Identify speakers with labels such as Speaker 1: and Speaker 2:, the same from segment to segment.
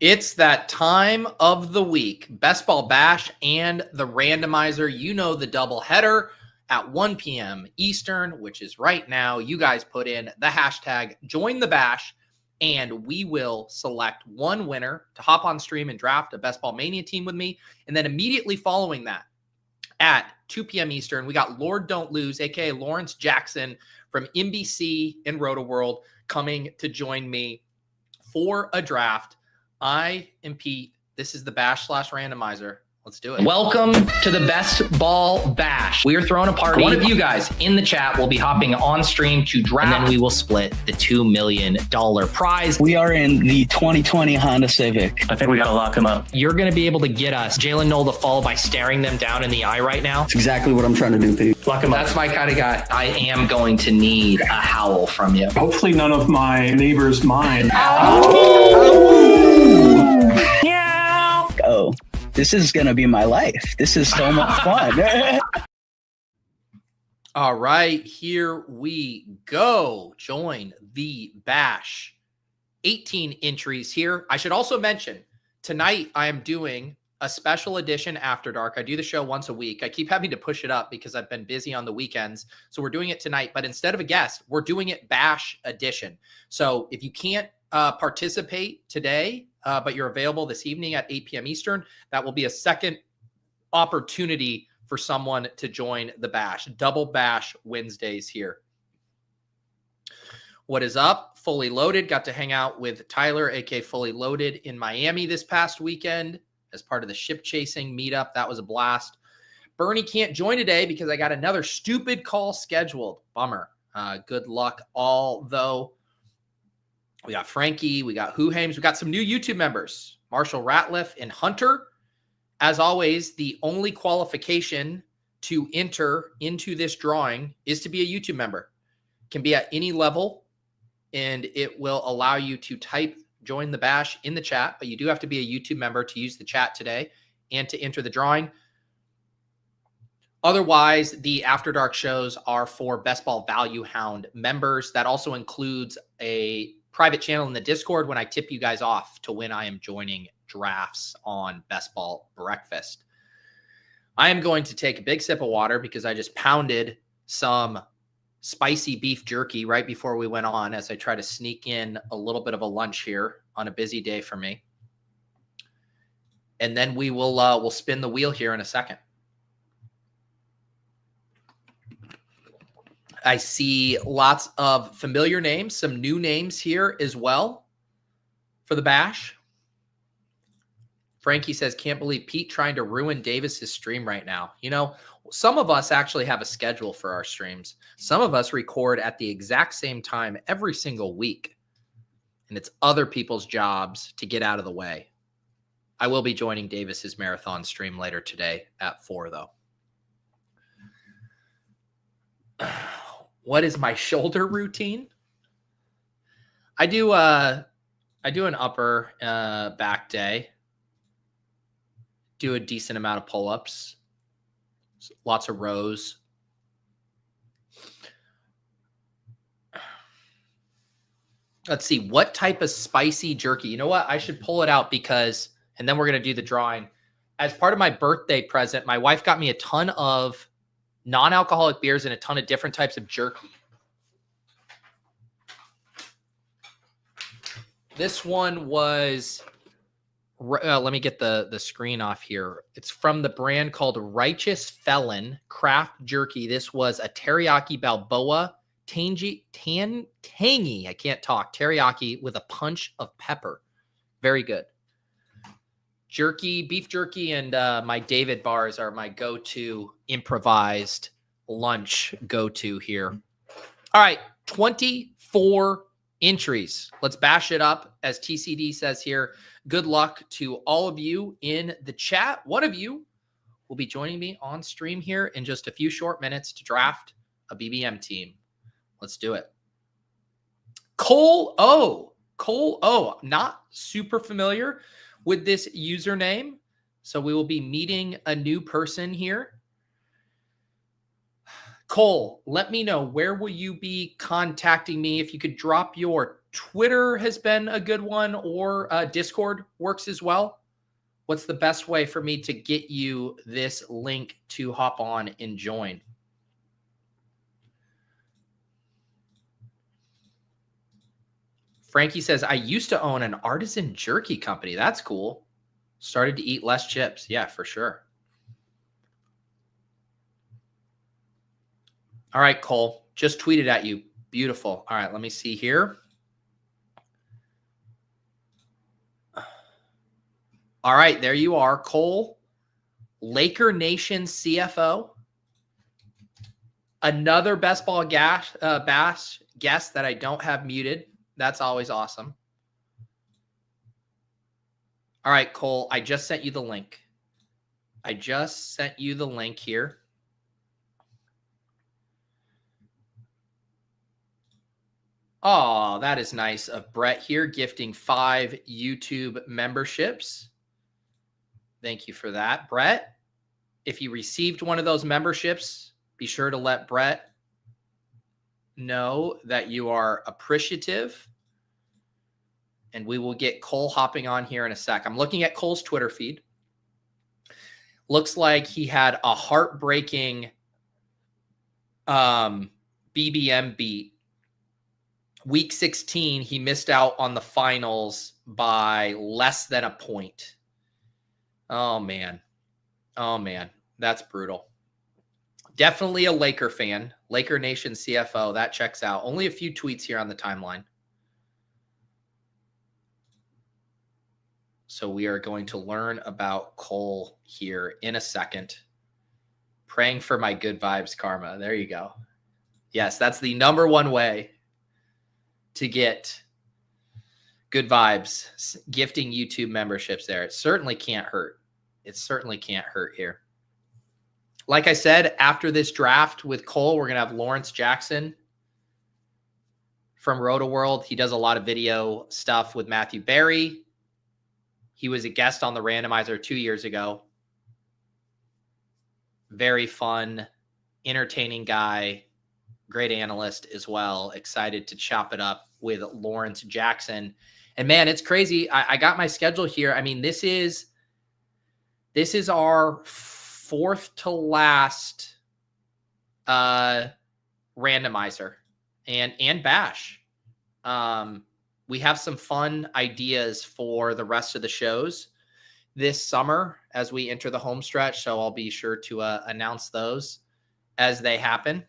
Speaker 1: It's that time of the week. Best Ball Bash and the Randomizer. You know the doubleheader at 1 p.m. Eastern, which is right now. You guys put in the hashtag Join the Bash, and we will select one winner to hop on stream and draft a Best Ball Mania team with me. And then immediately following that, at 2 p.m. Eastern, we got Lord Don't Lose, aka Lawrence Jackson from NBC and Roto World, coming to join me for a draft. I am Pete. This is the Bash / Randomizer. Let's do it. Welcome to the Best Ball Bash. We are throwing a party. One of you guys in the chat will be hopping on stream to draft, and then we will split the $2 million prize.
Speaker 2: We are in the 2020 Honda Civic.
Speaker 3: I think we got to lock him up.
Speaker 1: You're going to be able to get us Jalen Knoll to fall by staring them down in the eye right now.
Speaker 4: That's exactly what I'm trying to do, Pete.
Speaker 3: Lock him up.
Speaker 1: That's my kind of guy. I am going to need a howl from you.
Speaker 5: Hopefully none of my neighbors mind.
Speaker 2: Oh, this is going to be my life. This is so much fun.
Speaker 1: All right, here we go. Join the Bash. 18 entries here. I should also mention, tonight I am doing a special edition After Dark. I do the show once a week. I keep having to push it up because I've been busy on the weekends. So we're doing it tonight, but instead of a guest, we're doing it Bash edition. So if you can't participate today, but you're available this evening at 8 p.m. Eastern, that will be a second opportunity for someone to join the Bash. Double Bash Wednesdays here. What is up? Fully Loaded. Got to hang out with Tyler, aka Fully Loaded, in Miami this past weekend as part of the ship chasing meetup. That was a blast. Bernie can't join today because I got another stupid call scheduled. Bummer. Good luck all, though. We got Frankie, we got Who Hames, we got some new YouTube members, Marshall Ratliff and Hunter. As always, the only qualification to enter into this drawing is to be a YouTube member. It can be at any level, and it will allow you to type Join the Bash in the chat, but you do have to be a YouTube member to use the chat today and to enter the drawing. Otherwise, the After Dark shows are for Best Ball Value Hound members. That also includes a private channel in the Discord when I tip you guys off to when I am joining drafts on Best Ball Breakfast. I am going to take a big sip of water because I just pounded some spicy beef jerky right before we went on as I try to sneak in a little bit of a lunch here on a busy day for me. And then we will we'll spin the wheel here in a second. I see lots of familiar names, some new names here as well for the Bash. Frankie says, can't believe Pete trying to ruin Davis's stream right now. You know, some of us actually have a schedule for our streams. Some of us record at the exact same time every single week. And it's other people's jobs to get out of the way. I will be joining Davis's marathon stream later today at 4, though. What is my shoulder routine? I do an upper back day. Do a decent amount of pull-ups. Lots of rows. Let's see, what type of spicy jerky? You know what? I should pull it out because, and then we're going to do the drawing. As part of my birthday present, my wife got me a ton of non-alcoholic beers and a ton of different types of jerky. This one was, let me get the screen off here. It's from the brand called Righteous Felon Craft Jerky. This was a teriyaki Balboa tangy, I can't talk, teriyaki with a punch of pepper. Very good. Jerky, beef jerky, and my David bars are my go-to improvised lunch go-to here. All right, 24 entries. Let's bash it up. As TCD says here, good luck to all of you in the chat. One of you will be joining me on stream here in just a few short minutes to draft a BBM team. Let's do it. Cole O, not super familiar with this username. So we will be meeting a new person here. Cole, let me know, where will you be contacting me? If you could drop your Twitter has been a good one, or Discord works as well. What's the best way for me to get you this link to hop on and join? Frankie says, I used to own an artisan jerky company. That's cool. Started to eat less chips. Yeah, for sure. All right, Cole. Just tweeted at you. Beautiful. All right, let me see here. All right, there you are, Cole. Laker Nation CFO. Another best ball bash guest that I don't have muted. That's always awesome. All right, Cole, I just sent you the link. I just sent you the link here. Oh, that is nice of Brett here, gifting 5 YouTube memberships. Thank you for that, Brett. If you received one of those memberships, be sure to let Brett know that you are appreciative. And we will get Cole hopping on here in a sec. I'm looking at Cole's Twitter feed. Looks like he had a heartbreaking BBM beat. Week 16, he missed out on the finals by less than a point. Oh, man. Oh, man. That's brutal. Definitely a Laker fan. Laker Nation CFO. That checks out. Only a few tweets here on the timeline. So we are going to learn about Cole here in a second. Praying for my good vibes karma. There you go. Yes, that's the number one way to get good vibes. Gifting YouTube memberships there. It certainly can't hurt. It certainly can't hurt here. Like I said, after this draft with Cole, we're going to have Lawrence Jackson from Roto World. He does a lot of video stuff with Matthew Berry. He was a guest on the Randomizer 2 years ago. Very fun, entertaining guy, great analyst as well. Excited to chop it up with Lawrence Jackson. And man, it's crazy. I got my schedule here. I mean, this is our 4th to last randomizer and bash. We have some fun ideas for the rest of the shows this summer as we enter the home stretch. So I'll be sure to announce those as they happen.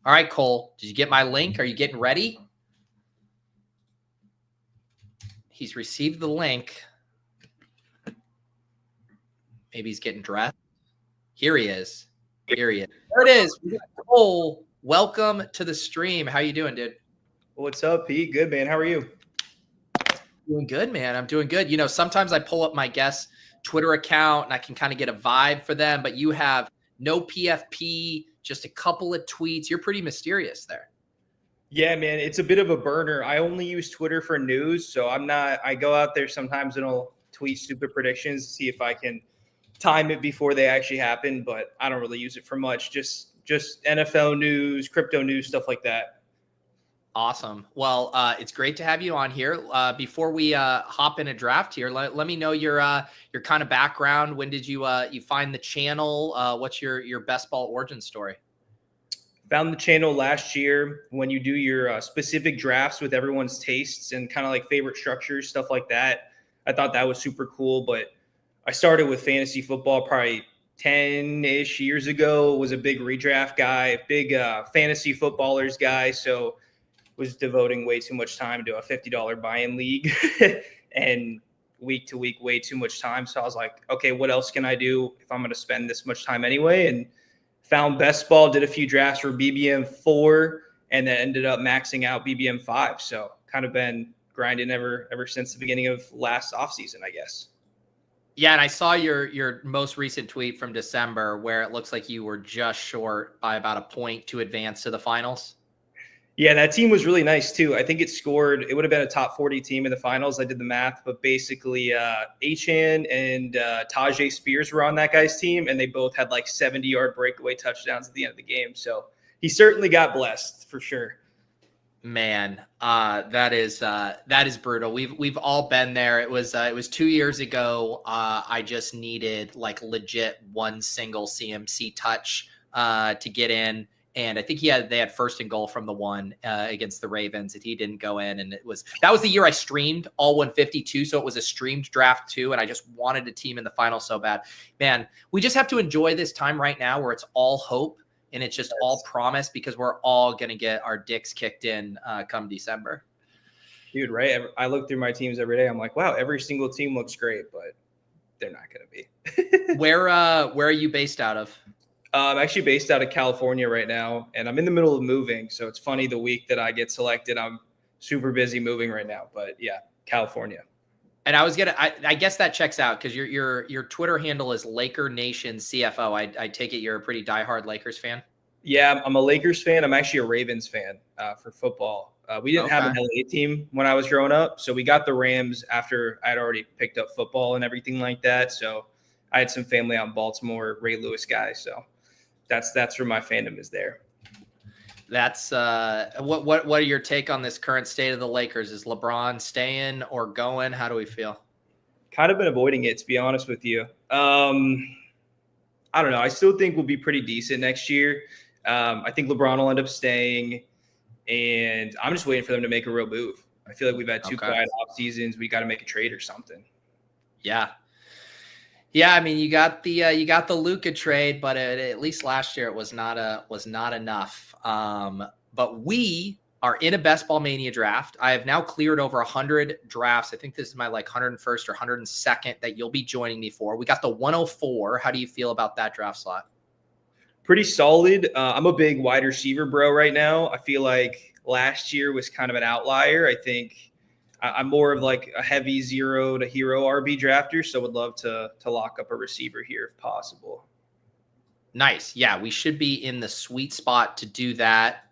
Speaker 1: All right, Cole, did you get my link? Are you getting ready? He's received the link. Maybe he's getting dressed. Here he is. Here he is. There it is. We got Cole. Welcome to the stream. How you doing, dude?
Speaker 3: What's up, Pete? Good, man. How are you?
Speaker 1: Doing good, man. I'm doing good. You know, sometimes I pull up my guest's Twitter account and I can kind of get a vibe for them, but you have no PFP, just a couple of tweets. You're pretty mysterious there.
Speaker 3: Yeah, man. It's a bit of a burner. I only use Twitter for news, so I go out there sometimes and I'll tweet stupid predictions to see if I can time it before they actually happen, but I don't really use it for much. Just NFL news, crypto news, stuff like that.
Speaker 1: Awesome. Well, it's great to have you on here. Before we hop in a draft here, let me know your kind of background. When did you find the channel? What's your best ball origin story?
Speaker 3: Found the channel last year. When you do your specific drafts with everyone's tastes and kind of like favorite structures, stuff like that, I thought that was super cool. But I started with fantasy football probably 10-ish years ago. Was a big redraft guy, big fantasy footballers guy. So was devoting way too much time to a $50 buy-in league and week to week, way too much time. So I was like, okay, what else can I do if I'm going to spend this much time anyway? And found best ball, did a few drafts for BBM 4 and then ended up maxing out BBM 5. So kind of been grinding ever since the beginning of last offseason, I guess.
Speaker 1: Yeah, and I saw your most recent tweet from December where it looks like you were just short by about a point to advance to the finals.
Speaker 3: Yeah, that team was really nice too. I think it would have been a top 40 team in the finals. I did the math, but basically Achane and Tajay Spears were on that guy's team, and they both had like 70-yard breakaway touchdowns at the end of the game. So he certainly got blessed for sure.
Speaker 1: Man, that is brutal. We've all been there. It was 2 years ago. I just needed like legit one single CMC touch to get in, and I think they had first and goal from the one against the Ravens, and he didn't go in. And that was the year I streamed all 152, so it was a streamed draft too, and I just wanted a team in the final so bad. Man, we just have to enjoy this time right now where it's all hope. And it's just all promise, because we're all going to get our dicks kicked in come December.
Speaker 3: Dude, right? I look through my teams every day. I'm like, wow, every single team looks great, but they're not going to be.
Speaker 1: Where are you based out of?
Speaker 3: I'm actually based out of California right now, and I'm in the middle of moving. So it's funny, the week that I get selected, I'm super busy moving right now. But yeah, California.
Speaker 1: And I guess that checks out, because your Twitter handle is Laker Nation CFO. I take it you're a pretty diehard Lakers fan.
Speaker 3: Yeah, I'm a Lakers fan. I'm actually a Ravens fan for football. We didn't have an LA team when I was growing up, so we got the Rams after I'd already picked up football and everything like that. So I had some family out in Baltimore, Ray Lewis guys. So that's where my fandom is there.
Speaker 1: That's what are your take on this current state of the Lakers? Is LeBron staying or going? How do we feel?
Speaker 3: Kind of been avoiding it, to be honest with you. I don't know. I still think we'll be pretty decent next year. I think LeBron will end up staying, and I'm just waiting for them to make a real move. I feel like we've had two quiet off seasons. We got to make a trade or something.
Speaker 1: Yeah. Yeah, I mean, you got the Luka trade, but at least last year it was not enough. But we are in a Best Ball Mania draft. I have now cleared over 100 drafts. I think this is my 101st or 102nd that you'll be joining me for. We got the 104. How do you feel about that draft slot?
Speaker 3: Pretty solid. I'm a big wide receiver bro right now. I feel like last year was kind of an outlier. I think I'm more of a heavy zero to hero RB drafter, so would love to lock up a receiver here if possible.
Speaker 1: Nice. Yeah, we should be in the sweet spot to do that.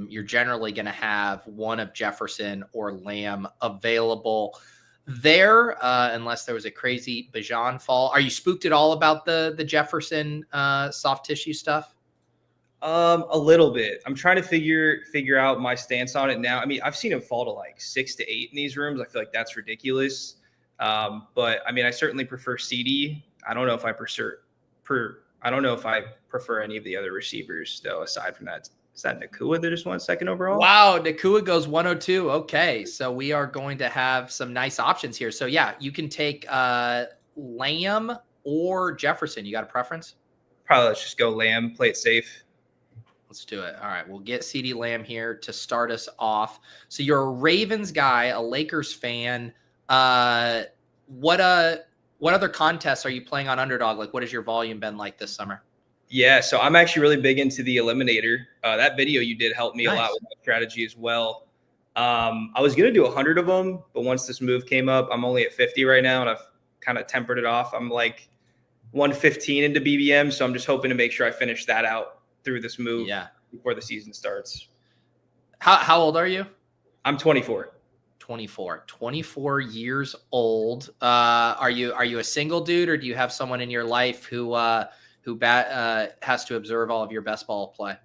Speaker 1: You're generally going to have one of Jefferson or Lamb available there, unless there was a crazy Bijan fall. Are you spooked at all about the Jefferson soft tissue stuff?
Speaker 3: A little bit. I'm trying to figure out my stance on it now. I mean, I've seen him fall to 6 to 8 in these rooms. I feel like that's ridiculous. But I mean, I certainly prefer CD. I don't know if I prefer any of the other receivers though. Aside from that, is that Nakua that just won second overall?
Speaker 1: Wow, Nakua goes 102. Okay, so we are going to have some nice options here. So yeah, you can take Lamb or Jefferson. You got a preference?
Speaker 3: Probably let's just go Lamb. Play it safe.
Speaker 1: Let's do it. All right, we'll get CeeDee Lamb here to start us off. So you're a Ravens guy, a Lakers fan. What other contests are you playing on Underdog? What has your volume been like this summer?
Speaker 3: Yeah, so I'm actually really big into the Eliminator. That video you did help me a lot with my strategy as well. I was going to do 100 of them, but once this move came up, I'm only at 50 right now, and I've kind of tempered it off. I'm 115 into BBM, so I'm just hoping to make sure I finish that out through this move before the season starts.
Speaker 1: How old are you?
Speaker 3: I'm 24.
Speaker 1: 24 years old. Are you a single dude, or do you have someone in your life who has to observe all of your best ball play?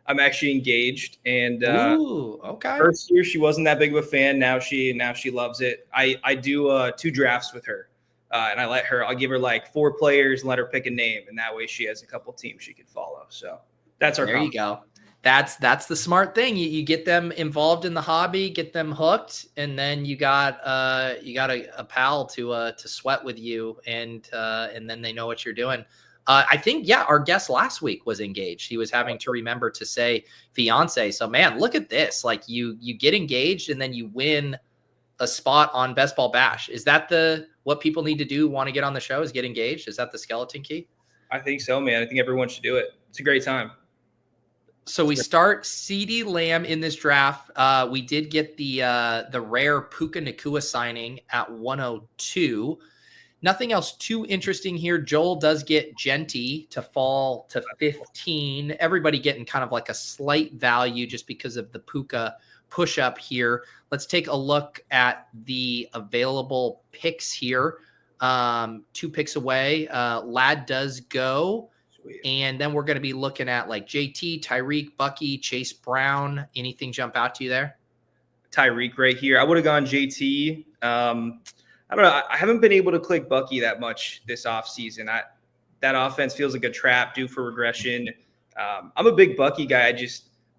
Speaker 3: I'm actually engaged, and
Speaker 1: ooh, okay.
Speaker 3: First year she wasn't that big of a fan. Now she loves it. I do 2 drafts with her, and I'll give her 4 players and let her pick a name, and that way she has a couple teams she could follow. So that's our.
Speaker 1: There you go. That's the smart thing. You get them involved in the hobby, get them hooked, and then you got a pal to sweat with you, and then they know what you're doing. I think our guest last week was engaged. He was having to remember to say fiance. So man, look at this. You get engaged and then you win a spot on Best Ball Bash. Is that what people need to do? Want to get on the show? Is get engaged? Is that the skeleton key?
Speaker 3: I think so, man. I think everyone should do it. It's a great time.
Speaker 1: So we start CeeDee Lamb in this draft. We did get the rare Puka Nacua signing at 102. Nothing else too interesting here. Joel does get Genty to fall to 15. Everybody getting kind of a slight value just because of the Puka push up here. Let's take a look at the available picks here. 2 picks away. Lad does go. And then we're going to be looking at like JT, Tyreek, Bucky, Chase Brown. Anything jump out to you there?
Speaker 3: Tyreek right here. I would have gone JT. I don't know. I haven't been able to click Bucky that much this offseason. That offense feels like a trap due for regression. I'm a big Bucky guy.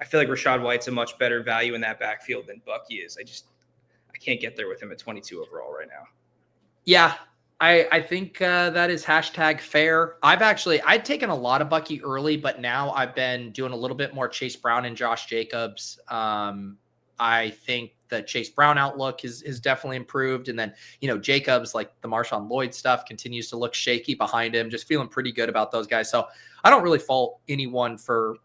Speaker 3: I feel like Rachaad White's a much better value in that backfield than Bucky is. I can't get there with him at 22 overall right now.
Speaker 1: Yeah, I think that is hashtag fair. I'd taken a lot of Bucky early, but now I've been doing a little bit more Chase Brown and Josh Jacobs. I think the Chase Brown outlook is definitely improved. And then, Jacobs, like the Marshawn Lloyd stuff, continues to look shaky behind him. Just feeling pretty good about those guys. So I don't really fault anyone for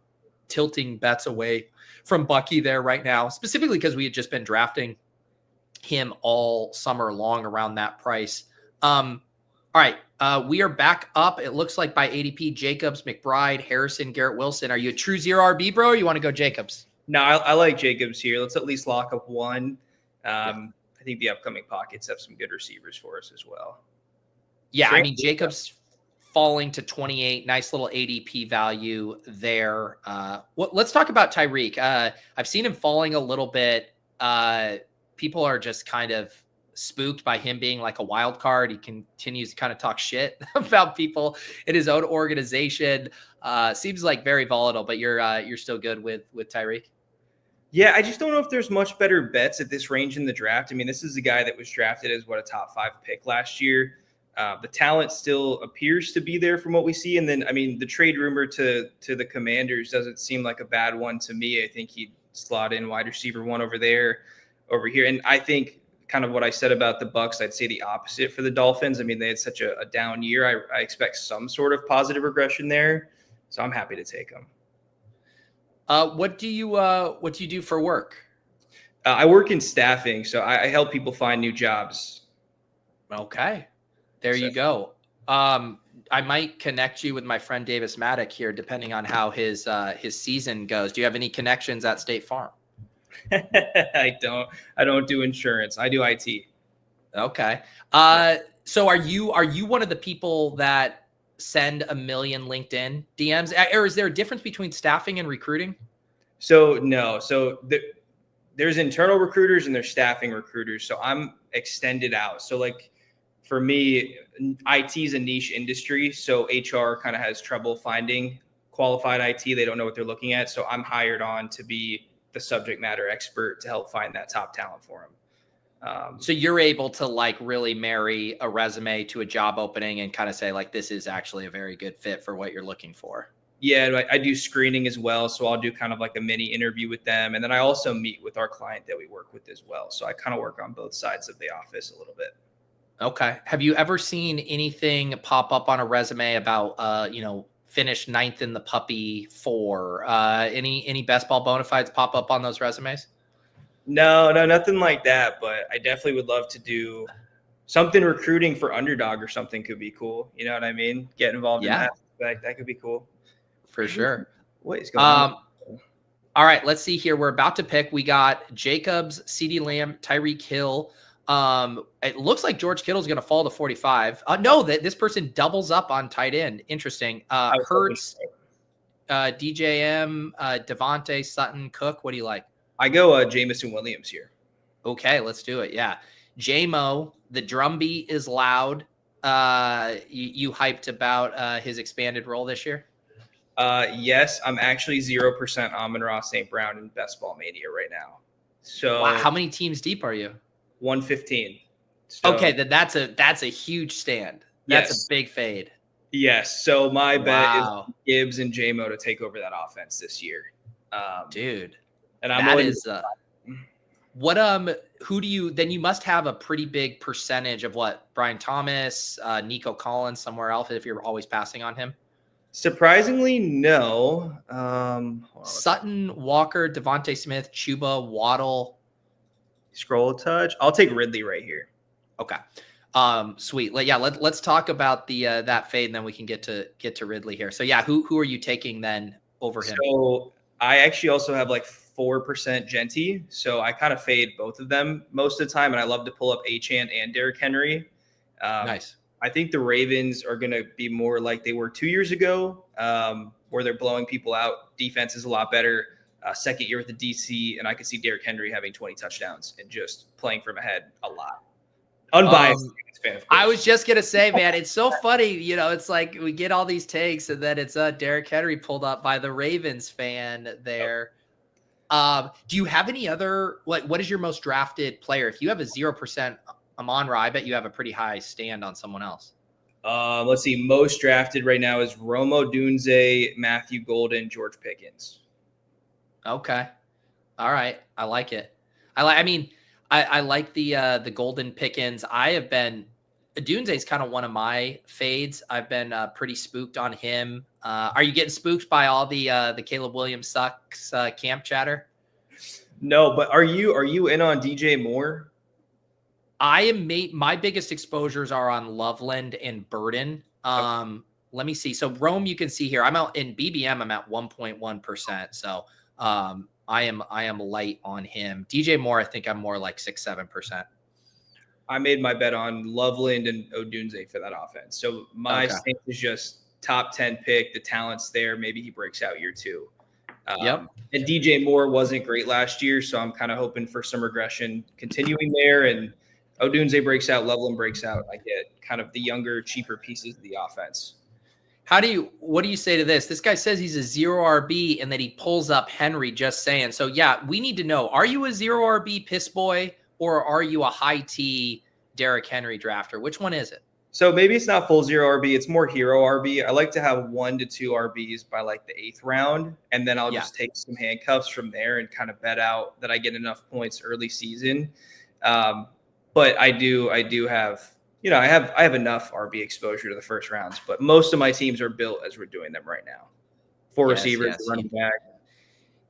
Speaker 1: tilting bets away from Bucky there right now, specifically because we had just been drafting him all summer long around that price. All right. We are back up. It looks like by ADP, Jacobs, McBride, Harrison, Garrett Wilson. Are you a true zero RB, bro, or you want to go Jacobs?
Speaker 3: No, I like Jacobs here. Let's at least lock up one. I think the upcoming pockets have some good receivers for us as well.
Speaker 1: Yeah, I mean, Jacobs falling to 28, nice little ADP value there. Let's talk about Tyreek. I've seen him falling a little bit. People are just kind of spooked by him being like a wild card. He continues to kind of talk shit about people in his own organization. Seems like very volatile, but you're still good with Tyreek.
Speaker 3: Yeah, I just don't know if there's much better bets at this range in the draft. I mean, this is a guy that was drafted as a top 5 pick last year. The talent still appears to be there from what we see. And then, I mean, the trade rumor to the Commanders doesn't seem like a bad one to me. I think he'd slot in wide receiver 1 over here. And I think kind of what I said about the Bucs, I'd say the opposite for the Dolphins. I mean, they had such a down year. I expect some sort of positive regression there. So I'm happy to take them.
Speaker 1: What do you do for work?
Speaker 3: I work in staffing, so I help people find new jobs.
Speaker 1: Okay, there you go. I might connect you with my friend Davis Maddock here, depending on how his season goes. Do you have any connections at State Farm?
Speaker 3: I don't do insurance. I do IT.
Speaker 1: Okay. So are you one of the people that send a million LinkedIn DMs, or is there a difference between staffing and recruiting?
Speaker 3: So no. So there's internal recruiters and there's staffing recruiters. So I'm extended out. So like for me, IT is a niche industry. So HR kind of has trouble finding qualified IT. They don't know what they're looking at. So I'm hired on to be the subject matter expert to help find that top talent for them.
Speaker 1: So you're able to like really marry a resume to a job opening and kind of say like, this is actually a very good fit for what you're looking for.
Speaker 3: Yeah, I do screening as well. So I'll do kind of like a mini interview with them. And then I also meet with our client that we work with as well. So I kind of work on both sides of the office a little bit.
Speaker 1: Okay. Have you ever seen anything pop up on a resume about, finished 9th in the Puppy 4? Any best ball bona fides pop up on those resumes?
Speaker 3: No, nothing like that. But I definitely would love to do something recruiting for Underdog or something could be cool. You know what I mean? Get involved in that. That could be cool.
Speaker 1: For sure.
Speaker 3: What is going on?
Speaker 1: All right, let's see here. We're about to pick. We got Jacobs, CeeDee Lamb, Tyreek Hill. It looks like George Kittle's going to fall to 45. No, that this person doubles up on tight end. Interesting. Hurts, DJM, Devontae, Sutton, Cook. What do you like?
Speaker 3: I go Jamison Williams here.
Speaker 1: Okay, let's do it. Yeah. JMO, the drumbeat is loud. You hyped about his expanded role this year?
Speaker 3: Yes, I'm actually 0% Amon-Ra St. Brown in Best Ball Mania right now. So
Speaker 1: wow, how many teams deep are you?
Speaker 3: 115. So,
Speaker 1: okay, then that's a huge stand. That's a big fade.
Speaker 3: Yes. So my bet is Gibbs and JMO to take over that offense this year.
Speaker 1: Dude.
Speaker 3: And I'm
Speaker 1: who do you then you must have a pretty big percentage of what? Brian Thomas, Nico Collins, somewhere else if you're always passing on him?
Speaker 3: Surprisingly, no.
Speaker 1: Sutton, Walker, Devontae Smith, Chuba, Waddle.
Speaker 3: Scroll a touch. I'll take Ridley right here.
Speaker 1: Okay. Sweet. Let's talk about the that fade, and then we can get to Ridley here. So yeah, who are you taking then over him?
Speaker 3: So I actually also have like 4% Genty. So I kind of fade both of them most of the time, and I love to pull up Achane and Derrick Henry.
Speaker 1: Nice.
Speaker 3: I think the Ravens are going to be more like they were 2 years ago, where they're blowing people out. Defense is a lot better. Second year with the DC, and I could see Derrick Henry having 20 touchdowns and just playing from ahead a lot. Unbiased fan, of course.
Speaker 1: I was just gonna say, man, it's so funny. You know, it's like we get all these takes, and then it's Derrick Henry pulled up by the Ravens fan there. Do you have any other, like, what is your most drafted player? If you have a 0% Amon-Ra, I bet you have a pretty high stand on someone else.
Speaker 3: Let's see. Most drafted right now is Rome Odunze, Matthew Golden, George Pickens.
Speaker 1: Okay. All right. I like it. I like the Golden Pickens. Odunze is kind of one of my fades. I've been pretty spooked on him. Are you getting spooked by all the Caleb Williams sucks camp chatter?
Speaker 3: No, but are you in on DJ Moore?
Speaker 1: My biggest exposures are on Loveland and Burden.
Speaker 3: Okay.
Speaker 1: Let me see. So Rome, you can see here. I'm out in BBM. I'm at 1.1%. So I am light on him. DJ Moore, I think I'm more like 6-7%.
Speaker 3: I made my bet on Loveland and Odunze for that offense. So my stance is just top 10 pick. The talent's there. Maybe he breaks out year 2.
Speaker 1: Yep.
Speaker 3: And DJ Moore wasn't great last year, so I'm kind of hoping for some regression continuing there. And Odunze breaks out, Loveland breaks out. I get kind of the younger, cheaper pieces of the offense.
Speaker 1: What do you say to this? This guy says he's a 0 RB and that he pulls up Henry, just saying. So yeah, we need to know, are you a 0 RB piss boy or are you a high T Derrick Henry drafter? Which one is it?
Speaker 3: So maybe it's not full 0 RB. It's more hero RB. I like to have 1 to 2 RBs by like the 8th round. And then I'll just take some handcuffs from there and kind of bet out that I get enough points early season. But I do have, I have enough RB exposure to the first rounds, but most of my teams are built as we're doing them right now. 4 receivers, running back.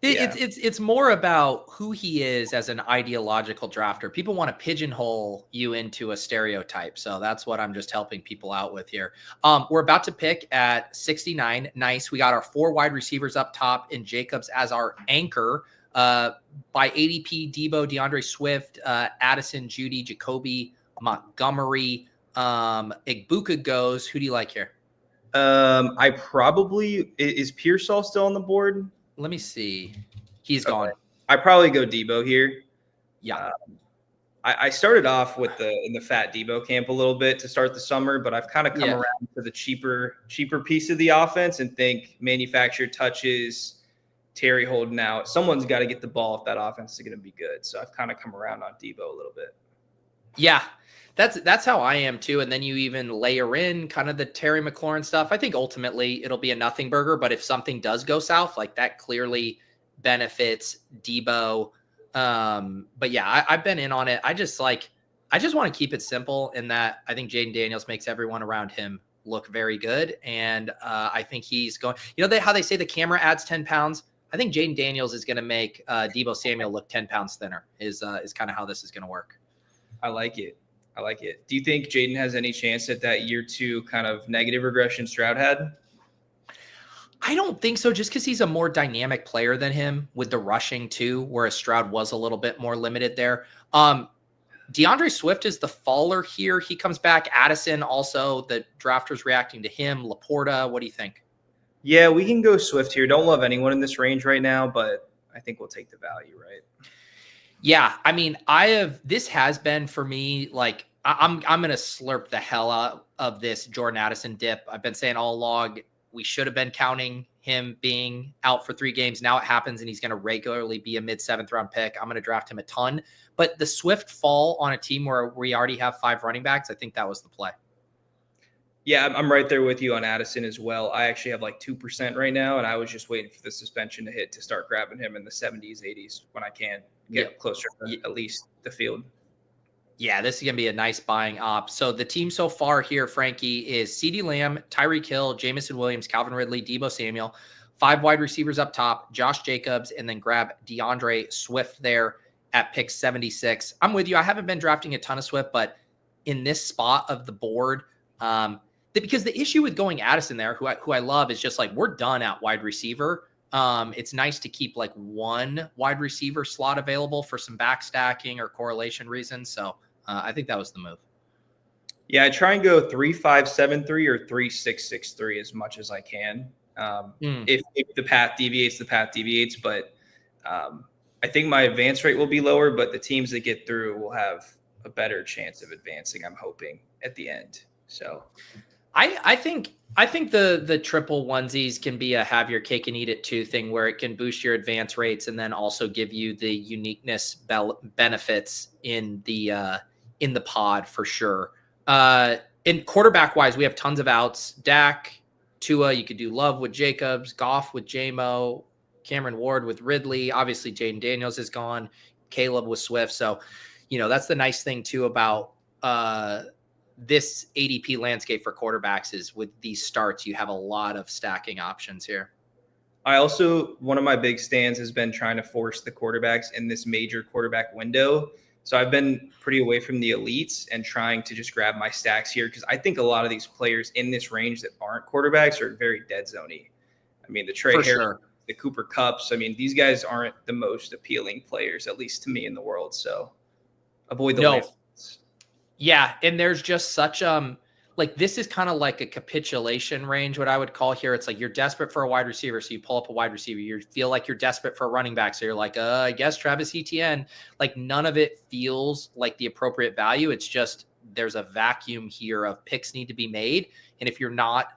Speaker 1: It's more about who he is as an ideological drafter. People want to pigeonhole you into a stereotype. So that's what I'm just helping people out with here. We're about to pick at 69. Nice. We got our 4 wide receivers up top and Jacobs as our anchor. By ADP, Debo, DeAndre Swift, Addison, Judy, Jacoby, Montgomery, Igbuka goes. Who do you like here?
Speaker 3: Is Pearsall still on the board?
Speaker 1: Let me see. He's gone.
Speaker 3: I probably go Debo here.
Speaker 1: Yeah.
Speaker 3: I started off in the fat Debo camp a little bit to start the summer, but I've kind of come around to the cheaper piece of the offense and think manufactured touches, Terry holding out. Someone's got to get the ball if that offense is going to be good. So I've kind of come around on Debo a little bit.
Speaker 1: Yeah. That's how I am too. And then you even layer in kind of the Terry McLaurin stuff. I think ultimately it'll be a nothing burger, but if something does go south, like that clearly benefits Debo. But yeah, I've been in on it. I just want to keep it simple in that I think Jaden Daniels makes everyone around him look very good. And I think he's going, how they say the camera adds 10 pounds. I think Jaden Daniels is going to make Debo Samuel look 10 pounds thinner is kind of how this is going to work.
Speaker 3: I like it. Do you think Jaden has any chance at that year 2 kind of negative regression Stroud had?
Speaker 1: I don't think so, just because he's a more dynamic player than him with the rushing too, whereas Stroud was a little bit more limited there. DeAndre Swift is the faller here. He comes back. Addison also, the drafters reacting to him. Laporta, what do you think?
Speaker 3: Yeah, we can go Swift here. Don't love anyone in this range right now, but I think we'll take the value, right?
Speaker 1: Yeah, I mean, this has been for me, like, I'm going to slurp the hell out of this Jordan Addison dip. I've been saying all along, we should have been counting him being out for 3 games. Now it happens, and he's going to regularly be a mid-7th round pick. I'm going to draft him a ton. But the Swift fall on a team where we already have 5 running backs, I think that was the play.
Speaker 3: Yeah, I'm right there with you on Addison as well. I actually have like 2% right now, and I was just waiting for the suspension to hit to start grabbing him in the 70s, 80s when I can get closer to at least the field.
Speaker 1: Yeah, this is going to be a nice buying op. So the team so far here, Frankie, is CeeDee Lamb, Tyreek Hill, Jamison Williams, Calvin Ridley, Debo Samuel, 5 wide receivers up top, Josh Jacobs, and then grab DeAndre Swift there at pick 76. I'm with you. I haven't been drafting a ton of Swift, but in this spot of the board, because the issue with going Addison there, who I love, is just like we're done at wide receiver. It's nice to keep like 1 wide receiver slot available for some backstacking or correlation reasons. So I think that was the move.
Speaker 3: Yeah, I try and go 3.573 or 3.663 as much as I can. If the path deviates, the path deviates. But I think my advance rate will be lower, but the teams that get through will have a better chance of advancing, I'm hoping, at the end. So
Speaker 1: I think the triple onesies can be a have your cake and eat it too thing, where it can boost your advance rates and then also give you the uniqueness benefits in the pod for sure. In quarterback wise, we have tons of outs. Dak, Tua, you could do Love with Jacobs, Goff with JMO, Cameron Ward with Ridley. Obviously, Jaden Daniels is gone. Caleb with Swift. So, that's the nice thing too about this ADP landscape for quarterbacks is with these starts, you have a lot of stacking options here.
Speaker 3: One of my big stands has been trying to force the quarterbacks in this major quarterback window. So I've been pretty away from the elites and trying to just grab my stacks here because I think a lot of these players in this range that aren't quarterbacks are very dead zone-y. I mean, the Trey Harris, the Cooper Kupps, I mean, these guys aren't the most appealing players, at least to me, in the world. So avoid the lanes.
Speaker 1: Yeah, and there's just such this is kind of like a capitulation range, what I would call here. It's like you're desperate for a wide receiver, so you pull up a wide receiver. You feel like you're desperate for a running back, so you're like, I guess Travis Etienne. Like none of it feels like the appropriate value. It's just there's a vacuum here of picks need to be made, and if you're not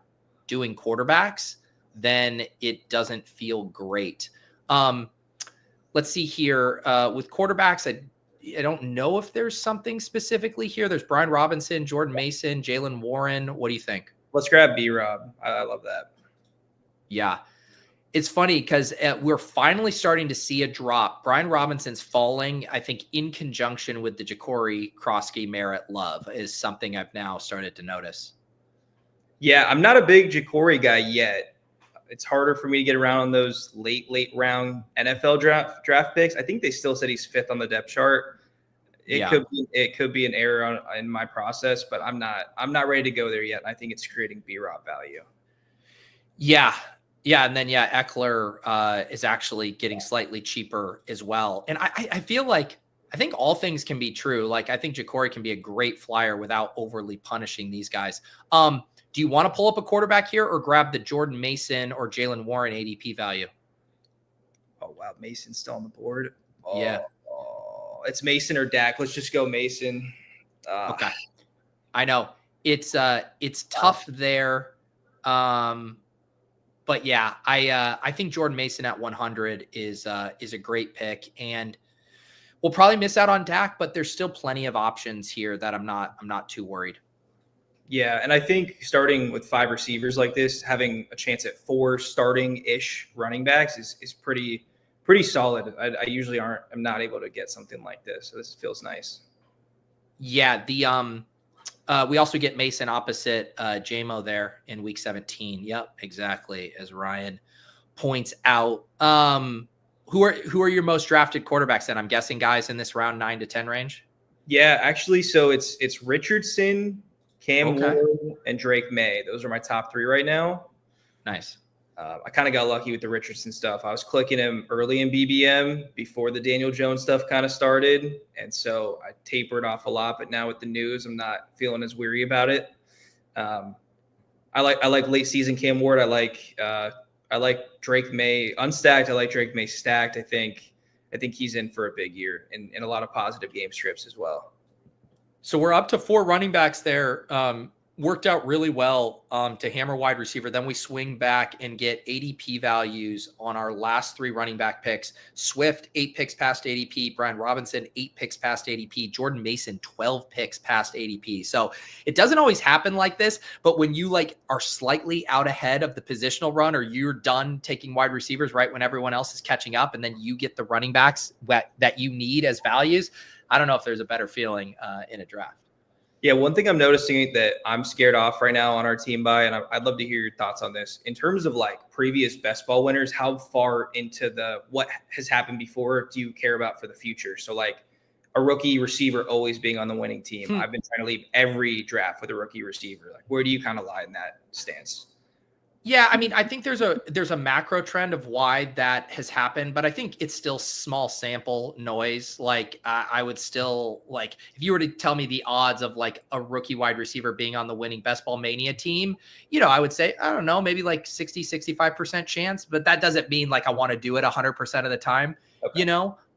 Speaker 1: doing quarterbacks, then it doesn't feel great. Let's see here with quarterbacks. I don't know if there's something specifically here. There's Brian Robinson, Jordan Mason, Jalen Warren. What do you think?
Speaker 3: Let's grab B-Rob. I love that.
Speaker 1: Yeah. It's funny because we're finally starting to see a drop. Brian Robinson's falling, I think, in conjunction with the Ja'Cory, Kroski, Merritt, Love is something I've now started to notice.
Speaker 3: Yeah, I'm not a big Ja'Cory guy yet. It's harder for me to get around on those late round NFL draft picks. I think they still said he's 5th on the depth chart. It could be an error in my process, but I'm not ready to go there yet. I think it's creating B-Rob value.
Speaker 1: Yeah. And then, Eckler is actually getting slightly cheaper as well. And I feel like, I think all things can be true. Like, I think Ja'Cory can be a great flyer without overly punishing these guys. Do you want to pull up a quarterback here or grab the Jordan Mason or Jalen Warren ADP value?
Speaker 3: Oh, wow. Mason's still on the board.
Speaker 1: Yeah.
Speaker 3: It's Mason or Dak. Let's just go Mason.
Speaker 1: Okay. I know it's tough there. But yeah, I think Jordan Mason at 100 is a great pick, and we'll probably miss out on Dak, but there's still plenty of options here that I'm not too worried.
Speaker 3: Yeah, and I think starting with 5 receivers like this, having a chance at 4 starting-ish running backs is pretty solid. I usually I'm not able to get something like this, so this feels nice. Yeah,
Speaker 1: we also get Mason opposite JMO there in week 17. Yep, exactly, as Ryan points out. Who are your most drafted quarterbacks then? I'm guessing guys in this round 9 to 10 range.
Speaker 3: Yeah, actually, so it's Richardson, Cam Ward, and Drake May. Those are my top 3 right now.
Speaker 1: Nice.
Speaker 3: I kind of got lucky with the Richardson stuff. I was clicking him early in BBM before the Daniel Jones stuff kind of started. And so I tapered off a lot, but now with the news, I'm not feeling as weary about it. I like late season Cam Ward. I like Drake May unstacked. I like Drake May stacked. I think he's in for a big year and a lot of positive game strips as well.
Speaker 1: So we're up to 4 running backs there. Worked out really well to hammer wide receiver. Then we swing back and get ADP values on our last 3 running back picks. Swift, 8 picks past ADP. Brian Robinson, 8 picks past ADP. Jordan Mason, 12 picks past ADP. So it doesn't always happen like this, but when you are slightly out ahead of the positional run, or you're done taking wide receivers right when everyone else is catching up, and then you get the running backs that you need as values, I don't know if there's a better feeling in a draft.
Speaker 3: Yeah, one thing I'm noticing that I'm scared off right now on our team buy, and I'd love to hear your thoughts on this. In terms of previous best ball winners, how far into what has happened before do you care about for the future? So a rookie receiver always being on the winning team. I've been trying to leave every draft with a rookie receiver. Where do you kind of lie in that stance?
Speaker 1: Yeah, I mean, I think there's a macro trend of why that has happened, but I think it's still small sample noise. Like I would still like if you were to tell me the odds of like a rookie wide receiver being on the winning Best Ball Mania team, I would say, I don't know, maybe like 65% chance, but that doesn't mean like I want to do it 100% of the time,
Speaker 3: Okay.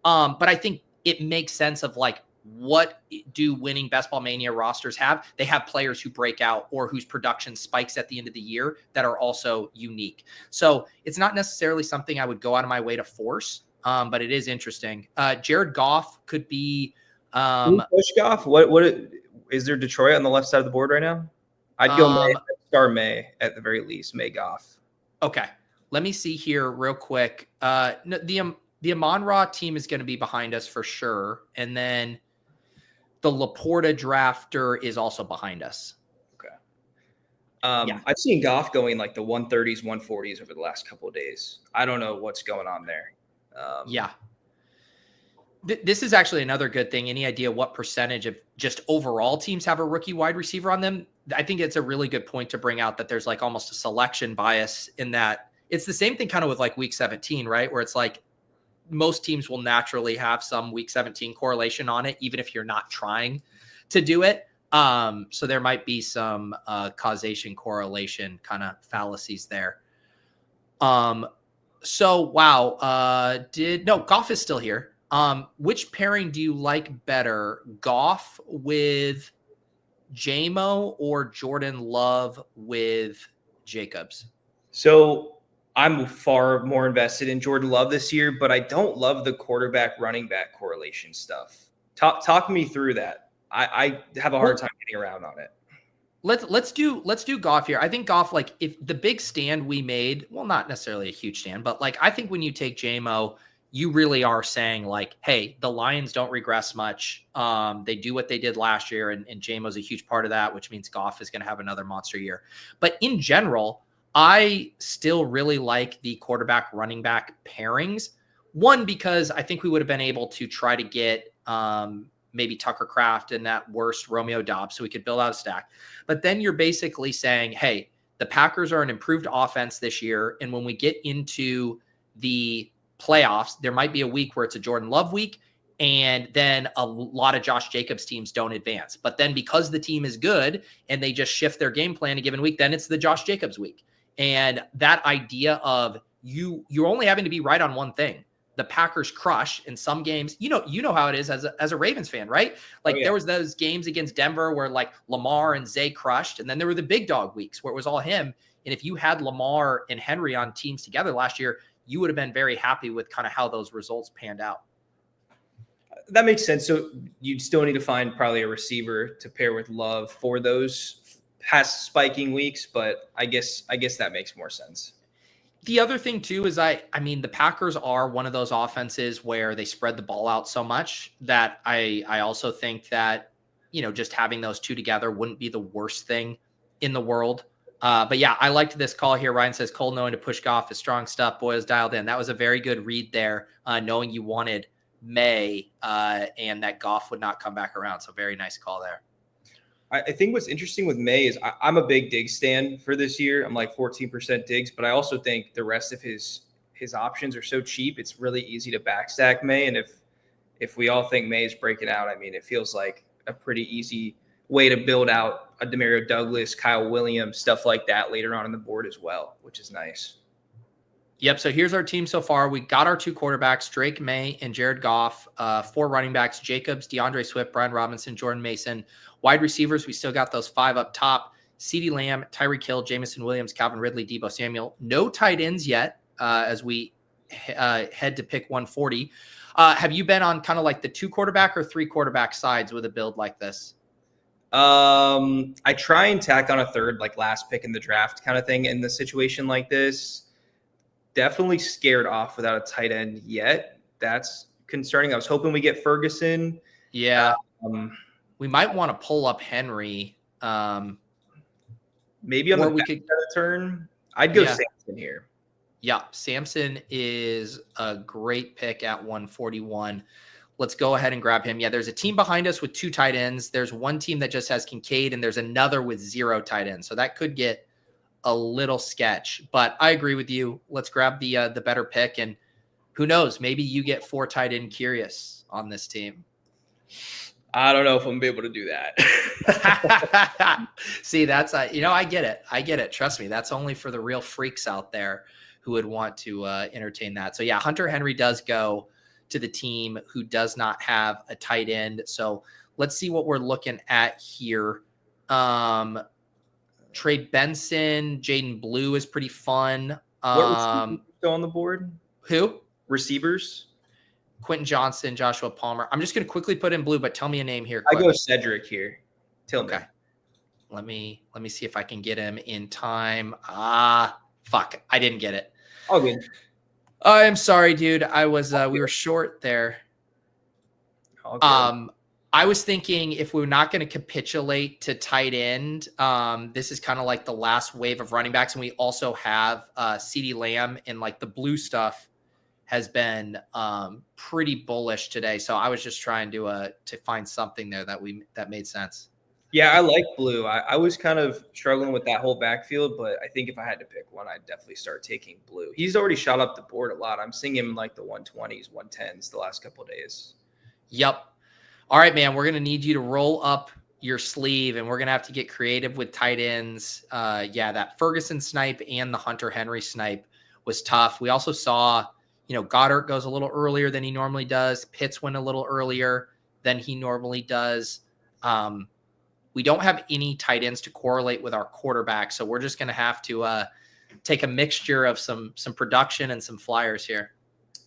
Speaker 1: But I think it makes sense of like, what do winning Best Ball Mania rosters have? They have players who break out or whose production spikes at the end of the year that are also unique. So it's not necessarily something I would go out of my way to force, but it is interesting. Jared Goff could be.
Speaker 3: Push Goff. What is there? Detroit on the left side of the board right now? I'd go May, star May at the very least. May Goff.
Speaker 1: Okay, let me see here real quick. The Amon-Ra team is going to be behind us for sure, and then the Laporta drafter is also behind us.
Speaker 3: Okay. I've seen Goff going like the 130s, 140s over the last couple of days. I don't know what's going on there.
Speaker 1: Yeah. This is actually another good thing. Any idea what percentage of just overall teams have a rookie wide receiver on them? I think it's a really good point to bring out that there's like almost a selection bias in that. It's the same thing kind of with like week 17, right? Where it's like, most teams will naturally have some week 17 correlation on it, even if you're not trying to do it. So there might be some causation correlation kind of fallacies there. So wow. Goff is still here. Which pairing do you like better? Goff with JMO or Jordan Love with Jacobs?
Speaker 3: So I'm far more invested in Jordan Love this year, but I don't love the quarterback running back correlation stuff. Talk me through that. I have a hard time getting around on it.
Speaker 1: Let's do Goff here. I think Goff, like if the big stand we made, well, not necessarily a huge stand, but like I think when you take JMO, you really are saying like, hey, the Lions don't regress much. They do what they did last year, and JMO's a huge part of that, which means Goff is going to have another monster year. But in general, I still really like the quarterback running back pairings. One, because I think we would have been able to try to get maybe Tucker Kraft and that worst Romeo Dobbs so we could build out a stack. But then you're basically saying, hey, the Packers are an improved offense this year. And when we get into the playoffs, there might be a week where it's a Jordan Love week. And then a lot of Josh Jacobs teams don't advance. But then because the team is good and they just shift their game plan a given week, then it's the Josh Jacobs week. And that idea of you're only having to be right on one thing. The Packers crush in some games. You know how it is as a Ravens fan, right? Like there was those games against Denver where like Lamar and Zay crushed. And then there were the big dog weeks where it was all him. And if you had Lamar and Henry on teams together last year, you would have been very happy with kind of how those results panned out.
Speaker 3: That makes sense. So you'd still need to find probably a receiver to pair with Love for those past spiking weeks, but I guess that makes more sense.
Speaker 1: The other thing too is I mean, the Packers are one of those offenses where they spread the ball out so much that I also think that, just having those two together wouldn't be the worst thing in the world. But yeah, I liked this call here. Ryan says Cole knowing to push Goff is strong stuff. Boy, is dialed in. That was a very good read there, knowing you wanted May and that Goff would not come back around. So very nice call there.
Speaker 3: I think what's interesting with May is I'm a big Diggs stand for this year. I'm like 14% Diggs, but I also think the rest of his options are so cheap. It's really easy to backstack May. And if we all think May is breaking out, I mean, it feels like a pretty easy way to build out a Demario Douglas, Kyle Williams, stuff like that later on in the board as well, which is nice.
Speaker 1: Yep. So here's our team so far. We got our two quarterbacks, Drake May and Jared Goff, 4 running backs, Jacobs, DeAndre Swift, Brian Robinson, Jordan Mason. Wide receivers, we still got those 5 up top. CeeDee Lamb, Tyreek Hill, Jamison Williams, Calvin Ridley, Deebo Samuel. No tight ends yet as we head to pick 140. Have you been on kind of like the 2 quarterback or 3 quarterback sides with a build like this?
Speaker 3: I try and tack on a third, like last pick in the draft kind of thing in the situation like this. Definitely scared off without a tight end yet. That's concerning. I was hoping we get Ferguson.
Speaker 1: Yeah. We might want to pull up Henry.
Speaker 3: Maybe on the turn. I'd go Samson here.
Speaker 1: Yeah, Samson is a great pick at 141. Let's go ahead and grab him. Yeah, there's a team behind us with 2 tight ends. There's one team that just has Kincaid, and there's another with 0 tight ends. So that could get a little sketch. But I agree with you. Let's grab the better pick, and who knows? Maybe you get 4 tight end curious on this team.
Speaker 3: I don't know if I'm gonna be able to do that.
Speaker 1: See, that's I get it. I get it. Trust me, that's only for the real freaks out there who would want to entertain that. So yeah, Hunter Henry does go to the team who does not have a tight end. So let's see what we're looking at here. Trey Benson, Jaden Blue is pretty fun.
Speaker 3: What receivers still on the board?
Speaker 1: Who?
Speaker 3: Receivers?
Speaker 1: Quentin Johnson, Joshua Palmer. I'm just going to quickly put in Blue, but tell me a name here.
Speaker 3: I go Cedric here. Tillman.
Speaker 1: Okay. Let me see if I can get him in time. Fuck. I didn't get it.
Speaker 3: All good.
Speaker 1: I'm sorry, dude. I was we were short there. I was thinking if we're not going to capitulate to tight end, this is kind of like the last wave of running backs, and we also have CeeDee Lamb, and like the blue stuff has been pretty bullish today. So I was just trying to find something there that made sense.
Speaker 3: Yeah, I like Blue. I was kind of struggling with that whole backfield, but I think if I had to pick one, I'd definitely start taking Blue. He's already shot up the board a lot. I'm seeing him in like the 120s, 110s the last couple of days.
Speaker 1: Yep. All right, man, we're going to need you to roll up your sleeve, and we're going to have to get creative with tight ends. Yeah, that Ferguson snipe and the Hunter Henry snipe was tough. We also saw, Goddard goes a little earlier than he normally does. Pitts went a little earlier than he normally does. We don't have any tight ends to correlate with our quarterback, so we're just going to have to take a mixture of some production and some flyers here.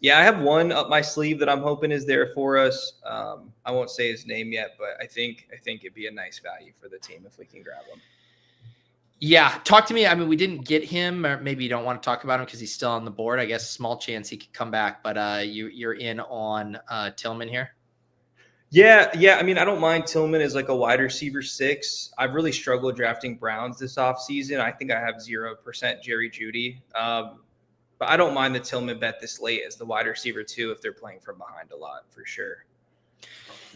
Speaker 3: Yeah, I have one up my sleeve that I'm hoping is there for us. I won't say his name yet, but I think it'd be a nice value for the team if we can grab him.
Speaker 1: Yeah, talk to me. I mean, we didn't get him, or maybe you don't want to talk about him because he's still on the board. I guess small chance he could come back, but you're in on Tillman here.
Speaker 3: Yeah. I mean, I don't mind Tillman as like a wide receiver 6. I've really struggled drafting Browns this offseason. I think I have 0% Jerry Jeudy. But I don't mind the Tillman bet this late as the wide receiver 2 if they're playing from behind a lot, for sure.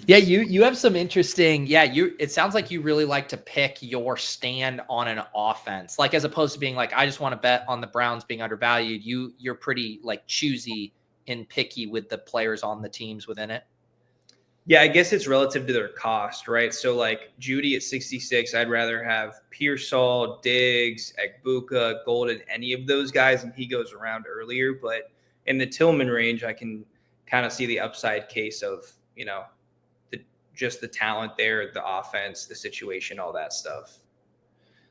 Speaker 1: Yeah, you have some interesting. Yeah, it sounds like you really like to pick your stand on an offense, like as opposed to being like, I just want to bet on the Browns being undervalued. You're pretty like choosy and picky with the players on the teams within it.
Speaker 3: Yeah, I guess it's relative to their cost, right? So like Jeudy at 66, I'd rather have Pearsall, Diggs, Ekbuka, Golden, any of those guys, and he goes around earlier. But in the Tillman range, I can kind of see the upside case of, just the talent there, the offense, the situation, all that stuff.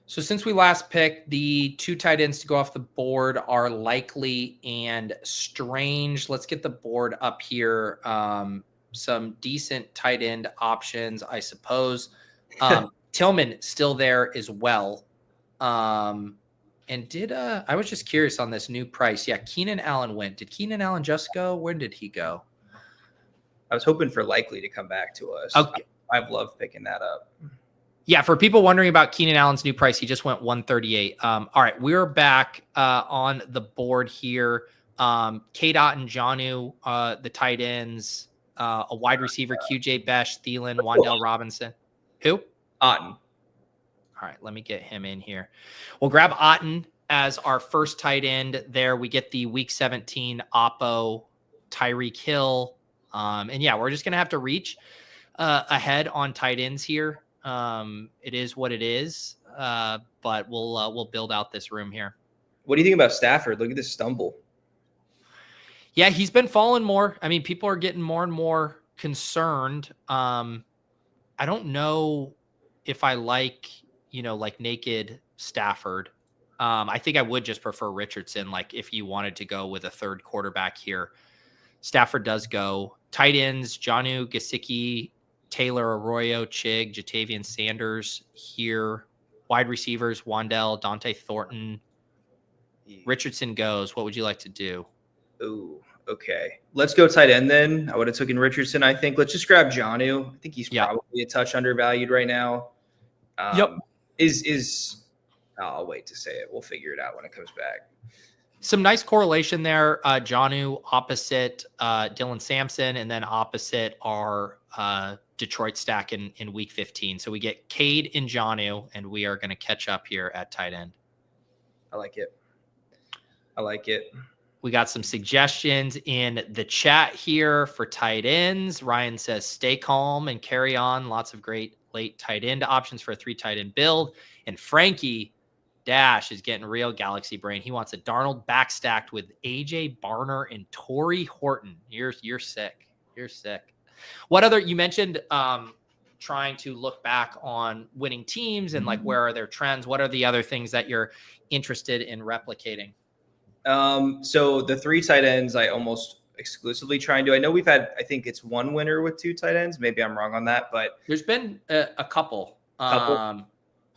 Speaker 1: So since we last picked, the 2 tight ends to go off the board are Likely and Strange. Let's get the board up here. Some decent tight end options, I suppose. Tillman still there as well. And I was just curious on this new price. Yeah, Keenan Allen went. Did Keenan Allen just go? When did he go?
Speaker 3: I was hoping for Likely to come back to us.
Speaker 1: Okay.
Speaker 3: I've loved picking that up.
Speaker 1: Yeah, for people wondering about Keenan Allen's new price, he just went 138. All right, we're back on the board here. K-Dot and Jonnu, the tight ends. A wide receiver, QJ Besh, Thielen, Wan'Dale Robinson. Who?
Speaker 3: Otten.
Speaker 1: All right, let me get him in here. We'll grab Otten as our first tight end there. We get the week 17 Oppo, Tyreek Hill. And yeah, we're just going to have to reach ahead on tight ends here. It is what it is, but we'll build out this room here.
Speaker 3: What do you think about Stafford? Look at this stumble.
Speaker 1: Yeah, he's been falling more. I mean, people are getting more and more concerned. I don't know if I like naked Stafford. I think I would just prefer Richardson. Like if you wanted to go with a third quarterback here, Stafford does go. Tight ends, Jonnu, Gesicki, Taylor, Arroyo, Chig, Jatavian Sanders here. Wide receivers, Wan'Dale, Dante Thornton. Richardson goes. What would you like to do?
Speaker 3: Ooh, okay. Let's go tight end then. I would have taken Richardson, I think. Let's just grab Jonnu. I think he's probably a touch undervalued right now.
Speaker 1: Yep.
Speaker 3: I'll wait to say it. We'll figure it out when it comes back.
Speaker 1: Some nice correlation there. Jonnu opposite Dylan Sampson, and then opposite our Detroit stack in week 15. So we get Cade and Jonnu, and we are going to catch up here at tight end.
Speaker 3: I like it. I like it.
Speaker 1: We got some suggestions in the chat here for tight ends. Ryan says, stay calm and carry on. Lots of great late tight end options for a 3 tight end build. And Frankie Dash is getting real galaxy brain. He wants a Darnold backstacked with AJ Barner and Torrey Horton. You're sick. You're sick. What other, you mentioned trying to look back on winning teams and like, where are their trends? What are the other things that you're interested in replicating?
Speaker 3: So the 3 tight ends, I almost exclusively try and do. I know we've had, I think it's 1 winner with 2 tight ends. Maybe I'm wrong on that, but
Speaker 1: there's been a couple.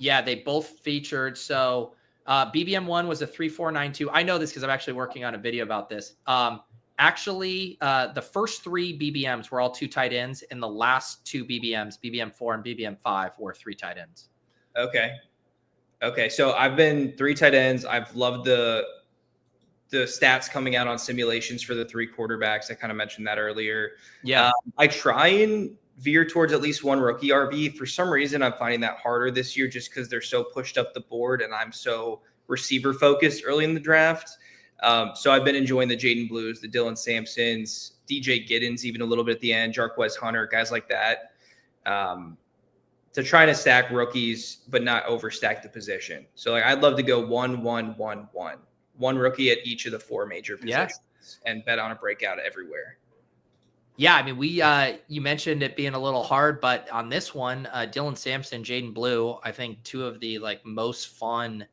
Speaker 1: Yeah, they both featured. So BBM1 was a 3-4-9-2. I know this because I'm actually working on a video about this. Actually, the first 3 BBMs were all 2 tight ends, and the last 2 BBMs, BBM4 and BBM5, were 3 tight ends. Okay. So I've been 3 tight ends. I've loved the stats coming out on simulations for the 3 quarterbacks. I kind of mentioned that earlier. Yeah.
Speaker 3: I try and veer towards at least 1 rookie RB. For some reason, I'm finding that harder this year just because they're so pushed up the board and I'm so receiver focused early in the draft. So I've been enjoying the Jaden Blues, the Dylan Sampsons, DJ Giddens, even a little bit at the end, Jarquez Hunter, guys like that. To try to stack rookies, but not overstack the position. So like I'd love to go 1-1-1-1. 1 rookie at each of the 4 major positions and bet on a breakout everywhere.
Speaker 1: Yeah, I mean, you mentioned it being a little hard, but on this one, Dylan Sampson, Jaden Blue, I think 2 of the like most fun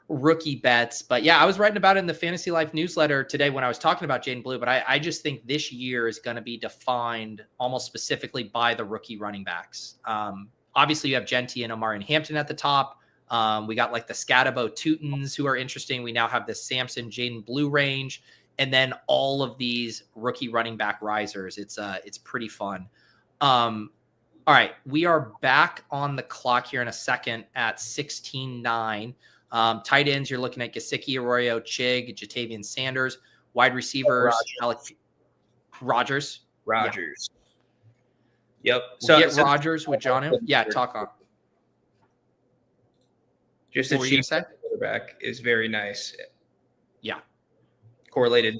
Speaker 1: rookie bets. But yeah, I was writing about it in the Fantasy Life newsletter today when I was talking about Jaden Blue, but I just think this year is going to be defined almost specifically by the rookie running backs. Obviously, you have Genty and Omar and Hampton at the top. We got like the Scatabo Teutons who are interesting. We now have the Samson Jaden Blue range, and then all of these rookie running back risers. It's pretty fun. All right, we are back on the clock here in a second at 16-9. Tight ends, you're looking at Gesicki, Arroyo, Chig, Jatavian Sanders. Wide receivers, Rogers.
Speaker 3: Yep.
Speaker 1: So get Rogers with Jonnu. Yeah, talk on.
Speaker 3: Just a cheap quarterback is very nice.
Speaker 1: Yeah.
Speaker 3: Correlated.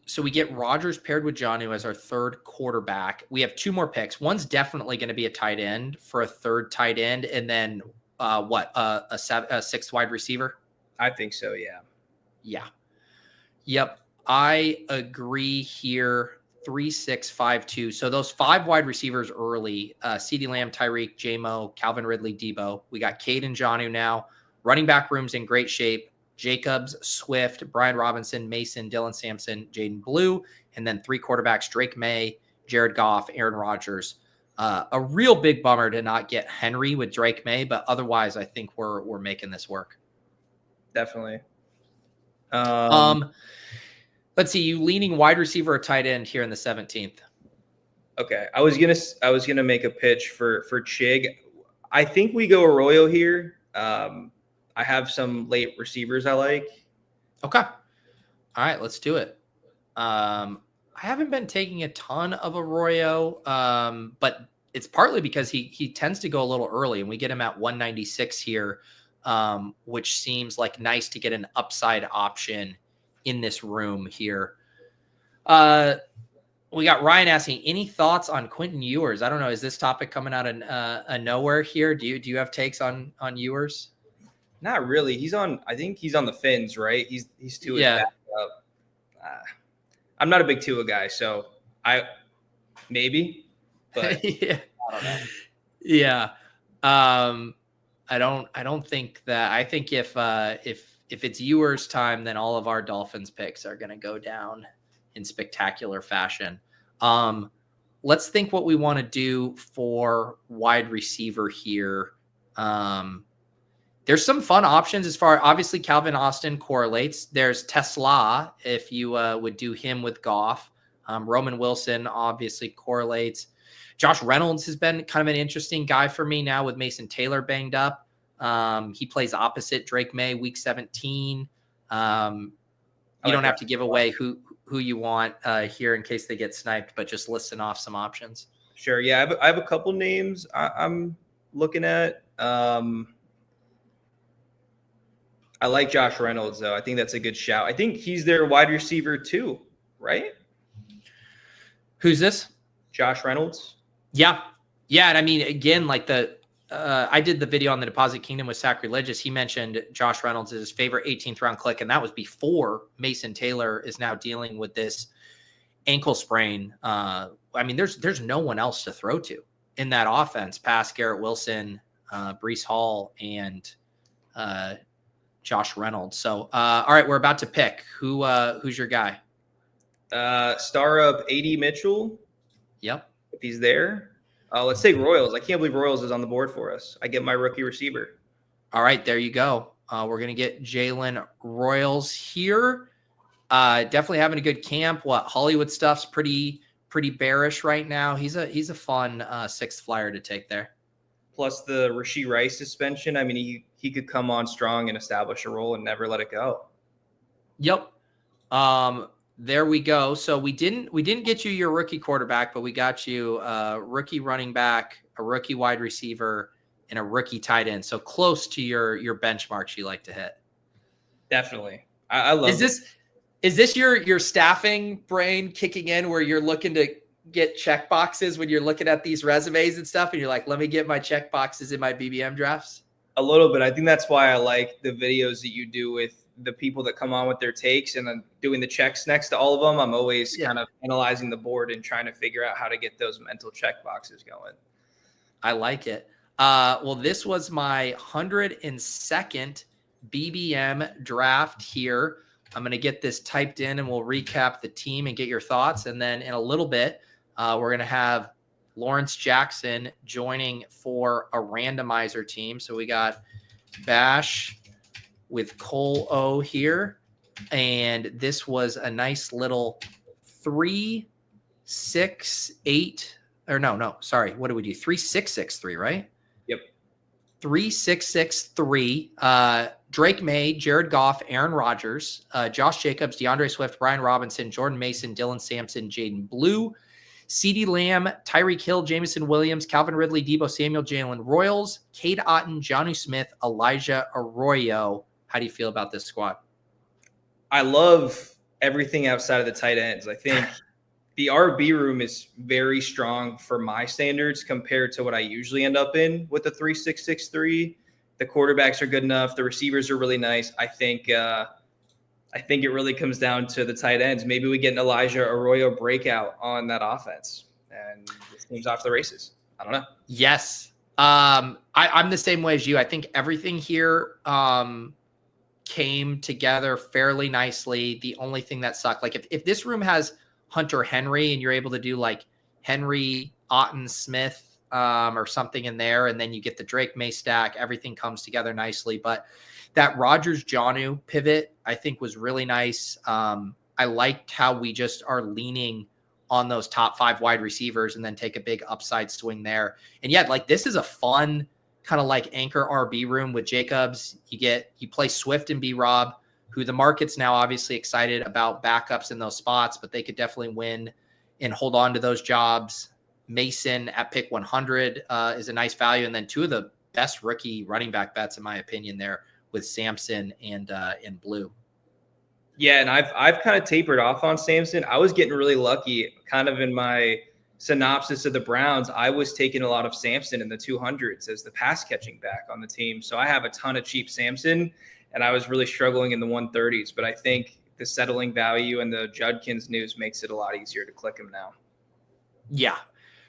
Speaker 1: So we get Rogers paired with Jonnu as our 3rd quarterback. We have 2 more picks. One's definitely going to be a tight end for a 3rd tight end. And then a 6th wide receiver?
Speaker 3: I think so, yeah.
Speaker 1: Yeah. Yep. I agree here. 3-6-5-2. So those 5 wide receivers early, CeeDee Lamb, Tyreek, J-Mo, Calvin Ridley, Debo. We got Cade and Jonnu now. Running back room's in great shape. Jacobs, Swift, Brian Robinson, Mason, Dylan Sampson, Jaden Blue, and then 3 quarterbacks, Drake May, Jared Goff, Aaron Rodgers. A real big bummer to not get Henry with Drake May, but otherwise I think we're making this work.
Speaker 3: Definitely.
Speaker 1: Let's see, you leaning wide receiver or tight end here in the 17th?
Speaker 3: Okay. I was gonna make a pitch for Chig. I think we go Arroyo here. I have some late receivers I like.
Speaker 1: Okay. All right, let's do it. I haven't been taking a ton of Arroyo, but it's partly because he tends to go a little early, and we get him at 196 here, which seems like nice to get an upside option in this room here. We got Ryan asking, any thoughts on Quentin Ewers? I don't know. Is this topic coming out of nowhere here? Do you have takes on Ewers?
Speaker 3: Not really. I think he's on the Fins, right? He's Tua's backup. I'm not a big Tua guy, so maybe, but
Speaker 1: yeah.
Speaker 3: I don't know.
Speaker 1: Yeah. I don't think that. I think if it's Ewers time, then all of our Dolphins picks are going to go down in spectacular fashion. Let's think what we want to do for wide receiver here. There's some fun options as far, obviously Calvin Austin correlates. There's Tesla, if you would do him with Goff. Roman Wilson obviously correlates. Josh Reynolds has been kind of an interesting guy for me now with Mason Taylor banged up. He plays opposite Drake May week 17. You don't have to give away who you want here in case they get sniped, but just listing off some options.
Speaker 3: Sure. Yeah. I have a couple names I'm looking at. I like Josh Reynolds, though. I think that's a good shout. I think he's their wide receiver too, right?
Speaker 1: Who's this?
Speaker 3: Josh Reynolds.
Speaker 1: Yeah. Yeah. And I mean, again, like I did the video on the Deposit Kingdom with Sacrilegious. He mentioned Josh Reynolds is his favorite 18th round click. And that was before Mason Taylor is now dealing with this ankle sprain. I mean, there's no one else to throw to in that offense past Garrett Wilson, Breece Hall, and Josh Reynolds. So, all right, we're about to pick who's your guy.
Speaker 3: Star up AD Mitchell.
Speaker 1: Yep.
Speaker 3: If he's there. Let's take Royals. I can't believe Royals is on the board for us. I get my rookie receiver.
Speaker 1: All right, there you go. We're going to get Jalen Royals here. Definitely having a good camp. Hollywood stuff's pretty bearish right now. He's a fun sixth flyer to take there.
Speaker 3: Plus the Rashee Rice suspension. I mean, he could come on strong and establish a role and never let it go.
Speaker 1: Yep. There we go. So we didn't get you your rookie quarterback, but we got you a rookie running back, a rookie wide receiver, and a rookie tight end. So close to your benchmarks you like to hit.
Speaker 3: Definitely. I love
Speaker 1: Is this your staffing brain kicking in where you're looking to get check boxes when you're looking at these resumes and stuff and you're like, let me get my check boxes in my BBM drafts?
Speaker 3: A little bit. I think that's why I like the videos that you do with the people that come on with their takes and then doing the checks next to all of them. I'm always kind of analyzing the board and trying to figure out how to get those mental check boxes going.
Speaker 1: I like it. Well, this was my 102nd BBM draft here. I'm going to get this typed in and we'll recap the team and get your thoughts. And then in a little bit, we're going to have Lawrence Jackson joining for a randomizer team. So we got Bash with Cole O here. And this was a nice little 3, 6, 8, or no, sorry. What do we do? 3, 6, 6, 3, right?
Speaker 3: Yep.
Speaker 1: 3, 6, 6, 3. Drake May, Jared Goff, Aaron Rodgers, Josh Jacobs, DeAndre Swift, Brian Robinson, Jordan Mason, Dylan Sampson, Jaden Blue, CeeDee Lamb, Tyreek Hill, Jameson Williams, Calvin Ridley, Deebo Samuel, Jalen Royals, Cade Otton, Jonnu Smith, Elijah Arroyo. How do you feel about this squad?
Speaker 3: I love everything outside of the tight ends. I think the RB room is very strong for my standards compared to what I usually end up in with the 3-6-6-3. The quarterbacks are good enough. The receivers are really nice. I think it really comes down to the tight ends. Maybe we get an Elijah Arroyo breakout on that offense, and this team's off the races. I don't know.
Speaker 1: Yes. I'm the same way as you. I think everything here came together fairly nicely. The only thing that sucked, like if this room has Hunter Henry and you're able to do like Henry, Otton, Smith, or something in there, and then you get the Drake May stack, everything comes together nicely. But that Rodgers Jonnu pivot, I think, was really nice. I liked how we just are leaning on those top 5 wide receivers and then take a big upside swing there. And yeah, like this is a fun kind of like anchor RB room with Jacobs. You play Swift and B-Rob, who the market's now obviously excited about backups in those spots, but they could definitely win and hold on to those jobs. Mason at pick 100 is a nice value. And then 2 of the best rookie running back bets, in my opinion, there with Sampson and Blue.
Speaker 3: Yeah, and I've kind of tapered off on Sampson. I was getting really lucky kind of in my synopsis of the Browns. I was taking a lot of Sampson in the 200s as the pass catching back on the team. So I have a ton of cheap Sampson, and I was really struggling in the 130s. But I think the settling value and the Judkins news makes it a lot easier to click him now.
Speaker 1: Yeah,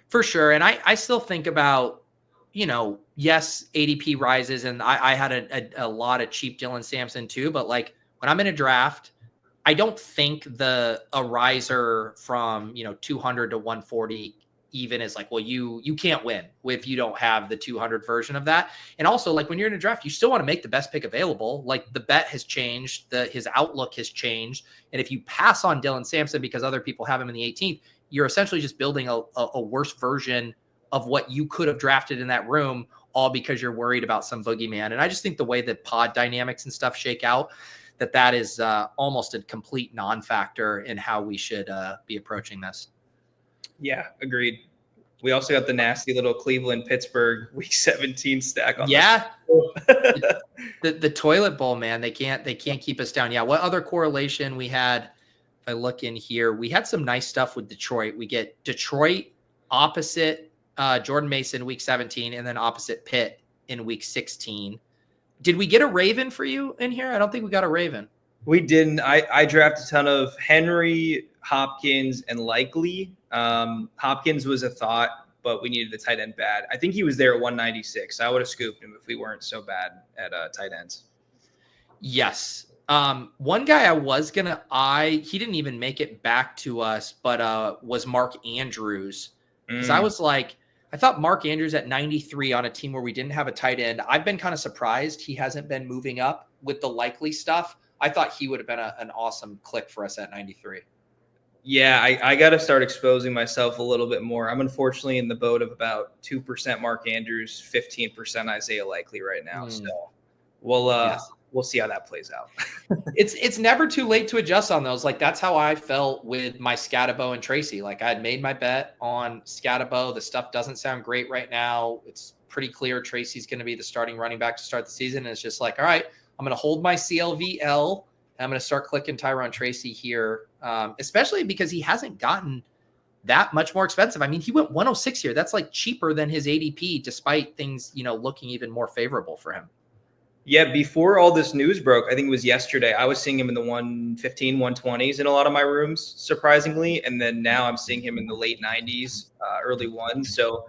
Speaker 1: for sure. And I still think about, yes, ADP rises, and I had a lot of cheap Dylan Sampson too. But like when I'm in a draft, I don't think a riser from 200 to 140 even is like, well, you can't win if you don't have the 200 version of that. And also, like when you're in a draft, you still want to make the best pick available. Like the bet has changed, his outlook has changed, and if you pass on Dylan Sampson because other people have him in the 18th, you're essentially just building a worse version of what you could have drafted in that room, all because you're worried about some boogeyman. And I just think the way that pod dynamics and stuff shake out, that is almost a complete non-factor in how we should be approaching this.
Speaker 3: Yeah, agreed. We also got the nasty little Cleveland Pittsburgh Week 17 stack on.
Speaker 1: Yeah, the toilet bowl, man. They can't keep us down. Yeah. What other correlation we had? If I look in here, we had some nice stuff with Detroit. We get Detroit opposite Jordan Mason Week 17, and then opposite Pitt in Week 16. Did we get a Raven for you in here? I don't think we got a Raven.
Speaker 3: We didn't. I drafted a ton of Henry, Hopkins, and Likely. Hopkins was a thought, but we needed the tight end bad. I think he was there at 196. I would have scooped him if we weren't so bad at tight ends.
Speaker 1: Yes. One guy I was going to he didn't even make it back to us, but was Mark Andrews. Because I was like, I thought Mark Andrews at 93 on a team where we didn't have a tight end. I've been kind of surprised he hasn't been moving up with the Likely stuff. I thought he would have been an awesome click for us at 93.
Speaker 3: Yeah, I got to start exposing myself a little bit more. I'm unfortunately in the boat of about 2% Mark Andrews, 15% Isaiah Likely right now. So we'll see how that plays out.
Speaker 1: It's never too late to adjust on those. Like, that's how I felt with my Scatabo and Tracy. Like, I had made my bet on Scatabo. The stuff doesn't sound great right now. It's pretty clear Tracy's going to be the starting running back to start the season. And it's just like, all right, I'm going to hold my CLVL. And I'm going to start clicking Tyron Tracy here, especially because he hasn't gotten that much more expensive. I mean, he went 106 here. That's like cheaper than his ADP, despite things, looking even more favorable for him.
Speaker 3: Yeah, before all this news broke, I think it was yesterday, I was seeing him in the 115, 120s in a lot of my rooms, surprisingly. And then now I'm seeing him in the late 90s, early ones. So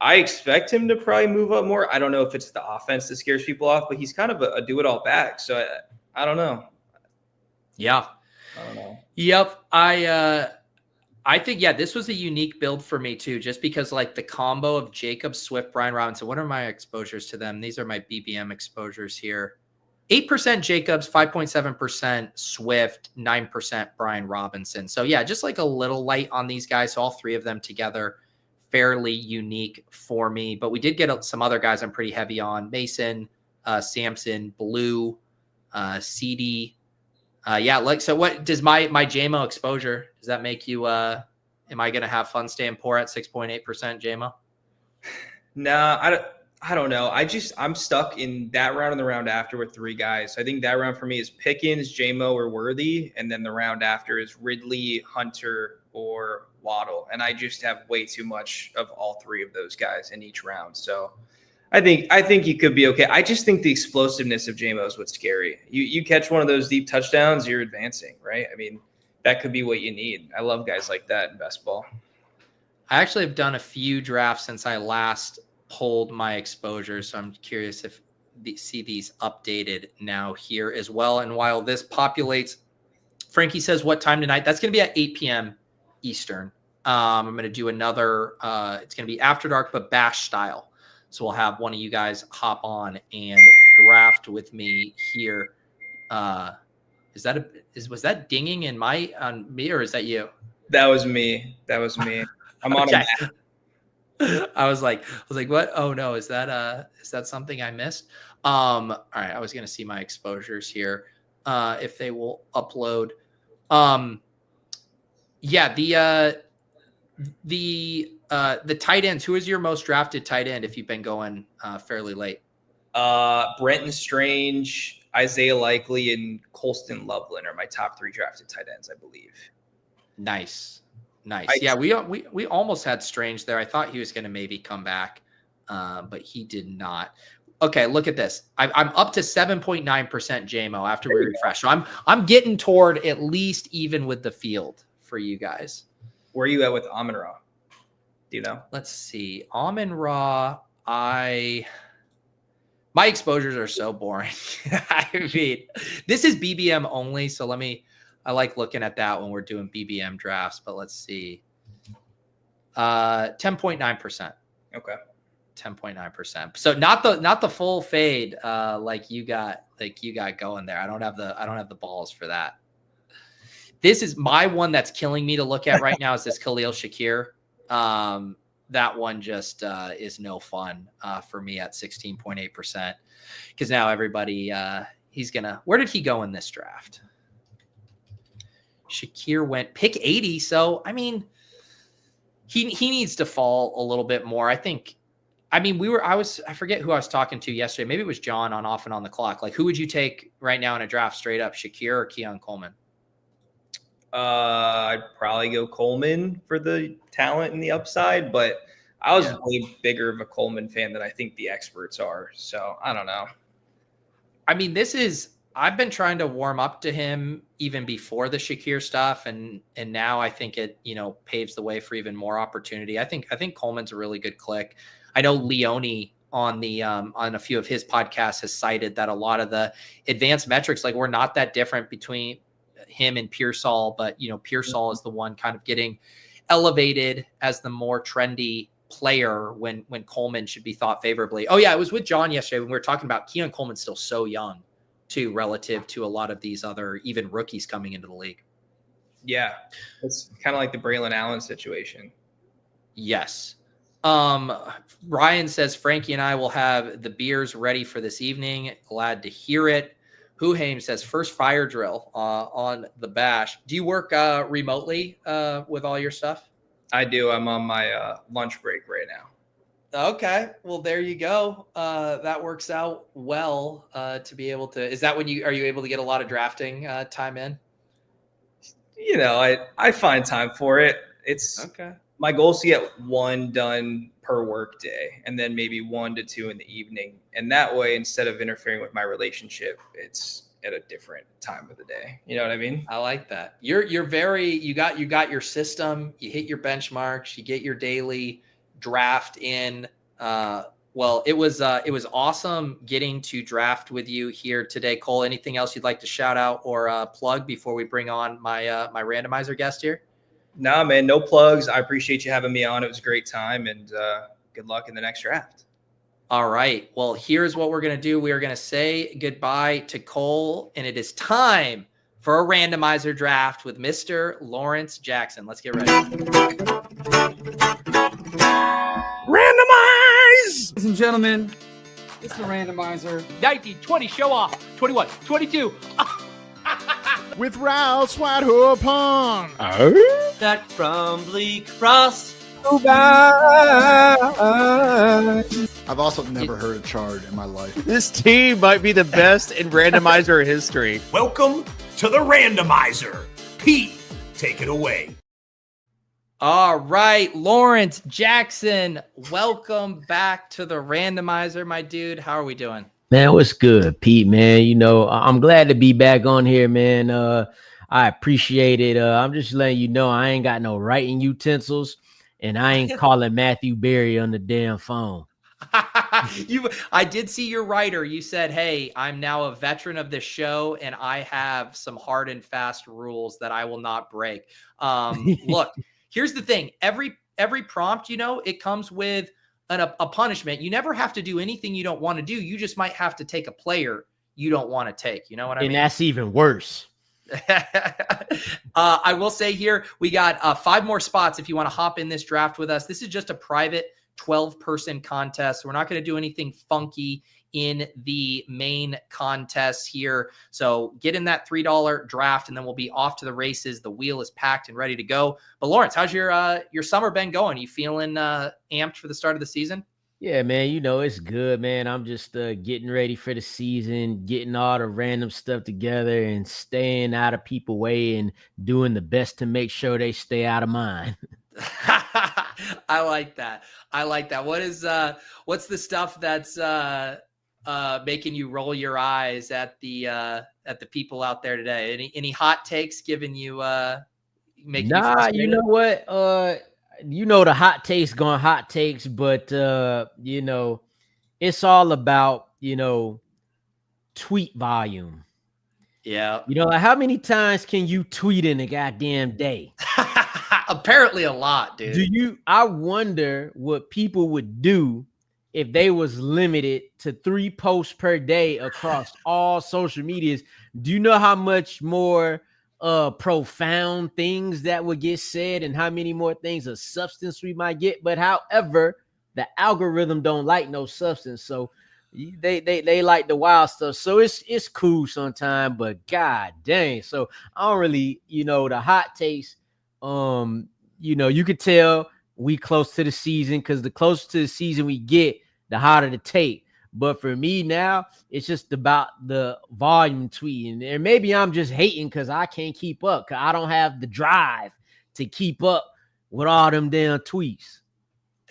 Speaker 3: I expect him to probably move up more. I don't know if it's the offense that scares people off, but he's kind of a do-it-all back. So I don't know.
Speaker 1: Yeah.
Speaker 3: I don't know.
Speaker 1: Yep. I think, this was a unique build for me too, just because like the combo of Jacob Swift, Brian Robinson. What are my exposures to them? These are my BBM exposures here. 8% Jacobs, 5.7% Swift, 9% Brian Robinson. So just like a little light on these guys. So all three of them together, fairly unique for me. But we did get some other guys I'm pretty heavy on. Mason, Samson, Blue, CD. So what does my JMO exposure, does that make you, am I going to have fun staying poor at 6.8% JMO?
Speaker 3: Nah, I don't know. I'm stuck in that round and the round after with three guys. I think that round for me is Pickens, JMO, or Worthy. And then the round after is Ridley, Hunter, or Waddle. And I just have way too much of all three of those guys in each round. So I think you could be okay. I just think the explosiveness of JMO is what's scary. You catch one of those deep touchdowns, you're advancing, right? I mean, that could be what you need. I love guys like that in best ball.
Speaker 1: I actually have done a few drafts since I last pulled my exposure, so I'm curious if see these updated now here as well. And while this populates, Frankie says, what time tonight? That's going to be at 8 p.m. Eastern. I'm going to do another, it's going to be after dark, but bash style. So we'll have one of you guys hop on and draft with me here. Was that dinging on me, or is that you?
Speaker 3: That was me. I'm on
Speaker 1: okay. I was like, what? Oh no, is that something I missed? All right. I was going to see my exposures here. If they will upload. The tight ends, who is your most drafted tight end if you've been going fairly late?
Speaker 3: Brenton Strange, Isaiah Likely, and Colston Loveland are my top three drafted tight ends, I believe. Nice.
Speaker 1: We almost had Strange there. I thought he was going to maybe come back, but he did not. Okay, look at this. I'm up to 7.9% JMO after we refresh. So I'm getting toward at least even with the field for you guys.
Speaker 3: Where are you at with Amon-Ra? Do you know?
Speaker 1: Let's see. Amon-Ra, my exposures are so boring. I mean, this is BBM only, so I like looking at that when we're doing BBM drafts, but let's see. 10.9%.
Speaker 3: Okay.
Speaker 1: 10.9%. So not the full fade like you got going there. I don't have the balls for that. This is my one that's killing me to look at right now is this Khalil Shakir. That one just is no fun for me at 16.8% because now everybody where did he go in this draft? Shakir went pick 80. So, I mean, he needs to fall a little bit more. I think. I mean, I forget who I was talking to yesterday. Maybe it was John on Off and On the Clock. Like, who would you take right now in a draft straight up, Shakir or Keon Coleman?
Speaker 3: I'd probably go Coleman for the talent and the upside, but I was way bigger of a Coleman fan than I think the experts are. So I don't know.
Speaker 1: I mean, I've been trying to warm up to him even before the Shakir stuff. And now I think it, paves the way for even more opportunity. I think Coleman's a really good click. I know Leone on a few of his podcasts has cited that a lot of the advanced metrics, like, we're not that different between him and Pearsall, but Pearsall is the one kind of getting elevated as the more trendy player when Coleman should be thought favorably. Oh yeah, I was with John yesterday when we were talking about Keon Coleman's still so young too, relative to a lot of these other even rookies coming into the league.
Speaker 3: Yeah, it's kind of like the Braylon Allen situation.
Speaker 1: Yes. Ryan says Frankie and I will have the beers ready for this evening. Glad to hear it. Huhaim says first fire drill on the bash. Do you work remotely with all your stuff?
Speaker 3: I do. I'm on my lunch break right now.
Speaker 1: Okay. Well, there you go. That works out well to be able to. Is that when are you able to get a lot of drafting time in?
Speaker 3: I find time for it. It's
Speaker 1: okay.
Speaker 3: My goal is to get one done per work day and then maybe 1 to 2 in the evening. And that way, instead of interfering with my relationship, it's at a different time of the day. You know what I mean?
Speaker 1: I like that. You got your system, you hit your benchmarks, you get your daily draft in. Well, it was awesome getting to draft with you here today. Cole, anything else you'd like to shout out or plug before we bring on my my randomizer guest here?
Speaker 3: Nah, man, no plugs. I appreciate you having me on. It was a great time, and good luck in the next draft.
Speaker 1: All right. Well, here's what we're going to do. We are going to say goodbye to Cole, and it is time for a randomizer draft with Mr. Lawrence Jackson. Let's get ready.
Speaker 4: Randomize! Ladies and gentlemen, it's the randomizer.
Speaker 6: 19, 20, show off. 21, 22.
Speaker 7: With Rouse White Upon.
Speaker 6: Back from Bleak Frost.
Speaker 7: I've also never heard a chart in my life.
Speaker 8: This team might be the best in randomizer history.
Speaker 9: Welcome to the randomizer. Pete, take it away.
Speaker 1: All right, Lawrence Jackson, welcome back to the randomizer, my dude. How are we doing?
Speaker 10: Man, what's good, Pete, man? I'm glad to be back on here, man. I appreciate it. I'm just letting you know I ain't got no writing utensils, and I ain't calling Matthew Berry on the damn phone.
Speaker 1: I did see your writer. You said, hey, I'm now a veteran of this show, and I have some hard and fast rules that I will not break. Look, here's the thing. Every prompt, it comes with a punishment. You never have to do anything you don't want to do. You just might have to take a player you don't want to take. You know what I mean?
Speaker 10: And that's even worse.
Speaker 1: I will say here, we got 5 more spots if you want to hop in this draft with us. This is just a private 12-person contest. We're not going to do anything funky in the main contest here. So get in that $3 draft, and then we'll be off to the races. The wheel is packed and ready to go. But Lawrence, how's your summer been going? You feeling amped for the start of the season?
Speaker 10: Yeah, man, it's good, man. I'm just getting ready for the season, getting all the random stuff together and staying out of people's way and doing the best to make sure they stay out of mine.
Speaker 1: I like that. What's the stuff that's making you roll your eyes at the people out there today? Any hot takes giving you making you frustrated?
Speaker 10: You know what? The hot takes going hot takes, but it's all about tweet volume.
Speaker 1: Yeah.
Speaker 10: Like how many times can you tweet in a goddamn day?
Speaker 1: Apparently a lot, dude.
Speaker 10: I wonder what people would do if they was limited to 3 posts per day across all social medias. Do you know how much more profound things that would get said and how many more things of substance we might get? But however, the algorithm don't like no substance, so they like the wild stuff. So it's cool sometimes, but god dang. So I don't really, the hot takes, you could tell we close to the season, because the closer to the season we get, the hotter the tape. But for me now, it's just about the volume tweeting. And maybe I'm just hating because I can't keep up, because I don't have the drive to keep up with all them damn tweets.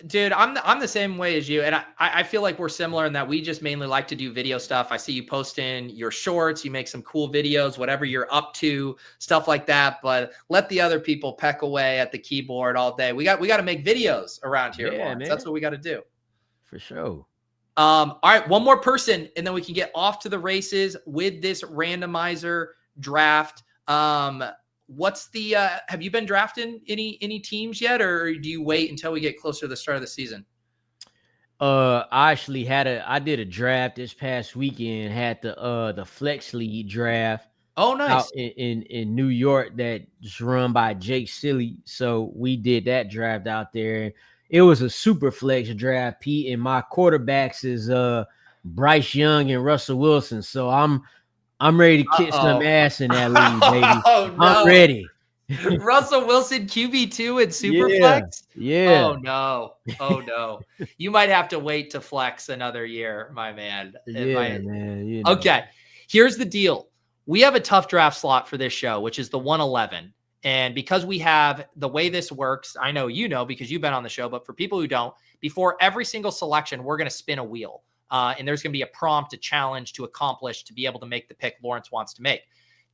Speaker 1: Dude, I'm the same way as you. And I feel like we're similar in that we just mainly like to do video stuff. I see you posting your shorts, you make some cool videos, whatever you're up to, stuff like that. But let the other people peck away at the keyboard all day. We got to make videos around here, Lawrence.
Speaker 10: Man.
Speaker 1: That's what we got to do.
Speaker 10: For sure.
Speaker 1: All right, one more person, and then we can get off to the races with this randomizer draft. What's the have you been drafting any teams yet, or do you wait until we get closer to the start of the season?
Speaker 10: I actually I did a draft this past weekend, had the Flex League draft.
Speaker 1: Oh, nice.
Speaker 10: Out in New York that's run by Jake Silly. So we did that draft out there. It was a super flex draft, Pete, and my quarterbacks is Bryce Young and Russell Wilson. So I'm ready to kick some ass in that league, baby.
Speaker 1: Oh, no.
Speaker 10: I'm ready.
Speaker 1: Russell Wilson QB2 and Superflex?
Speaker 10: Yeah.
Speaker 1: Oh, no. Oh, no. You might have to wait to flex another year, my man.
Speaker 10: Man. You know.
Speaker 1: Okay. Here's the deal. We have a tough draft slot for this show, which is the 111. And because we have the way this works, I know you know because you've been on the show, but for people who don't, before every single selection, we're going to spin a wheel. And there's going to be a prompt, a challenge to accomplish to be able to make the pick Lawrence wants to make.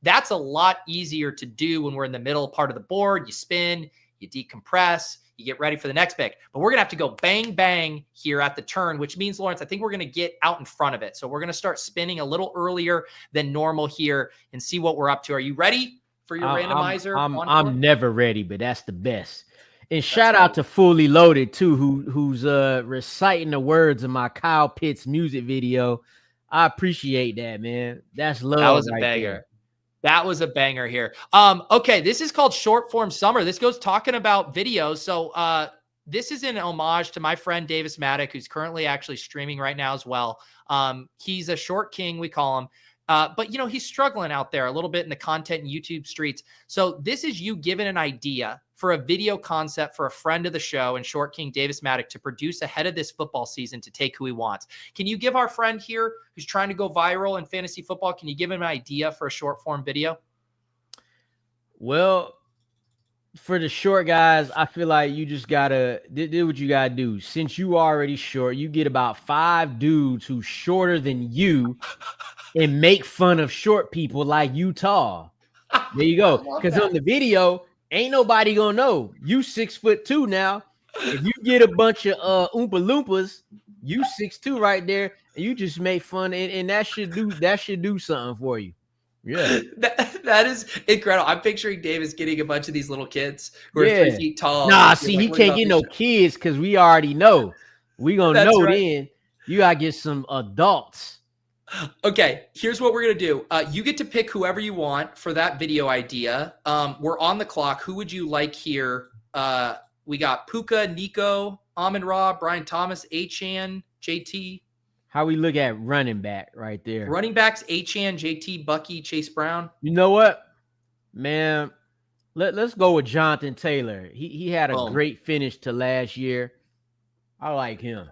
Speaker 1: That's a lot easier to do when we're in the middle part of the board. You spin, you decompress, you get ready for the next pick. But we're going to have to go bang, bang here at the turn, which means, Lawrence, I think we're going to get out in front of it. So we're going to start spinning a little earlier than normal here and see what we're up to. Are you ready for your randomizer?
Speaker 10: I'm never ready, but that's the best. And shout out to Fully Loaded too, who's reciting the words of my Kyle Pitts music video. I appreciate that, man. That's love.
Speaker 1: That was a
Speaker 10: right
Speaker 1: banger.
Speaker 10: there.
Speaker 1: That was a banger here. Okay, this is called Short Form Summer. This goes talking about videos. So this is in homage to my friend Davis Maddock, who's currently actually streaming right now as well. He's a short king, we call him. But, you know, he's struggling out there a little bit in the content and YouTube streets. So this is you giving an idea for a video concept for a friend of the show and Short King Davis Maddock to produce ahead of this football season to take who he wants. Can you give our friend here who's trying to go viral in fantasy football, can you give him an idea for a short form video?
Speaker 10: Well, for the short guys, I feel like you just gotta do what you gotta do. Since you already short, you get about 5 dudes who's shorter than you and make fun of short people like you tall. There you go. Because on the video, ain't nobody gonna know. You 6'2" now. If you get a bunch of Oompa Loompas, you 6'2" right there, and you just make fun, and that should do something for you. Yeah.
Speaker 1: That is incredible. I'm picturing Davis getting a bunch of these little kids who are 3 feet tall.
Speaker 10: Nah, see, he can't get no kids because we already know. We gonna know right. Then you gotta get some adults.
Speaker 1: Okay, here's what we're going to do. You get to pick whoever you want for that video idea. We're on the clock. Who would you like here? We got Puka, Nico, Amon-Ra, Brian Thomas, Achan, JT.
Speaker 10: How we look at running back right there?
Speaker 1: Running backs, Achan, JT, Bucky, Chase Brown.
Speaker 10: You know what, man? Let's go with Jonathan Taylor. He had a great finish to last year. I like him.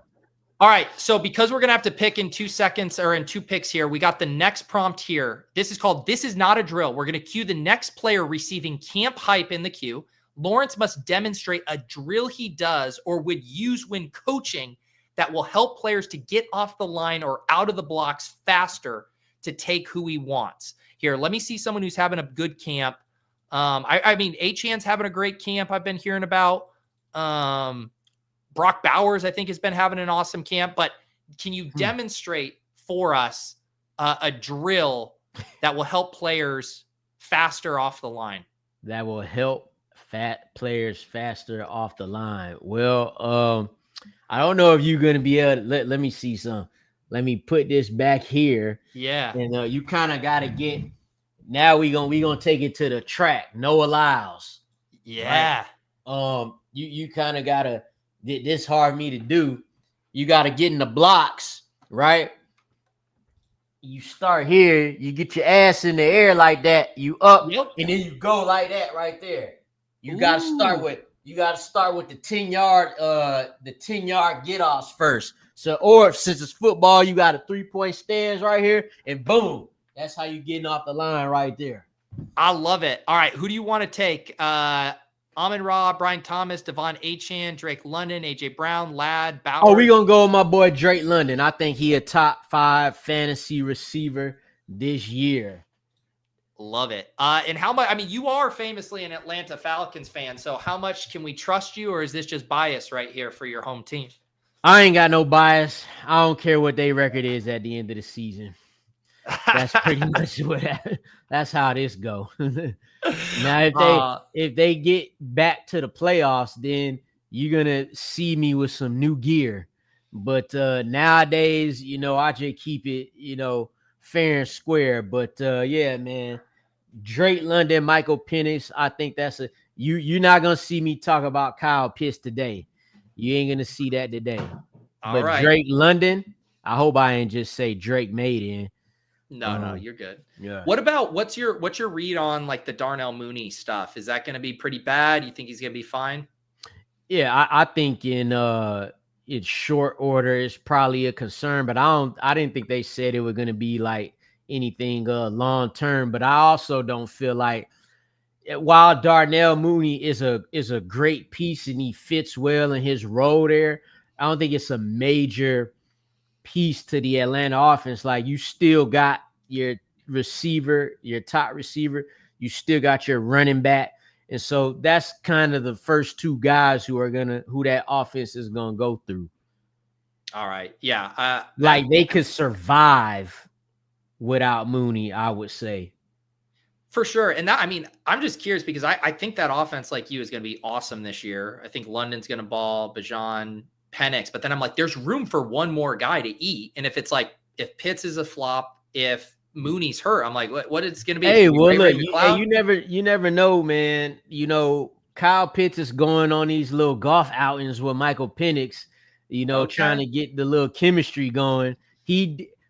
Speaker 1: All right, so because we're going to have to pick in 2 seconds or in 2 picks here, we got the next prompt here. This is called This Is Not a Drill. We're going to cue the next player receiving camp hype in the queue. Lawrence must demonstrate a drill he does or would use when coaching that will help players to get off the line or out of the blocks faster to take who he wants. Here, let me see someone who's having a good camp. I mean, Achan's having a great camp I've been hearing about. Brock Bowers, I think, has been having an awesome camp. But can you demonstrate for us a drill that will help players faster off the line?
Speaker 10: That will help players faster off the line. Well, I don't know if you're going to be able to. Let me see some. Let me put this back here.
Speaker 1: Yeah.
Speaker 10: And you kind of got to get. Now we gonna take it to the track. No allows.
Speaker 1: Yeah.
Speaker 10: Right? You kind of got to. This hard me to do. You got to get in the blocks, right? You start here, you get your ass in the air like that, you up, and then you go like that right there. You got to start with you got to start with the 10-yard get-offs first. So, or since it's football, you got a 3-point stands right here, and boom, that's how you getting off the line right there.
Speaker 1: I love it. All right, who do you want to take? Amon-Ra, Brian Thomas, Devon Achane, Drake London, AJ Brown, Ladd, Bauer.
Speaker 10: Oh, we gonna go with my boy Drake London. I think he a top 5 fantasy receiver this year.
Speaker 1: Love it. And how much? I mean, you are famously an Atlanta Falcons fan, so how much can we trust you, or is this just bias right here for your home team?
Speaker 10: I ain't got no bias. I don't care what their record is at the end of the season. That's pretty much that's how this go. Now, if they get back to the playoffs, then you're gonna see me with some new gear. But nowadays, I just keep it, fair and square. But yeah, man, Drake London, Michael Penix. I think that's you're not gonna see me talk about Kyle Pitts today. You ain't gonna see that today.
Speaker 1: All
Speaker 10: but
Speaker 1: right.
Speaker 10: Drake London, I hope I ain't just say Drake made in.
Speaker 1: No, you're good.
Speaker 10: Yeah.
Speaker 1: What about what's your read on like the Darnell Mooney stuff? Is that going to be pretty bad? You think he's going to be fine?
Speaker 10: Yeah, I think in short order it's probably a concern, but I didn't think they said it was going to be like anything long term. But I also don't feel like while Darnell Mooney is a great piece and he fits well in his role there, I don't think it's a major piece to the Atlanta offense. Like, you still got your receiver, your top receiver, you still got your running back. And so that's kind of the first two guys who that offense is gonna go through.
Speaker 1: All right. Yeah.
Speaker 10: Like they could survive without Mooney, I would say.
Speaker 1: For sure. And that, I mean, I'm just curious because I think that offense, like you, is going to be awesome this year. I think London's going to ball, Bijan, Penix, but then I'm like, there's room for one more guy to eat. And if it's like, if Pitts is a flop, if Mooney's hurt, I'm like, what is going to be?
Speaker 10: Hey, well, look, you never know, man. Kyle Pitts is going on these little golf outings with Michael Penix, trying to get the little chemistry going.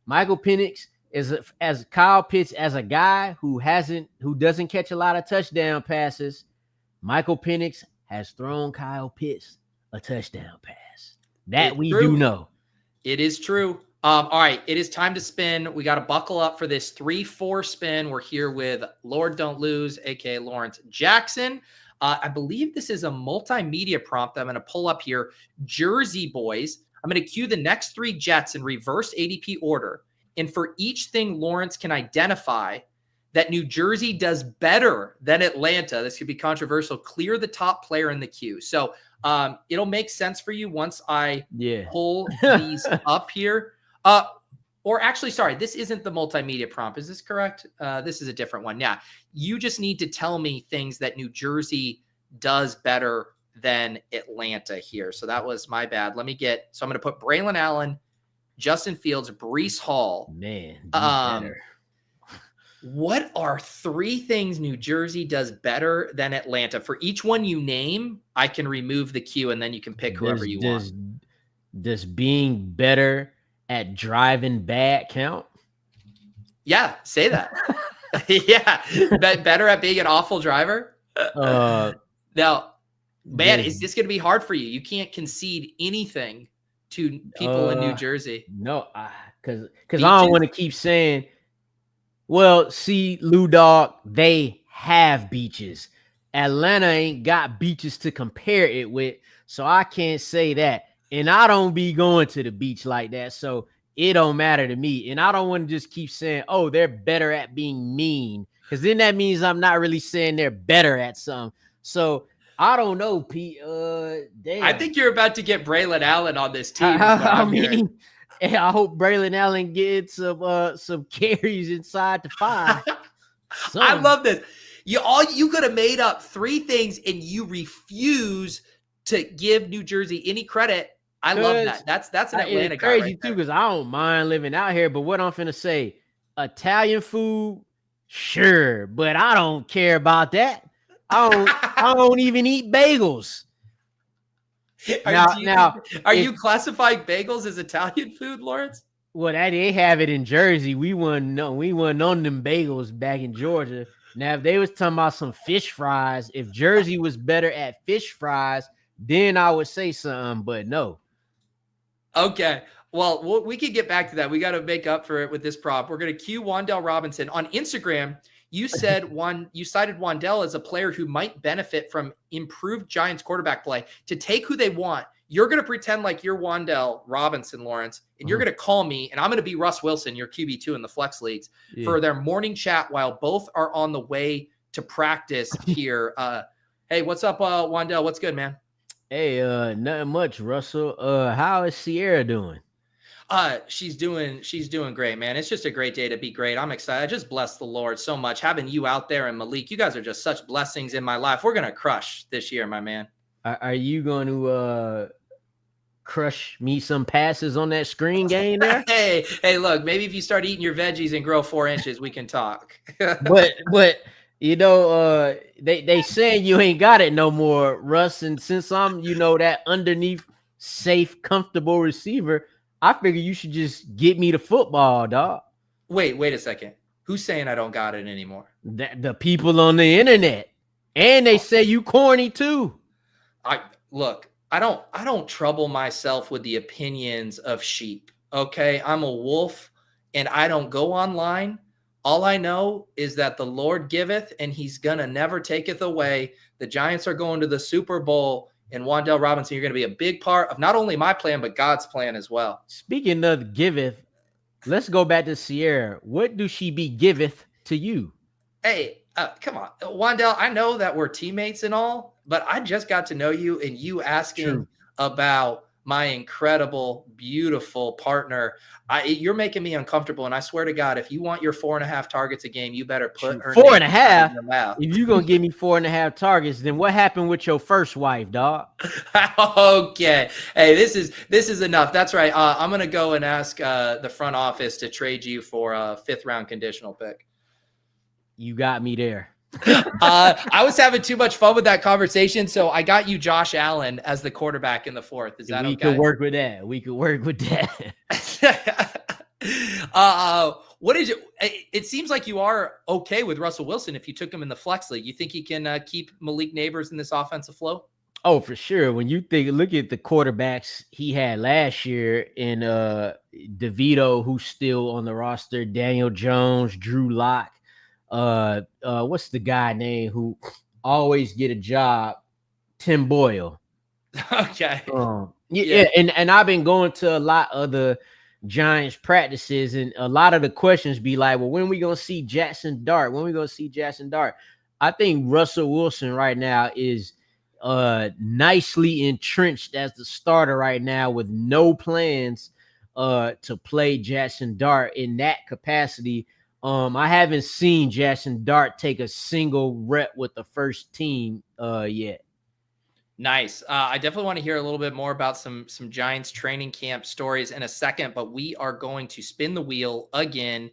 Speaker 10: Michael Penix as Kyle Pitts, as a guy who doesn't catch a lot of touchdown passes, Michael Penix has thrown Kyle Pitts a touchdown pass. That we do know.
Speaker 1: It is true. All right, it is time to spin. We got to buckle up for this 3-4 spin. We're here with Lord Don't Lose, aka Lawrence Jackson. I believe this is a multimedia prompt that I'm going to pull up here. Jersey boys. I'm going to cue the next 3 Jets in reverse ADP order. And for each thing Lawrence can identify that New Jersey does better than Atlanta, this could be controversial, clear the top player in the queue. So it'll make sense for you once I pull these up here. Or actually, sorry, this isn't the multimedia prompt. Is this correct? This is a different one. Yeah. You just need to tell me things that New Jersey does better than Atlanta here. So that was my bad. So I'm going to put Braylon Allen, Justin Fields, Breece Hall.
Speaker 10: Man, better.
Speaker 1: What are 3 things New Jersey does better than Atlanta? For each one you name, I can remove the queue and then you can pick whoever you want.
Speaker 10: Does being better at driving bad count?
Speaker 1: Yeah, say that. Yeah, better at being an awful driver. Now, man, is this going to be hard for you? You can't concede anything to people in New Jersey.
Speaker 10: No, because I don't want to keep saying, well, see, Lou Dog, they have beaches. Atlanta ain't got beaches to compare it with, so I can't say that. And I don't be going to the beach like that, so it don't matter to me. And I don't want to just keep saying, oh, they're better at being mean, because then that means I'm not really saying they're better at something. So I don't know, Pete. Damn.
Speaker 1: I think you're about to get Braylon Allen on this team.
Speaker 10: I mean, I hope Braylon Allen gets some carries inside the 5.
Speaker 1: I love this. You could have made up 3 things and you refuse to give New Jersey any credit. I love that. That's an Atlanta guy.
Speaker 10: Crazy too, because I don't mind living out here. But what I'm finna say, Italian food, sure, but I don't care about that. I don't even eat bagels.
Speaker 1: Are you classifying bagels as Italian food, Lawrence?
Speaker 10: Well, they have it in Jersey. We wasn't on them bagels back in Georgia. Now, if they was talking about some fish fries, if Jersey was better at fish fries, then I would say something. But no.
Speaker 1: Okay. Well, we could get back to that. We got to make up for it with this prop. We're going to cue Wan'Dale Robinson on Instagram. You said you cited Wan'Dale as a player who might benefit from improved Giants quarterback play to take who they want. You're going to pretend like you're Wan'Dale Robinson, Lawrence, and you're going to call me, and I'm going to be Russ Wilson, your QB2 in the flex leagues, for their morning chat while both are on the way to practice here. Hey, what's up, Wan'Dale? What's good, man?
Speaker 10: Hey, nothing much, Russell. How is Sierra doing?
Speaker 1: She's doing great, man. It's just a great day to be great. I'm excited. I just bless the Lord so much. Having you out there and Malik, you guys are just such blessings in my life. We're going to crush this year, my man.
Speaker 10: Are you going to crush me some passes on that screen game there?
Speaker 1: hey, look, maybe if you start eating your veggies and grow 4 inches, we can talk.
Speaker 10: but you know, they saying you ain't got it no more, Russ. And since I'm, that underneath safe, comfortable receiver, I figure you should just get me the football, dog.
Speaker 1: Wait a second. Who's saying I don't got it anymore?
Speaker 10: The people on the internet. And they say you corny too.
Speaker 1: I don't trouble myself with the opinions of sheep. Okay. I'm a wolf and I don't go online. All I know is that the Lord giveth and he's gonna never taketh away. The Giants are going to the Super Bowl. And Wan'Dale Robinson, you're going to be a big part of not only my plan, but God's plan as well.
Speaker 10: Speaking of giveth, let's go back to Sierra. What do she be giveth to you?
Speaker 1: Hey, come on. Wan'Dale, I know that we're teammates and all, but I just got to know you and you asking about my incredible, beautiful partner. You're making me uncomfortable. And I swear to God, if you want your 4.5 targets a game, you better put her
Speaker 10: 4.5. If you're going to give me 4.5 targets, then what happened with your first wife, dog?
Speaker 1: Okay. Hey, this is enough. That's right. I'm going to go and ask the front office to trade you for a 5th round conditional pick.
Speaker 10: You got me there.
Speaker 1: I was having too much fun with that conversation, so I got you Josh Allen as the quarterback in the 4th. Is that okay?
Speaker 10: We could work with that.
Speaker 1: What is it? It seems like you are okay with Russell Wilson if you took him in the flex league. You think he can keep Malik Neighbors in this offensive flow?
Speaker 10: Oh, for sure. When you look at the quarterbacks he had last year in DeVito, who's still on the roster, Daniel Jones, Drew Lock. What's the guy name who always get a job? Tim Boyle.
Speaker 1: Okay.
Speaker 10: Yeah. And I've been going to a lot of the Giants practices, and a lot of the questions be like, well, when are we going to see Jackson Dart? I think Russell Wilson right now is nicely entrenched as the starter right now with no plans to play Jackson Dart in that capacity. I haven't seen Jackson Dart take a single rep with the first team yet.
Speaker 1: Nice. I definitely want to hear a little bit more about some Giants training camp stories in a second, but we are going to spin the wheel again.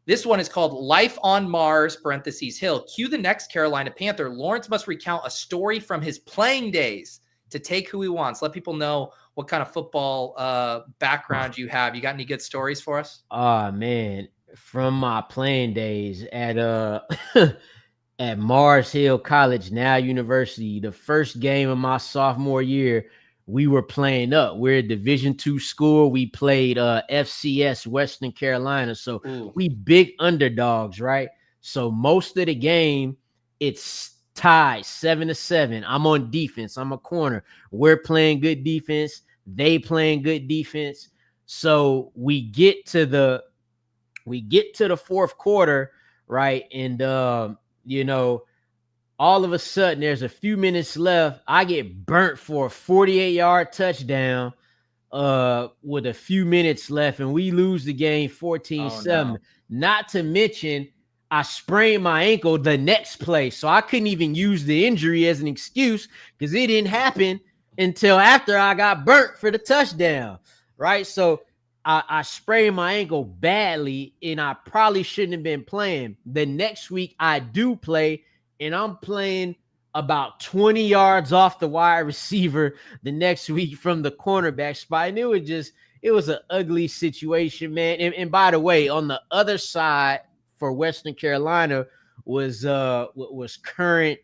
Speaker 1: This one is called Life on Mars, (Hill). Cue the next Carolina Panther. Lawrence must recount a story from his playing days to take who he wants. Let people know what kind of football background you have. You got any good stories for us?
Speaker 10: Oh, man. From my playing days at at Mars Hill College, now University, the first game of my sophomore year, we were playing up. We're a Division II school. We played FCS Western Carolina, so we big underdogs, right? So most of the game, it's tied 7-7. I'm on defense. I'm a corner. We're playing good defense. They playing good defense. So we get to the fourth quarter, right? And, all of a sudden there's a few minutes left. I get burnt for a 48-yard touchdown with a few minutes left, and we lose the game 14-7. No. Not to mention, I sprained my ankle the next play. So I couldn't even use the injury as an excuse because it didn't happen until after I got burnt for the touchdown, right? So I sprained my ankle badly, and I probably shouldn't have been playing. The next week, I do play, and I'm playing about 20 yards off the wide receiver the next week from the cornerback spot. And it was an ugly situation, man. And by the way, on the other side for Western Carolina was current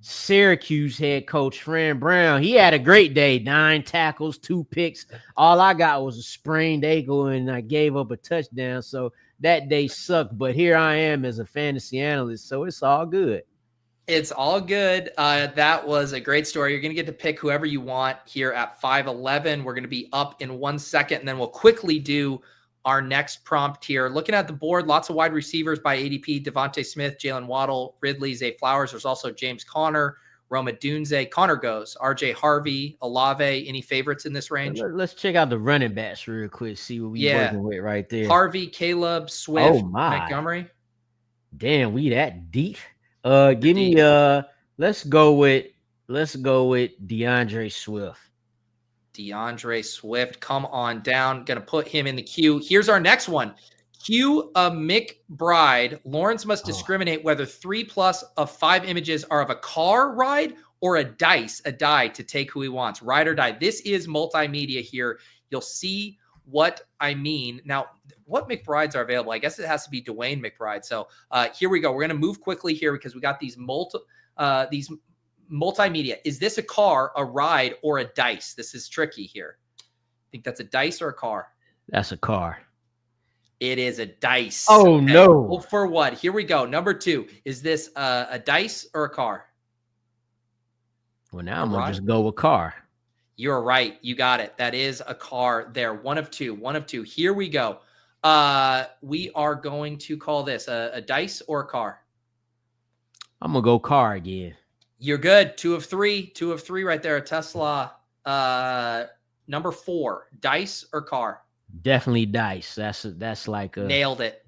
Speaker 10: Syracuse head coach Fran Brown. He had a great day, 9 tackles, 2 picks. All I got was a sprained ankle, and I gave up a touchdown. So that day sucked. But here I am as a fantasy analyst, so it's all good.
Speaker 1: It's all good. That was a great story. You're going to get to pick whoever you want here at 5:11. We're going to be up in 1 second, and then we'll quickly do our next prompt here. Looking at the board, lots of wide receivers by ADP: Devontae Smith, Jalen Waddle, Ridley, Zay Flowers. There's also James Conner, Roma Dunze. Conner goes. RJ Harvey, Olave. Any favorites in this range?
Speaker 10: Let's check out the running backs real quick. See what we working with right there.
Speaker 1: Harvey, Caleb, Swift,
Speaker 10: Oh my.
Speaker 1: Montgomery.
Speaker 10: Damn, we that deep. Give me let's go with DeAndre Swift.
Speaker 1: DeAndre Swift, come on down. Gonna put him in the queue. Here's our next one. Cue McBride. Lawrence must discriminate whether 3+ of 5 images are of a car ride or a die to take who he wants. Ride or die. This is multimedia here. You'll see what I mean. Now, what McBrides are available? I guess it has to be Dwayne McBride. So here we go. We're going to move quickly here because we got these multimedia. Is this a car, a ride, or a dice? This is tricky here. Think that's a dice or a car?
Speaker 10: That's a car.
Speaker 1: It is a dice.
Speaker 10: Oh,
Speaker 1: okay.
Speaker 10: no.
Speaker 1: Well, for what? Here we go. Number 2. Is this a dice or a car?
Speaker 10: Well, now I'm going to just go with car.
Speaker 1: You're right. You got it. That is a car there. One of two. Here we go. We are going to call this a dice or a car.
Speaker 10: I'm going to go car again.
Speaker 1: You're good. 2 of 3. 2 of 3 right there. A Tesla. Number 4. Dice or car?
Speaker 10: Definitely dice. That's like a
Speaker 1: nailed it.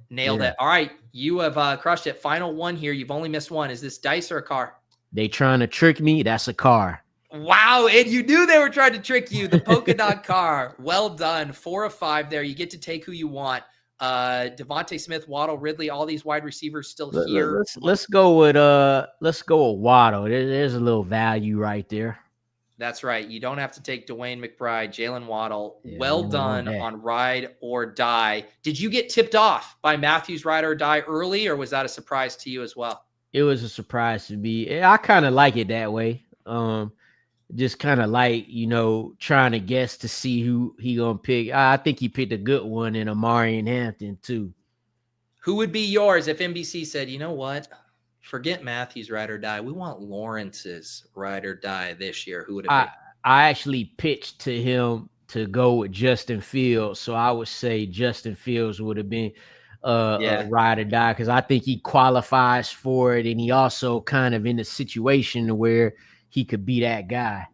Speaker 1: All right. You have crushed it. Final one here. You've only missed one. Is this dice or a car?
Speaker 10: They trying to trick me. That's a car.
Speaker 1: Wow. And you knew they were trying to trick you. The polka dot car. Well done. 4 of 5 there. You get to take who you want. Devontae Smith, Waddle, Ridley, all these wide receivers still here.
Speaker 10: Let's go with Waddle. There's a little value right there.
Speaker 1: That's right. You don't have to take Dwayne McBride, Jalen Waddle. Yeah, well done on ride or die. Did you get tipped off by Matthew's ride or die early, or was that a surprise to you as well?
Speaker 10: It was a surprise to me. I kind of like it that way. Just kind of like, trying to guess to see who he gonna pick. I think he picked a good one in Amari and Hampton too.
Speaker 1: Who would be yours if NBC said, you know what? Forget Matthew's ride or die. We want Lawrence's ride or die this year. Who would it be?
Speaker 10: I actually pitched to him to go with Justin Fields. So I would say Justin Fields would have been a ride or die because I think he qualifies for it. And he also kind of in a situation where he could be that guy.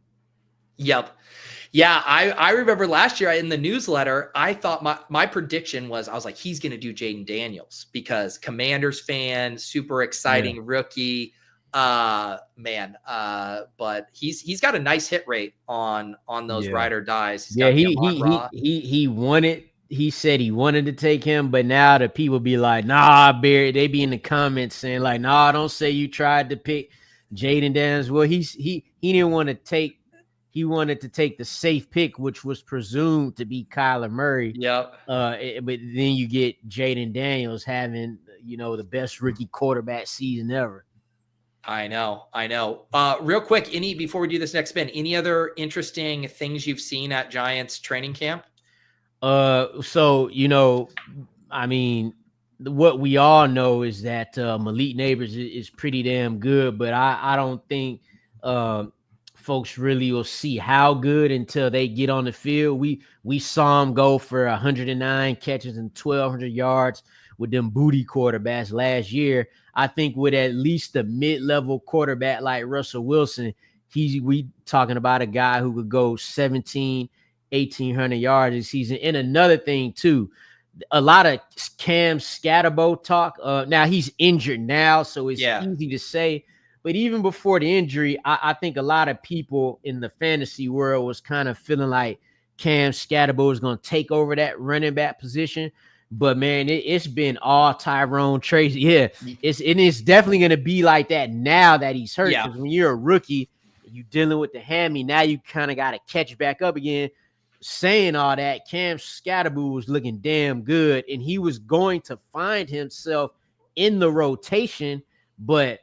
Speaker 1: Yep. Yeah, I remember last year in the newsletter, I thought my prediction was, I was like, he's going to do Jaden Daniels because Commanders fan, super exciting rookie, but he's got a nice hit rate on those ride or dies.
Speaker 10: He wanted. He said he wanted to take him, but now the people be like, nah, Barry. They be in the comments saying like, nah, don't say you tried to pick Jaden Daniels. Well, he didn't want to take. He wanted to take the safe pick, which was presumed to be Kyler Murray.
Speaker 1: Yep.
Speaker 10: But then you get Jaden Daniels having, the best rookie quarterback season ever.
Speaker 1: I know. Real quick, before we do this next spin, any other interesting things you've seen at Giants training camp?
Speaker 10: So, I mean, what we all know is that Malik Neighbors is pretty damn good, but I don't think folks really will see how good until they get on the field. We saw him go for 109 catches and 1,200 yards with them booty quarterbacks last year. I think with at least a mid-level quarterback like Russell Wilson, we talking about a guy who could go 1,800 yards this season. And another thing too, a lot of Cam Scatterbo talk. Now he's injured now, so it's easy to say. But even before the injury, I think a lot of people in the fantasy world was kind of feeling like Cam Scatterbo is going to take over that running back position. But, man, it's been all Tyrone Tracy. Yeah, it's definitely going to be like that now that he's hurt. Because when you're a rookie, you're dealing with the hammy. Now you kind of got to catch back up again. saying all that, Cam Scatterboo was looking damn good, and he was going to find himself in the rotation, but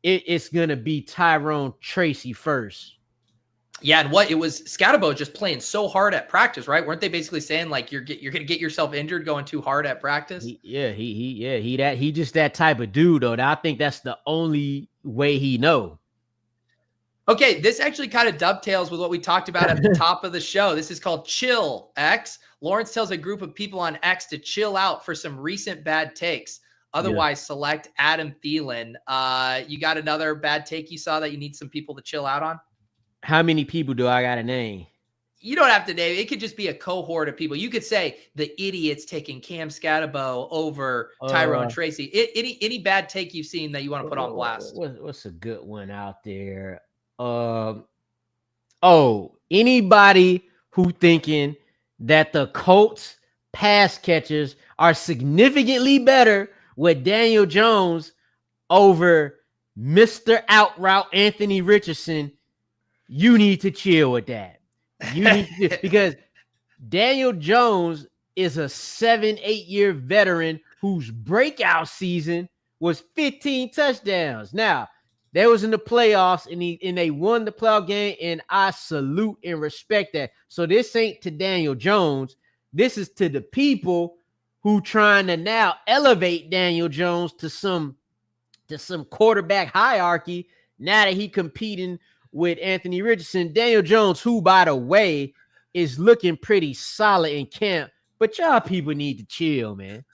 Speaker 10: it's going to be Tyrone Tracy first.
Speaker 1: Yeah, and what it was, Scatterbo just playing so hard at practice, right? Weren't they basically saying like you're going to get yourself injured going too hard at practice?
Speaker 10: He just that type of dude though. I think that's the only way he know.
Speaker 1: Okay, this actually kind of dovetails with what we talked about at the top of the show. This is called Chill X. Lawrence tells a group of people on X to chill out for some recent bad takes. Otherwise, select Adam Thielen. You got another bad take you saw that you need some people to chill out on?
Speaker 10: How many people do I got to name?
Speaker 1: You don't have to name. It could just be a cohort of people. You could say the idiots taking Cam Scatterbo over Tyrone Tracy. Any bad take you've seen that you want to put on blast?
Speaker 10: What's a good one out there? Anybody who thinking that the Colts pass catchers are significantly better with Daniel Jones over Mr. Out Route Anthony Richardson, you need to chill with that. You need to, because Daniel Jones is a 7-8 year veteran whose breakout season was 15 touchdowns. Now, they was in the playoffs and they won the playoff game, and I salute and respect that. So this ain't to Daniel Jones. This is to the people who trying to now elevate Daniel Jones to some quarterback hierarchy now that he competing with Anthony Richardson. Daniel Jones, who, by the way, is looking pretty solid in camp, but y'all people need to chill, man.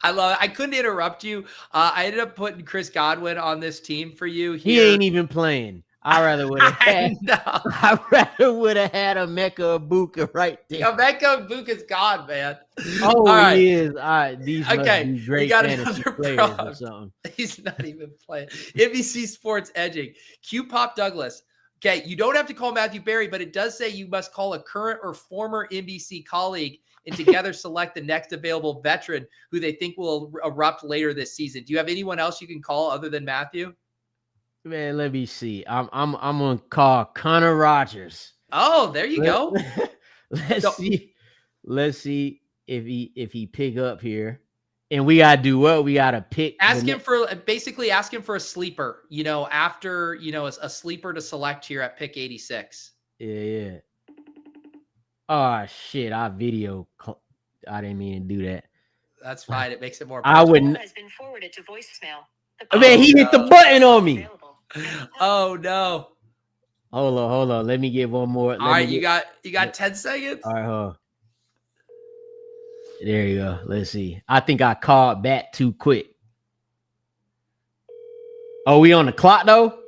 Speaker 1: I love it. I couldn't interrupt you. I ended up putting Chris Godwin on this team for you.
Speaker 10: He ain't even playing. I rather would have had Emeka Egbuka right there.
Speaker 1: Emeka Egbuka's gone, man.
Speaker 10: Oh,
Speaker 1: right.
Speaker 10: He is. All right, these
Speaker 1: okay.
Speaker 10: Must be great
Speaker 1: we got
Speaker 10: fantasy
Speaker 1: another
Speaker 10: players
Speaker 1: problem.
Speaker 10: or something.
Speaker 1: He's not even playing. NBC Sports edging. Q Pop Douglas. Okay, you don't have to call Matthew Berry, but it does say you must call a current or former NBC colleague and together select the next available veteran who they think will erupt later this season. Do you have anyone else you can call other than Matthew?
Speaker 10: Man, let me see. I'm gonna call Connor Rogers.
Speaker 1: Oh, there you go.
Speaker 10: Let's see if he pick up here. And we gotta do what? We gotta pick.
Speaker 1: Ask him for a sleeper. After a sleeper to select here at pick 86.
Speaker 10: Yeah. Oh shit! I didn't mean to do that.
Speaker 1: That's fine. It makes it more.
Speaker 10: I wouldn't.
Speaker 11: Has been forwarded to voicemail.
Speaker 10: Man, he hit the button on me.
Speaker 1: Oh no!
Speaker 10: Hold on. Let me get one more.
Speaker 1: All right, you got 10 seconds.
Speaker 10: All right, hold on. There you go. Let's see. I think I called back too quick. Oh, we on the clock though?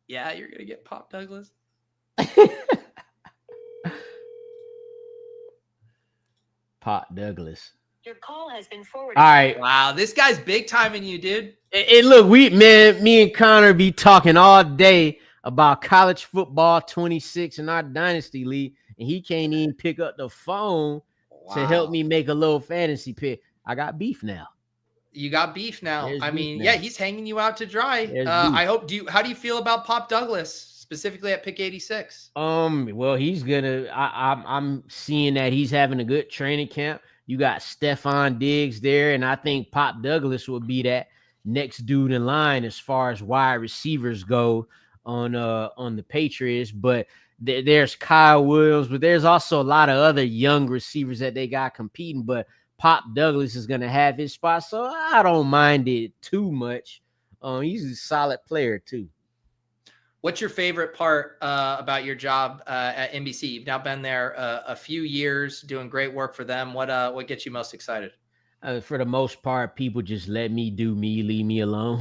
Speaker 1: Yeah, you're gonna get Pop Douglas.
Speaker 10: Pop Douglas.
Speaker 11: Your call has been forwarded.
Speaker 10: All right.
Speaker 1: Wow, this guy's big timing you, dude.
Speaker 10: Look, me and Connor be talking all day about college football 26 in our dynasty league, and he can't even pick up the phone to help me make a little fantasy pick. I got beef now.
Speaker 1: You got beef now.
Speaker 10: There's
Speaker 1: yeah, he's hanging you out to dry. I hope. How do you feel about Pop Douglas specifically at pick 86?
Speaker 10: Well, he's gonna. I'm seeing that he's having a good training camp. You got Stephon Diggs there, and I think Pop Douglas will be that next dude in line as far as wide receivers go on the Patriots. But there's Kyle Williams, but there's also a lot of other young receivers that they got competing. But Pop Douglas is going to have his spot, so I don't mind it too much. He's a solid player too.
Speaker 1: What's your favorite part about your job at NBC? You've now been there a few years, doing great work for them. What gets you most excited?
Speaker 10: For the most part, people just let me do me, leave me alone.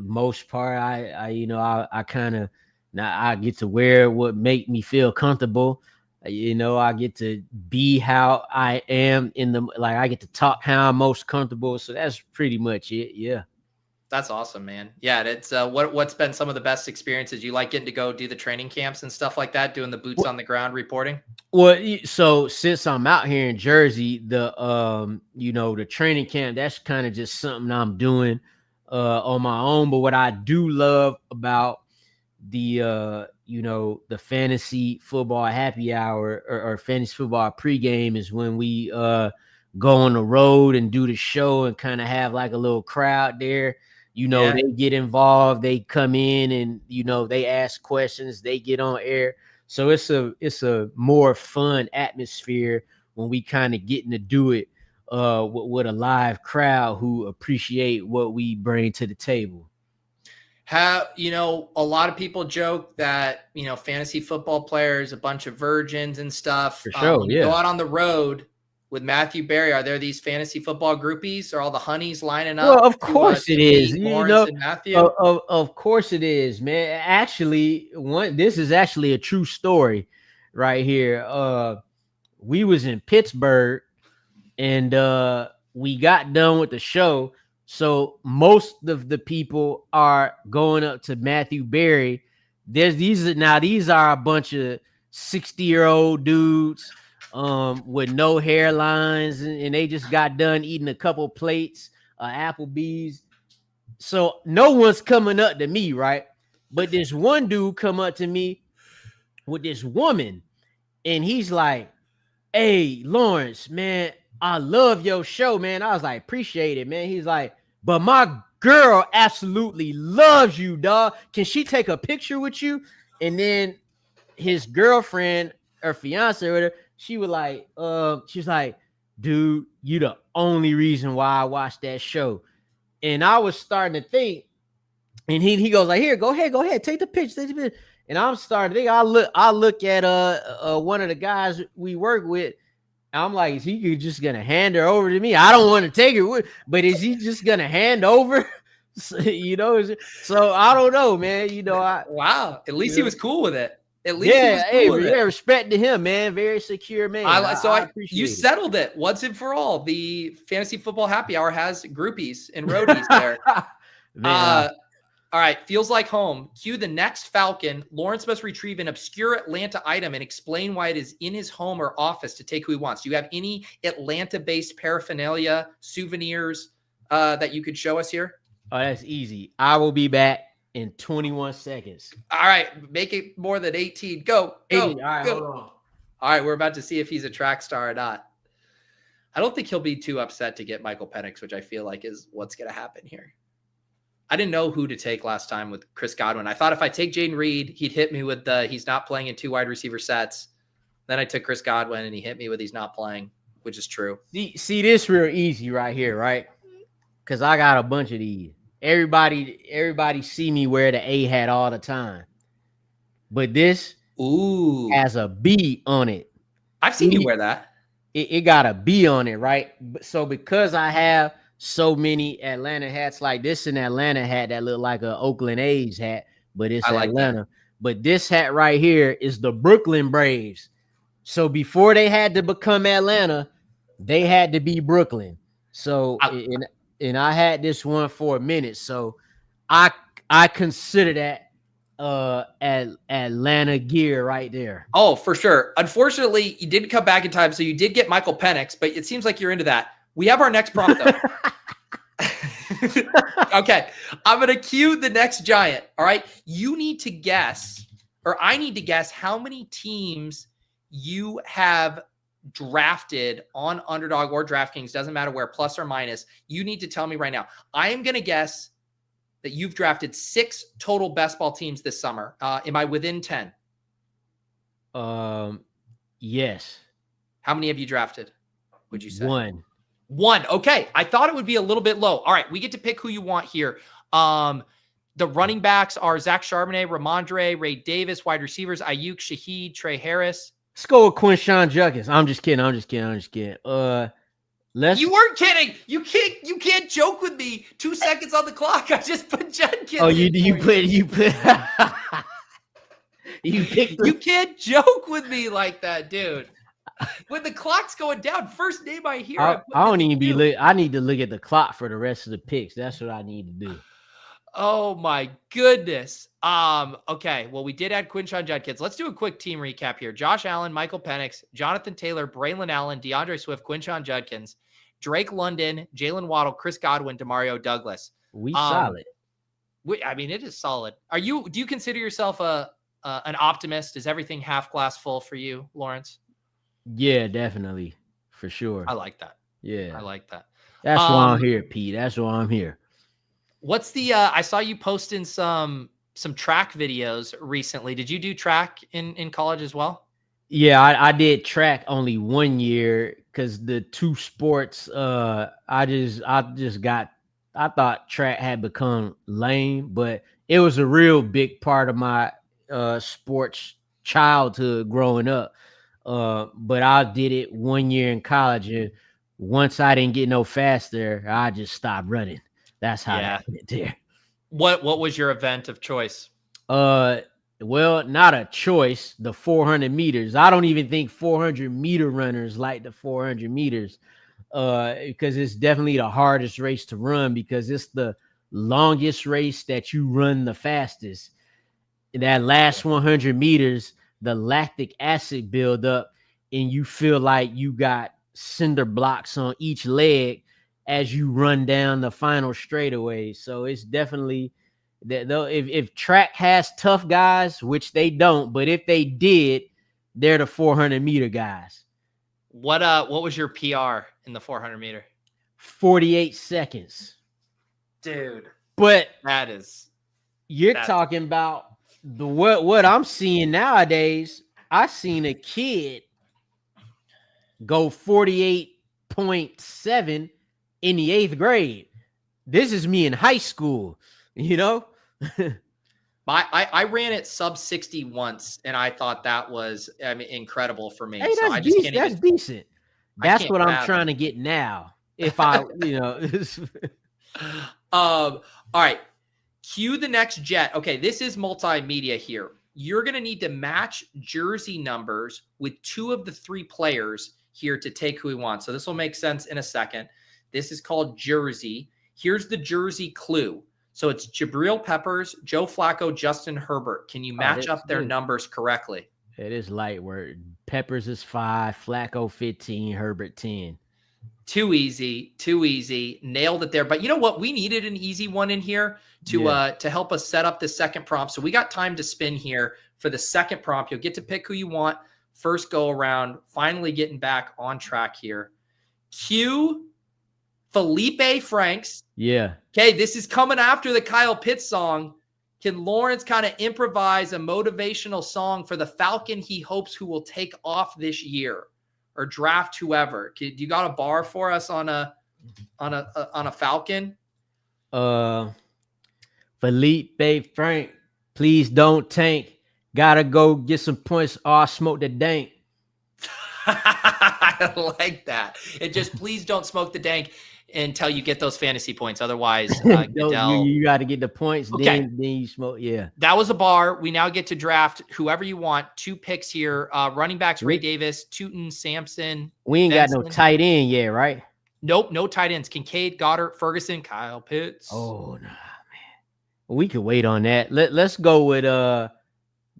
Speaker 10: Most part, I kind of I get to wear what make me feel comfortable. I get to be how I am I get to talk how I'm most comfortable. So that's pretty much it. Yeah.
Speaker 1: That's awesome, man. Yeah, it's what's been some of the best experiences? You like getting to go do the training camps and stuff like that, doing the boots on the ground reporting?
Speaker 10: Well, so since I'm out here in Jersey, the training camp, that's kind of just something I'm doing on my own. But what I do love about the the fantasy football happy hour or fantasy football pregame is when we go on the road and do the show and kind of have like a little crowd there. They get involved, they come in and they ask questions, they get on air. So it's a more fun atmosphere when we kind of getting to do it with a live crowd who appreciate what we bring to the table.
Speaker 1: A lot of people joke that fantasy football players, a bunch of virgins and stuff.
Speaker 10: For sure,
Speaker 1: when you go out on the road with Matthew Berry, are there these fantasy football groupies? Are all the honeys lining up?
Speaker 10: Well, of course it is.
Speaker 1: Lawrence and Matthew?
Speaker 10: Of course it is, man. Actually, this is actually a true story right here. We was in Pittsburgh and we got done with the show. So most of the people are going up to Matthew Berry. These are a bunch of 60-year-old dudes with no hairlines, and they just got done eating a couple plates Applebee's. So no one's coming up to me, right? But this one dude come up to me with this woman, and he's like, "Hey, Lawrence, man, I love your show, man." I was like, "Appreciate it, man." He's like, "But my girl absolutely loves you, dog. Can she take a picture with you?" And then his girlfriend or fiance or whatever, she was like, "Dude, you the only reason why I watched that show." And I was starting to think, and he goes like, "Here, go ahead, take the picture, And I'm starting to think, I look at one of the guys we work with. I'm like, is he just gonna hand her over to me? I don't want to take her, but is he just gonna hand over? So I don't know, man.
Speaker 1: Wow. At least he was cool with it. At least he was cool with it.
Speaker 10: Respect to him, man. Very secure man.
Speaker 1: You settled it once and for all. The fantasy football happy hour has groupies and roadies there. All right, feels like home. Cue the next Falcon. Lawrence must retrieve an obscure Atlanta item and explain why it is in his home or office to take who he wants. Do you have any Atlanta-based paraphernalia, souvenirs that you could show us here?
Speaker 10: Oh, that's easy. I will be back in 21 seconds.
Speaker 1: All right, make it more than 18. Go.
Speaker 10: 18. All right,
Speaker 1: go.
Speaker 10: hold on.
Speaker 1: All right, we're about to see if he's a track star or not. I don't think he'll be too upset to get Michael Penix, which I feel like is what's going to happen here. I didn't know who to take last time with Chris Godwin. I thought if I take Jaden Reed, he'd hit me with he's not playing in 2 wide receiver sets. Then I took Chris Godwin and he hit me with he's not playing, which is true.
Speaker 10: See this real easy right here, right? Because I got a bunch of these. Everybody see me wear the A hat all the time. But this has a B on it.
Speaker 1: I've seen you wear that.
Speaker 10: It got a B on it, right? So because I have so many Atlanta hats, like this an Atlanta hat that look like an Oakland A's hat, but it's Atlanta. That. But this hat right here is the Brooklyn Braves. So before they had to become Atlanta, they had to be Brooklyn. So and I had this one for a minute. So I consider that Atlanta gear right there.
Speaker 1: Oh, for sure. Unfortunately, you didn't come back in time, so you did get Michael Penix, but it seems like you're into that. We have our next prompt, though. Okay, I'm going to cue the next giant. All right, you need to guess, or I need to guess how many teams you have drafted on Underdog or DraftKings, doesn't matter where, plus or minus. You need to tell me right now. I am going to guess that you've drafted 6 total best ball teams this summer. Am I within 10?
Speaker 10: Yes.
Speaker 1: How many have you drafted, would you say?
Speaker 10: 1.
Speaker 1: Okay. I thought it would be a little bit low. All right. We get to pick who you want here. The running backs are Zach Charbonnet, Ramondre, Ray Davis, wide receivers, Ayuk, Shaheed, Trey Harris.
Speaker 10: Let's go with Quinshawn Judkins. I'm just kidding.
Speaker 1: You weren't kidding. You can't joke with me. 2 seconds on the clock. I just put Judkins.
Speaker 10: Oh, you
Speaker 1: can't joke with me like that, dude. When the clock's going down, first name I hear.
Speaker 10: I don't even be. I need to look at the clock for the rest of the picks. That's what I need to do.
Speaker 1: Oh my goodness. Okay. Well, we did add Quinshawn Judkins. Let's do a quick team recap here. Josh Allen, Michael Penix, Jonathan Taylor, Braylon Allen, DeAndre Swift, Quinshawn Judkins, Drake London, Jalen Waddle, Chris Godwin, Demario Douglas.
Speaker 10: Solid.
Speaker 1: I mean, it is solid. Do you consider yourself a an optimist? Is everything half glass full for you, Lawrence?
Speaker 10: Yeah, definitely. For sure.
Speaker 1: I like that.
Speaker 10: Yeah.
Speaker 1: I like that.
Speaker 10: That's why I'm here, Pete. That's why I'm here.
Speaker 1: What's the I saw you posting some track videos recently. Did you do track in college as well?
Speaker 10: Yeah, I did track only 1 year because the two sports I thought track had become lame, but it was a real big part of my sports childhood growing up. But I did it 1 year in college, and once I didn't get no faster, I just stopped running. That's how that went there.
Speaker 1: What was your event of choice?
Speaker 10: Well, not a choice. The 400 meters. I don't even think 400-meter runners like the 400 meters, because it's definitely the hardest race to run because it's the longest race that you run the fastest. That last 100 meters, the lactic acid build up, and you feel like you got cinder blocks on each leg as you run down the final straightaway. So it's definitely that, though, if track has tough guys, which they don't, but if they did, they're the 400-meter guys.
Speaker 1: What was your PR in the 400-meter?
Speaker 10: 48 seconds.
Speaker 1: Dude.
Speaker 10: But
Speaker 1: you're
Speaker 10: talking about what I'm seeing nowadays. I seen a kid go 48.7 in the 8th grade. This is me in high school, you know?
Speaker 1: I ran it sub 60 once, and I thought that was incredible for me.
Speaker 10: Hey,
Speaker 1: so
Speaker 10: that's decent. That's decent. That's what I'm trying to get now. If I,
Speaker 1: all right. Cue the next jet. Okay, this is multimedia here. You're going to need to match jersey numbers with 2 of the 3 players here to take who we want. So this will make sense in a second. This is called jersey. Here's the jersey clue. So it's Jabril Peppers, Joe Flacco, Justin Herbert. Can you match up their numbers correctly?
Speaker 10: It is light work. Peppers is 5, Flacco 15, Herbert 10.
Speaker 1: Too easy. Nailed it there. But you know what? We needed an easy one in here to help us set up the second prompt. So we got time to spin here for the second prompt. You'll get to pick who you want first go around. Finally getting back on track here. Cue Felipe Franks.
Speaker 10: Yeah.
Speaker 1: Okay, this is coming after the Kyle Pitts song. Can Lawrence kind of improvise a motivational song for the Falcon he hopes who will take off this year, or draft whoever? Do you got a bar for us on a Falcon?
Speaker 10: Felipe Frank, please don't tank. Gotta go get some points or smoke the dank.
Speaker 1: I like that. And just please don't smoke the dank until you get those fantasy points. Otherwise,
Speaker 10: you got to get the points.
Speaker 1: Okay.
Speaker 10: Then you smoke. Yeah.
Speaker 1: That was a bar. We now get to draft whoever you want. 2 picks here. Running backs, Ray Davis, Tootin, Sampson.
Speaker 10: We ain't
Speaker 1: Benson.
Speaker 10: got no tight end yet, right?
Speaker 1: Nope. No tight ends. Kincaid, Goddard, Ferguson, Kyle Pitts.
Speaker 10: Oh, no, man. We could wait on that. Let's go with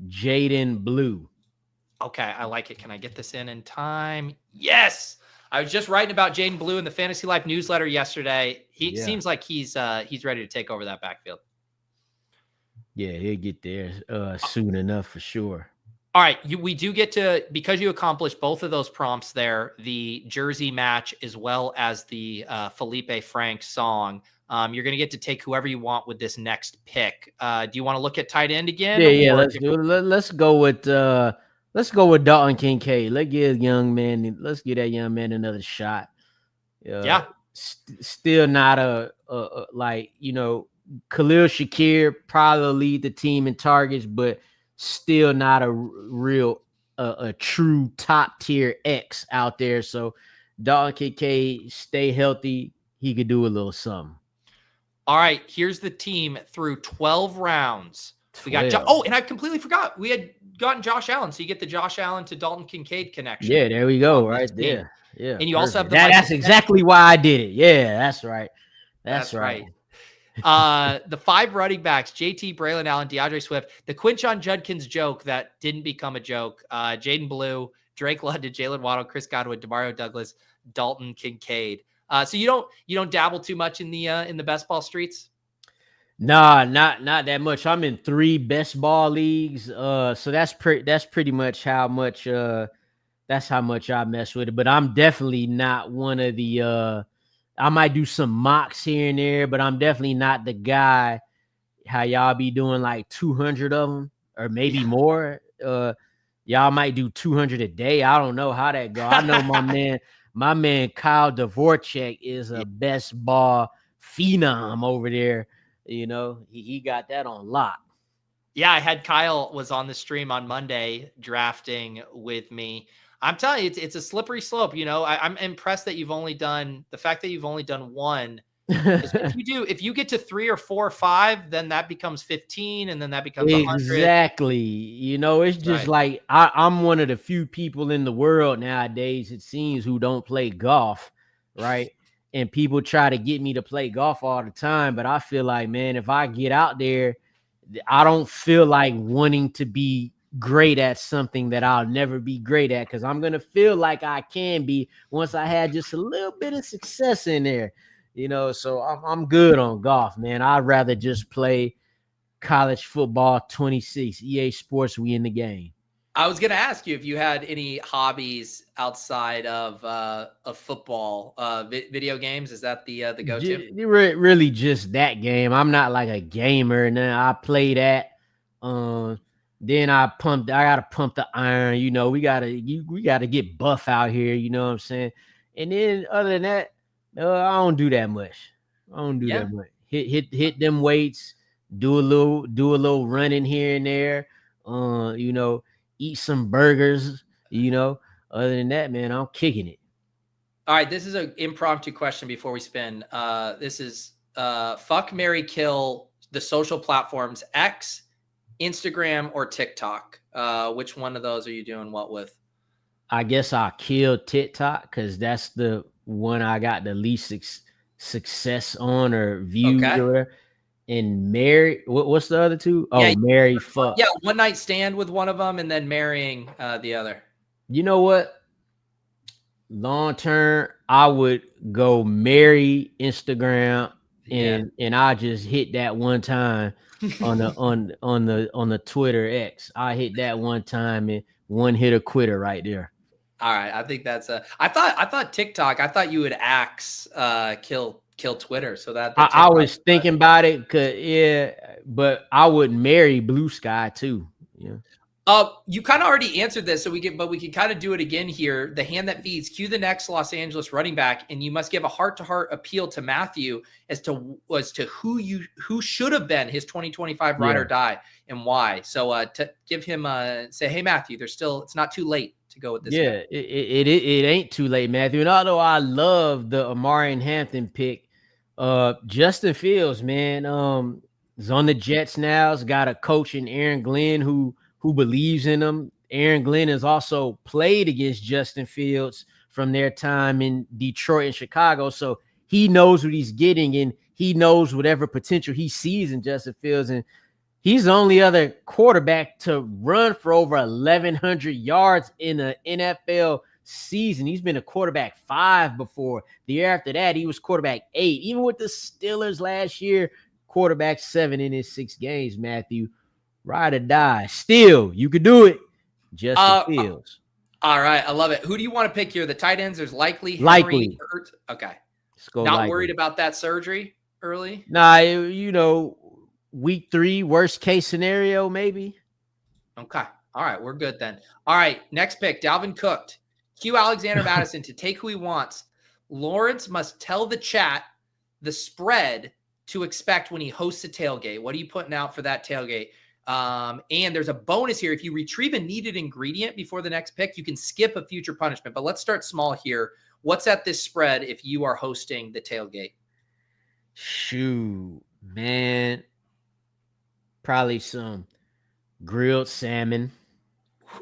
Speaker 10: Jaden Blue.
Speaker 1: Okay, I like it. Can I get this in time? Yes. I was just writing about Jaden Blue in the Fantasy Life newsletter yesterday. He seems like he's ready to take over that backfield.
Speaker 10: Yeah, he'll get there soon enough for sure.
Speaker 1: All right, we do get to, because you accomplished both of those prompts there, the jersey match as well as the Felipe Frank song. You're going to get to take whoever you want with this next pick. Do you want to look at tight end again?
Speaker 10: Yeah. Let's do it. Let's go with Dalton Kincaid. Let's give that young man another shot. Still not a Khalil Shakir probably lead the team in targets, but still not a real a true top tier X out there. So Dalton Kincaid, stay healthy. He could do a little something.
Speaker 1: All right, here's the team through 12 rounds. We got and I completely forgot. We had gotten Josh Allen, so you get the Josh Allen to Dalton Kincaid connection.
Speaker 10: Yeah, there we go, right there. Yeah,
Speaker 1: and you also have
Speaker 10: that's exactly why I did it. Yeah, that's right. That's right.
Speaker 1: The 5 running backs: JT, Braylon Allen, DeAndre Swift. The Quinshon Judkins joke that didn't become a joke. Jaden Blue, Drake London, Jalen Waddle, Chris Godwin, Demario Douglas, Dalton Kincaid. So you don't dabble too much in the best ball streets.
Speaker 10: Nah, not that much. I'm in 3 best ball leagues. So that's pretty much how much that's how much I mess with it. But I'm definitely not one of the I might do some mocks here and there, but I'm definitely not the guy how y'all be doing like 200 of them or maybe more. Y'all might do 200 a day. I don't know how that go. I know my man Kyle Dvorak is a best ball phenom over there. You know, he got that on lock.
Speaker 1: Yeah, I had Kyle was on the stream on Monday drafting with me. I'm telling you, it's a slippery slope. You know, I'm impressed that you've only done one. If you get to 3 or 4 or 5, then that becomes 15, and then that becomes 100.
Speaker 10: Exactly. You know, it's just like I'm one of the few people in the world nowadays, it seems, who don't play golf, right? And people try to get me to play golf all the time, but I feel like, man, if I get out there, I don't feel like wanting to be great at something that I'll never be great at, because I'm gonna feel like I can be once I had just a little bit of success in there. You know, so I'm good on golf, man. I'd rather just play college football 26, EA Sports, we in the game.
Speaker 1: I was going to ask you if you had any hobbies outside of football, video games. Is that the go-to?
Speaker 10: Really just that game. I'm not like a gamer. Now I play that. Then I gotta pump the iron. You know, we gotta get buff out here. You know what I'm saying? And then other than that, I don't do that much. That much. Hit them weights. Do a little running here and there. You know, eat some burgers. You know, other than that, man, I'm kicking it.
Speaker 1: All right, this is an impromptu question before we spin. This is fuck, marry, kill the social platforms: X, Instagram, or TikTok. Which one of those are you doing what with?
Speaker 10: I guess I'll kill TikTok because that's the one I got the least success on or views or whatever. And marry, what's the other two? Oh, marry, fuck.
Speaker 1: Yeah, one night stand with one of them and then marrying the other.
Speaker 10: You know what? Long term, I would go marry Instagram and I just hit that one time on the Twitter X. I hit that one time and one hit a quitter right there.
Speaker 1: All right, I think that's I thought TikTok. I thought you would axe kill Twitter. So that
Speaker 10: I was thinking about it, but I would marry Blue Sky too. Yeah.
Speaker 1: You kind of already answered this, so we can kind of do it again here. The hand that feeds. Cue the next Los Angeles running back, and you must give a heart-to-heart appeal to Matthew as to who should have been his 2025 ride or die and why. So to give him say, hey Matthew, it's not too late to go with this.
Speaker 10: Yeah, it ain't too late, Matthew. And although I love the Amari Hampton pick, Justin Fields, man, is on the Jets now. He's got a coach in Aaron Glenn who believes in him. Aaron Glenn has also played against Justin Fields from their time in Detroit and Chicago. So he knows what he's getting and he knows whatever potential he sees in Justin Fields. And he's the only other quarterback to run for over 1,100 yards in an NFL season. He's been a quarterback 5 before. The year after that, he was quarterback 8. Even with the Steelers last year, quarterback 7 in his 6 games, Matthew. Ride or die. Still, you could do it. Justin Fields.
Speaker 1: All right. I love it. Who do you want to pick here? The tight ends? There's likely.
Speaker 10: Likely.
Speaker 1: Okay.
Speaker 10: Let's go.
Speaker 1: Not worried about that surgery early?
Speaker 10: Nah, you know, week 3, worst case scenario, maybe.
Speaker 1: Okay. All right. We're good then. All right. Next pick, Dalvin Cook. Cue Alexander Madison to take who he wants. Lawrence must tell the chat the spread to expect when he hosts a tailgate. What are you putting out for that tailgate? And there's a bonus here. If you retrieve a needed ingredient before the next pick, you can skip a future punishment. But let's start small here. What's at this spread if you are hosting the tailgate?
Speaker 10: Shoot, man. Probably some grilled salmon.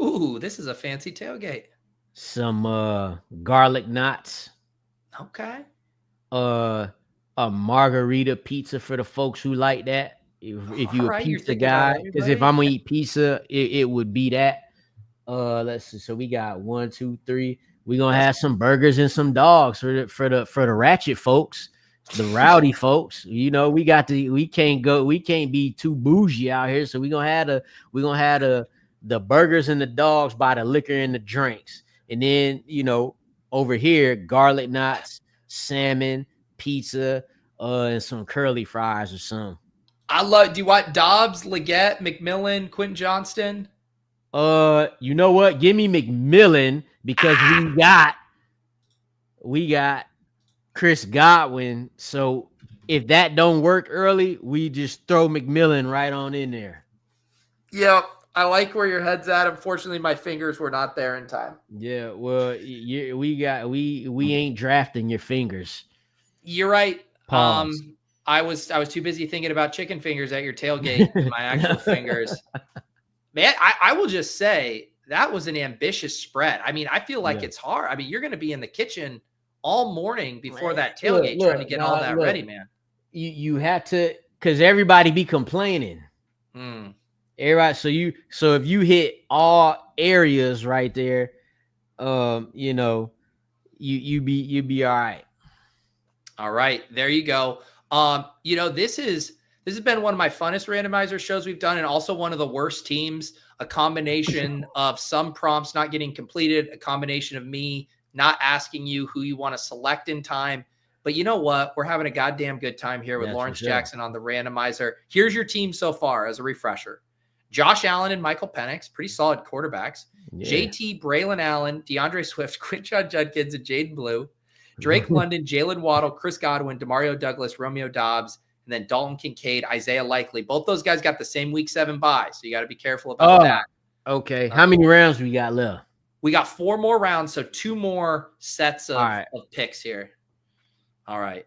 Speaker 1: Ooh, this is a fancy tailgate.
Speaker 10: Some garlic knots.
Speaker 1: Okay.
Speaker 10: A margarita pizza for the folks who like that. If you're a pizza guy, because if I'm gonna eat pizza, it would be that. Let's see. So we got 1, 2, 3. We're gonna have some burgers and some dogs for the ratchet folks. the rowdy folks. You know, we can't be too bougie out here. So we're gonna have the burgers and the dogs by the liquor and the drinks. And then, you know, over here, garlic knots, salmon, pizza, and some curly fries or something.
Speaker 1: Do you want Dobbs, Leggett, McMillan, Quentin Johnston?
Speaker 10: You know what? Give me McMillan because we got Chris Godwin. So if that don't work early, we just throw McMillan right on in there.
Speaker 1: Yep. I like where your head's at. Unfortunately, my fingers were not there in time.
Speaker 10: Yeah, well, we ain't drafting your fingers.
Speaker 1: You're right.
Speaker 10: Pause.
Speaker 1: I was too busy thinking about chicken fingers at your tailgate with my actual fingers. Man, I will just say that was an ambitious spread. I mean, I feel like it's hard. I mean, you're going to be in the kitchen all morning before that tailgate trying to get all that ready, man.
Speaker 10: You have to, because everybody be complaining. Everybody, so if you hit all areas right there, you know, you be all right.
Speaker 1: All right, there you go. You know, this has been one of my funnest randomizer shows we've done, and also one of the worst teams. A combination of some prompts not getting completed, a combination of me not asking you who you want to select in time. But you know what? We're having a goddamn good time here with Lawrence Jackson on the randomizer. Here's your team so far as a refresher. Josh Allen and Michael Penix, pretty solid quarterbacks. Yeah. JT, Braylon Allen, DeAndre Swift, Quinshon Judkins, and Jaden Blue. Drake London, Jalen Waddle, Chris Godwin, Demario Douglas, Romeo Dobbs, and then Dalton Kincaid, Isaiah Likely. Both those guys got the same week 7 bye, so you got to be careful about that.
Speaker 10: Okay. How many rounds we got left?
Speaker 1: We got 4 more rounds, so 2 more sets of picks here. All right.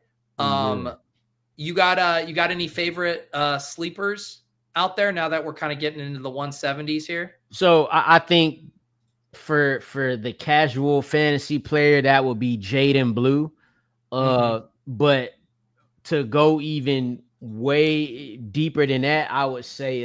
Speaker 1: You got any favorite sleepers out there now that we're kind of getting into the 170s here?
Speaker 10: So I think for the casual fantasy player, that would be Jaden Blue. But to go even way deeper than that, I would say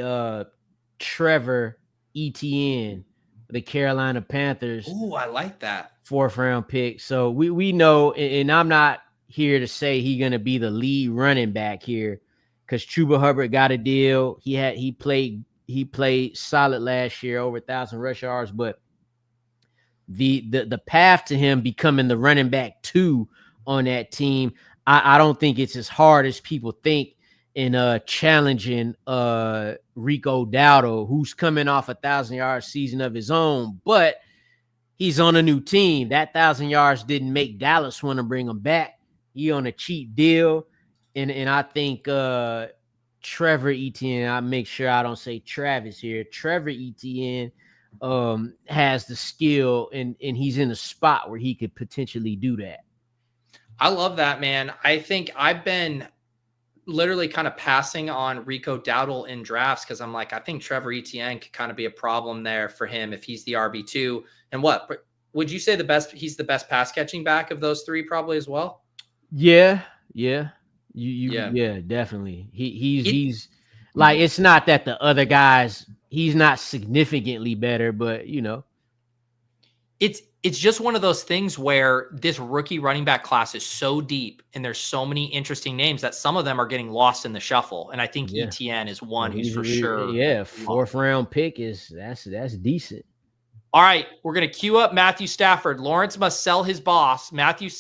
Speaker 10: Trevor Etienne, the Carolina Panthers.
Speaker 1: Ooh, I like that. 4th
Speaker 10: round pick. So we know, and I'm not here to say he's gonna be the lead running back here, because Chuba Hubbard got a deal. He played solid last year, over 1,000 rush yards, but the path to him becoming the running back 2 on that team, I don't think it's as hard as people think in challenging Rico Dowdle, who's coming off a 1,000-yard season of his own, but he's on a new team. That 1,000 yards didn't make Dallas want to bring him back. He on a cheap deal. And I think Trevor Etienne, I make sure I don't say Travis here. Trevor Etienne has the skill, and he's in a spot where he could potentially do that.
Speaker 1: I love that, man. I think I've been literally kind of passing on Rico Dowdle in drafts because I'm like, I think Trevor Etienne could kind of be a problem there for him if he's the RB2. And what would you say he's the best pass catching back of those 3 probably as well?
Speaker 10: Yeah. Yeah, definitely. He's like, it's not that the other guys, he's not significantly better, but you know,
Speaker 1: it's just one of those things where this rookie running back class is so deep and there's so many interesting names that some of them are getting lost in the shuffle. And I think ETN is one who's for sure.
Speaker 10: Yeah, 4th round pick that's decent.
Speaker 1: All right, we're going to queue up Matthew Stafford. Lawrence must sell his boss, Matthew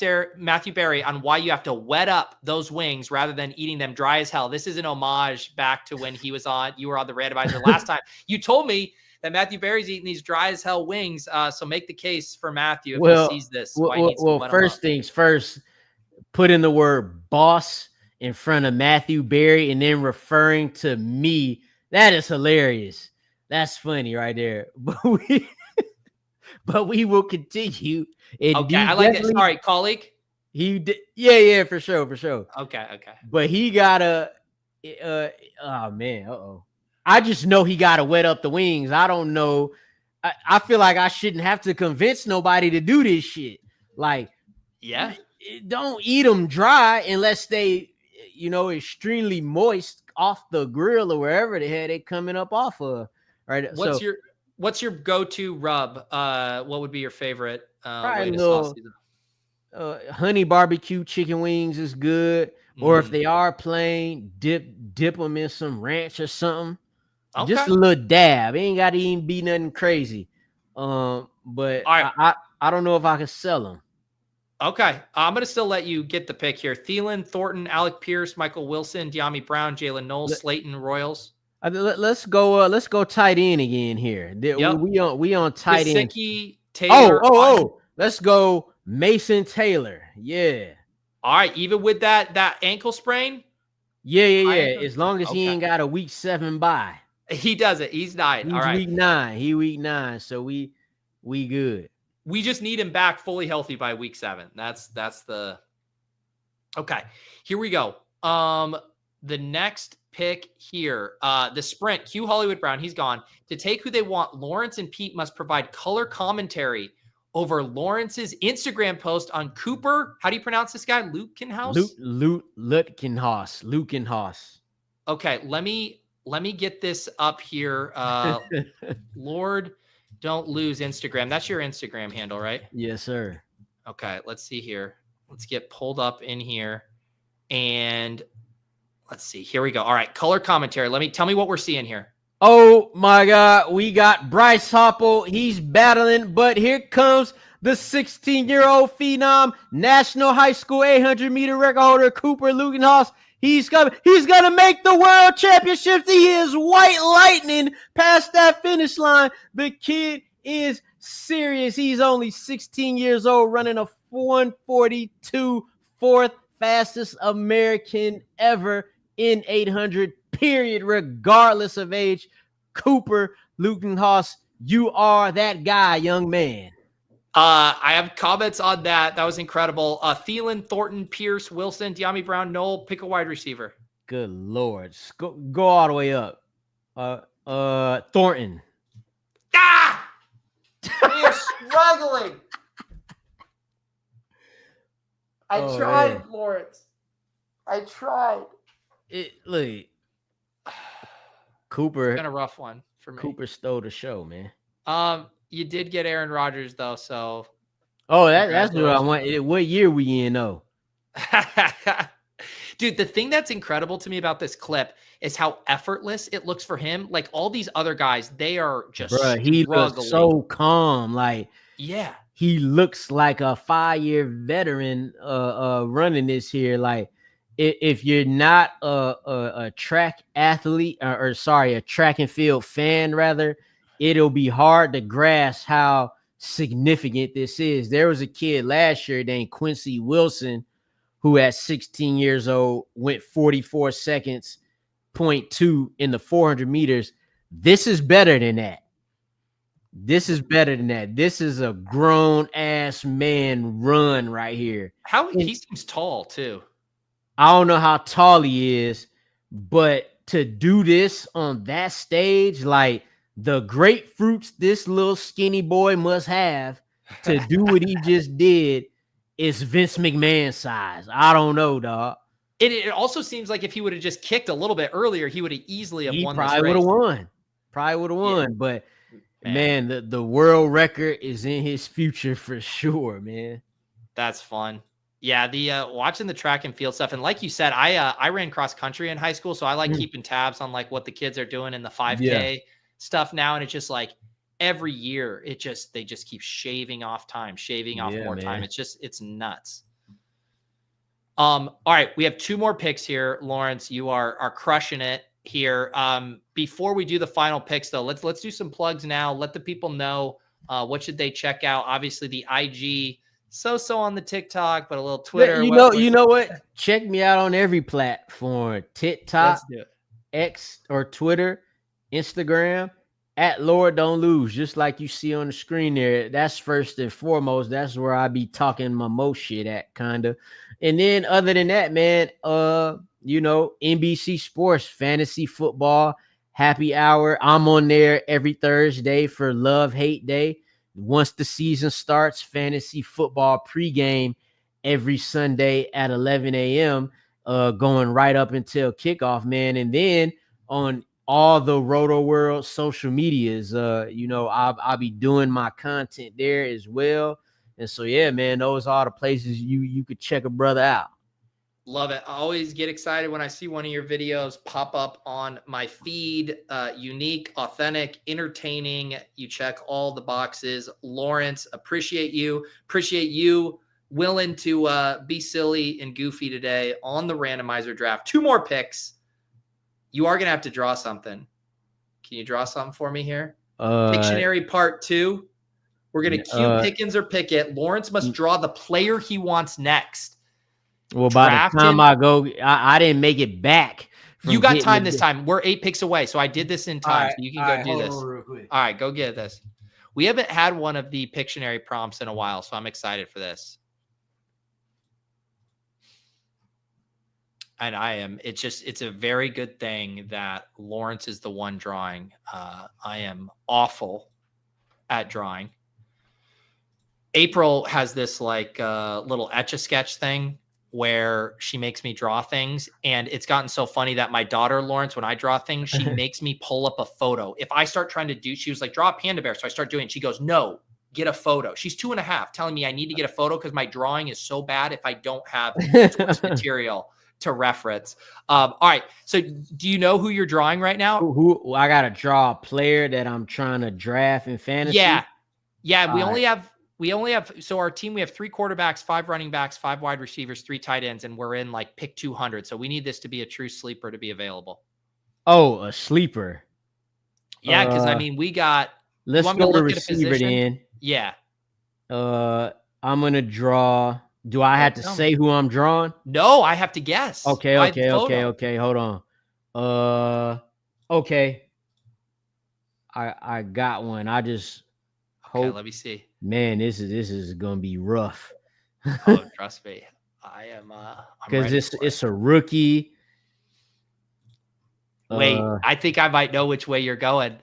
Speaker 1: Berry, on why you have to wet up those wings rather than eating them dry as hell. This is an homage back to when you were on the randomizer last time. You told me that Matthew Berry's eating these dry as hell wings, so make the case for Matthew if he sees this.
Speaker 10: Well, first things first, put in the word boss in front of Matthew Berry and then referring to me. That is hilarious. That's funny right there. But we will continue.
Speaker 1: Okay, I like that. Sorry, colleague.
Speaker 10: He did, yeah, for sure.
Speaker 1: Okay.
Speaker 10: But he gotta. Oh man, I just know he gotta wet up the wings. I don't know. I feel like I shouldn't have to convince nobody to do this shit. Like, don't eat them dry unless they, extremely moist off the grill or wherever the hell they coming up off of. Right.
Speaker 1: What's your go-to rub? What would be your favorite?
Speaker 10: Probably honey barbecue chicken wings is good. Or if they are playing, dip them in some ranch or something.
Speaker 1: Okay.
Speaker 10: Just a little dab. It ain't got to even be nothing crazy. But I don't know if I can sell them.
Speaker 1: Okay. I'm going to still let you get the pick here. Thielen, Thornton, Alec Pierce, Michael Wilson, De'Ami Brown, Jalen Knowles, Slayton, Royals.
Speaker 10: Let's go tight end again here.
Speaker 1: Yep.
Speaker 10: We on tight end.
Speaker 1: Gesicki, Taylor.
Speaker 10: Let's go Mason Taylor. Yeah.
Speaker 1: All right. Even with that ankle sprain?
Speaker 10: Yeah. As long as he ain't got a week 7 bye.
Speaker 1: He does it. He's 9. All right.
Speaker 10: Week 9. He week 9. So we good.
Speaker 1: We just need him back fully healthy by week 7. That's the okay. Here we go. The next pick here, the sprint, Hugh Hollywood Brown, he's gone. To take who they want, Lawrence and Pete must provide color commentary over Lawrence's Instagram post on Cooper. How do you pronounce this guy? Lutkenhaus?
Speaker 10: Lutkenhaus.
Speaker 1: Okay, let me get this up here. Lord, don't lose Instagram. That's your Instagram handle, right?
Speaker 10: Yes, sir.
Speaker 1: Okay, let's see here. Let's get pulled up in here. And let's see. Here we go. All right, color commentary. Tell me what we're seeing here.
Speaker 10: Oh my God, we got Bryce Hopple. He's battling, but here comes the 16-year-old phenom, national high school 800-meter record holder, Cooper Lutkenhaus. He's gonna make the world championships. He is white lightning past that finish line. The kid is serious. He's only 16 years old, running a 142, fourth fastest American ever in 800, period, regardless of age. Cooper Lutkenhaus, you are that guy, young man.
Speaker 1: I have comments on that. That was incredible. Thielen, Thornton, Pierce, Wilson, De'Ami Brown, Knoll, pick a wide receiver.
Speaker 10: Good Lord. Go all the way up. Thornton.
Speaker 1: Ah! We are struggling. I tried, man. Lawrence. I tried.
Speaker 10: Look, Cooper.
Speaker 1: It's been a rough one for me.
Speaker 10: Cooper stole the show, man.
Speaker 1: You did get Aaron Rodgers though, so.
Speaker 10: Oh, that's what I want. What year we in though?
Speaker 1: Dude, the thing that's incredible to me about this clip is how effortless it looks for him. Like all these other guys, they are just
Speaker 10: he looks so calm. Like,
Speaker 1: yeah,
Speaker 10: he looks like a 5-year veteran running this here. Like, if you're not a track athlete or a track and field fan, rather, it'll be hard to grasp how significant this is. There was a kid last year named Quincy Wilson who at 16 years old went 44 seconds, 0.2 in the 400 meters. This is better than that. This is better than that. This is a grown-ass man run right here.
Speaker 1: He seems tall, too.
Speaker 10: I don't know how tall he is, but to do this on that stage, like the grapefruits this little skinny boy must have to do what he just did is Vince McMahon size. I don't know, dog.
Speaker 1: It also seems like if he would have just kicked a little bit earlier, he would have easily have won this race.
Speaker 10: Probably would have won. Yeah. But man, the world record is in his future for sure, man.
Speaker 1: That's fun. Yeah, the watching the track and field stuff, and like you said, I ran cross country in high school, so I like keeping tabs on like what the kids are doing in the 5K stuff now, and it's just like every year they just keep shaving off time, more time. It's nuts. All right, we have 2 more picks here, Lawrence. You are crushing it here. Before we do the final picks, though, let's do some plugs now. Let the people know what should they check out. Obviously, the IG. So on the TikTok, but a little Twitter.
Speaker 10: You know what? Check me out on every platform: TikTok, X or Twitter, Instagram, at Lord Don't Lose, just like you see on the screen there. That's first and foremost. That's where I be talking my most shit at, kind of. And then other than that, man, NBC Sports, fantasy football, happy hour. I'm on there every Thursday for Love Hate Day. Once the season starts, fantasy football pregame every Sunday at 11 a.m., going right up until kickoff, man. And then on all the Roto World social medias, I'll be doing my content there as well. And so, yeah, man, those are the places you could check a brother out.
Speaker 1: Love it. I always get excited when I see one of your videos pop up on my feed. Unique, authentic, entertaining. You check all the boxes. Lawrence, appreciate you. Appreciate you willing to be silly and goofy today on the randomizer draft. 2 more picks. You are going to have to draw something. Can you draw something for me here? Pictionary part 2. We're going to cue Pickens or Pickett. Lawrence must draw the player he wants next.
Speaker 10: Well, by the time I go, I didn't make it back.
Speaker 1: You got time this time. We're 8 picks away, so I did this in time. So you can go do this. All right, go get this. We haven't had one of the Pictionary prompts in a while, so I'm excited for this. And I am. It's a very good thing that Lawrence is the one drawing. I am awful at drawing. April has this like little Etch-a-Sketch thing where she makes me draw things. And it's gotten so funny that my daughter, Lawrence, when I draw things, she makes me pull up a photo. If I start trying to do, she was like, draw a panda bear. So I start doing it. She goes, no, get a photo. She's 2.5 telling me I need to get a photo because my drawing is so bad if I don't have source material to reference. All right. So do you know who you're drawing right now?
Speaker 10: Who I got to draw a player that I'm trying to draft in fantasy?
Speaker 1: Yeah. Yeah. We only have, so our team, we have 3 quarterbacks, 5 running backs, 5 wide receivers, 3 tight ends, and we're in like pick 200. So we need this to be a true sleeper to be available.
Speaker 10: Oh, a sleeper.
Speaker 1: Yeah. Cause I mean, we got,
Speaker 10: let's go to receiver then.
Speaker 1: Yeah.
Speaker 10: I'm going to draw. Do I have to say who I'm drawing?
Speaker 1: No, I have to guess.
Speaker 10: Okay. Hold on. Okay. I got one. I just hope.
Speaker 1: Okay, let me see.
Speaker 10: Man, this is gonna be rough.
Speaker 1: Oh, trust me, I am.
Speaker 10: Because it's a rookie.
Speaker 1: Wait, I think I might know which way you're going.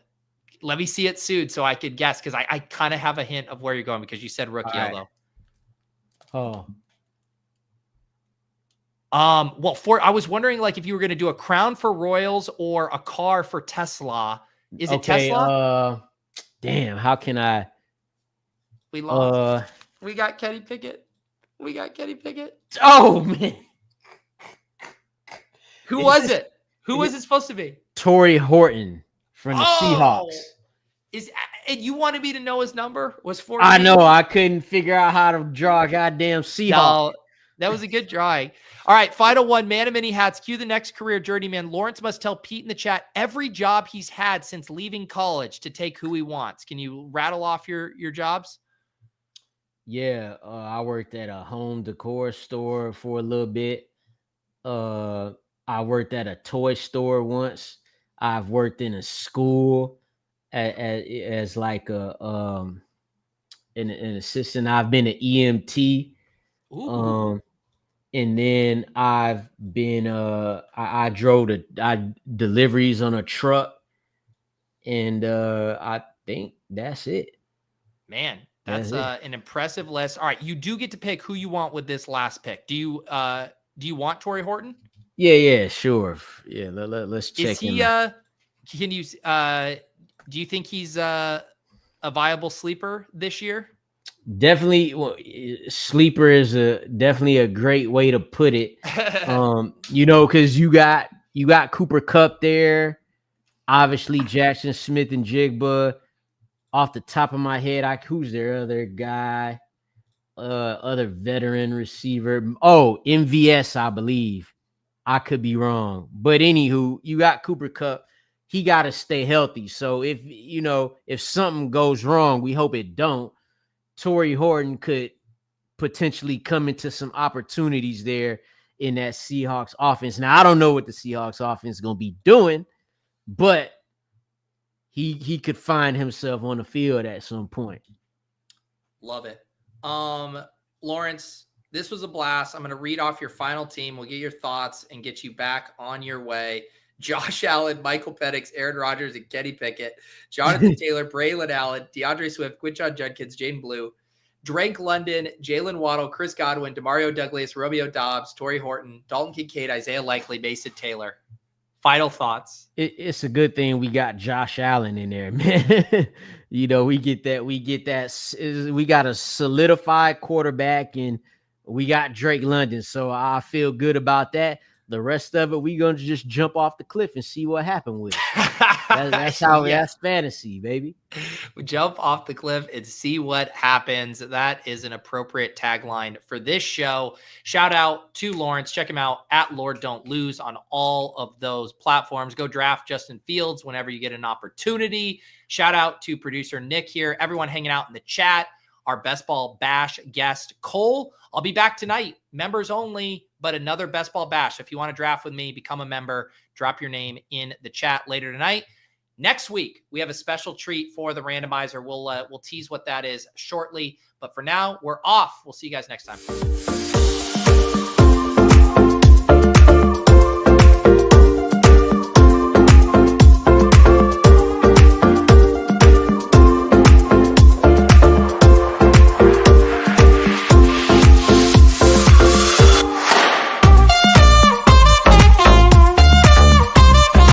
Speaker 1: Let me see it soon so I could guess because I kind of have a hint of where you're going because you said rookie.
Speaker 10: Right.
Speaker 1: Although. Well, I was wondering like if you were going to do a crown for Royals or a car for Tesla. Is it Tesla?
Speaker 10: Damn, how can I?
Speaker 1: We lost. We got Kenny Pickett.
Speaker 10: Oh man.
Speaker 1: Who was it? Who was it supposed to be?
Speaker 10: Torrey Horton from the Seahawks.
Speaker 1: And you wanted me to know his number? Was 14?
Speaker 10: I know. I couldn't figure out how to draw a goddamn Seahawks.
Speaker 1: No, that was a good drawing. All right, final one. Man of many hats. Cue the next career journeyman. Lawrence must tell Pete in the chat every job he's had since leaving college to take who he wants. Can you rattle off your jobs?
Speaker 10: Yeah, I worked at a home decor store for a little bit. I worked at a toy store once. I've worked in a school as like an assistant. I've been an EMT.
Speaker 1: Ooh.
Speaker 10: And then I've been I drove deliveries on a truck, and I think that's it.
Speaker 1: Man, that's an impressive list. All right, you do get to pick who you want with this last pick. Do you want Torrey Horton?
Speaker 10: Yeah, sure. Yeah, let's check.
Speaker 1: Is he can you do you think he's a viable sleeper this year?
Speaker 10: Definitely. Well, sleeper is definitely a great way to put it. Because you got Cooper Kupp there, obviously Jackson Smith and Jigba. Off the top of my head, who's their other guy? Other veteran receiver. Oh, MVS, I believe. I could be wrong, but anywho, you got Cooper Kupp. He got to stay healthy. So if something goes wrong, we hope it don't. Torrey Horton could potentially come into some opportunities there in that Seahawks offense. Now, I don't know what the Seahawks offense is going to be doing, but he could find himself on the field at some point.
Speaker 1: Love it. Lawrence, this was a blast. I'm going to read off your final team. We'll get your thoughts and get you back on your way. Josh Allen, Michael Penix, Aaron Rodgers, and Kenny Pickett, Jonathan Taylor, Braylon Allen, DeAndre Swift, Quinshon Judkins, Jaden Blue, Drake London, Jalen Waddle, Chris Godwin, Demario Douglas, Romeo Dobbs, Torrey Horton, Dalton Kincaid, Isaiah Likely, Mason Taylor. Final thoughts.
Speaker 10: It's a good thing we got Josh Allen in there, man. We got a solidified quarterback, and we got Drake London, so I feel good about that. The rest of it, we gonna just jump off the cliff and see what happened with it. That's how that's fantasy, baby.
Speaker 1: We jump off the cliff and see what happens. That is an appropriate tagline for this show. Shout out to Lawrence. Check him out at Lord Don't Lose on all of those platforms. Go draft Justin Fields whenever you get an opportunity. Shout out to producer Nick here. Everyone hanging out in the chat. Our Best Ball Bash guest, Cole. I'll be back tonight. Members only, but another Best Ball Bash. If you want to draft with me, become a member. Drop your name in the chat later tonight. Next week, we have a special treat for the randomizer. We'll tease what that is shortly. But for now, we're off. We'll see you guys next time.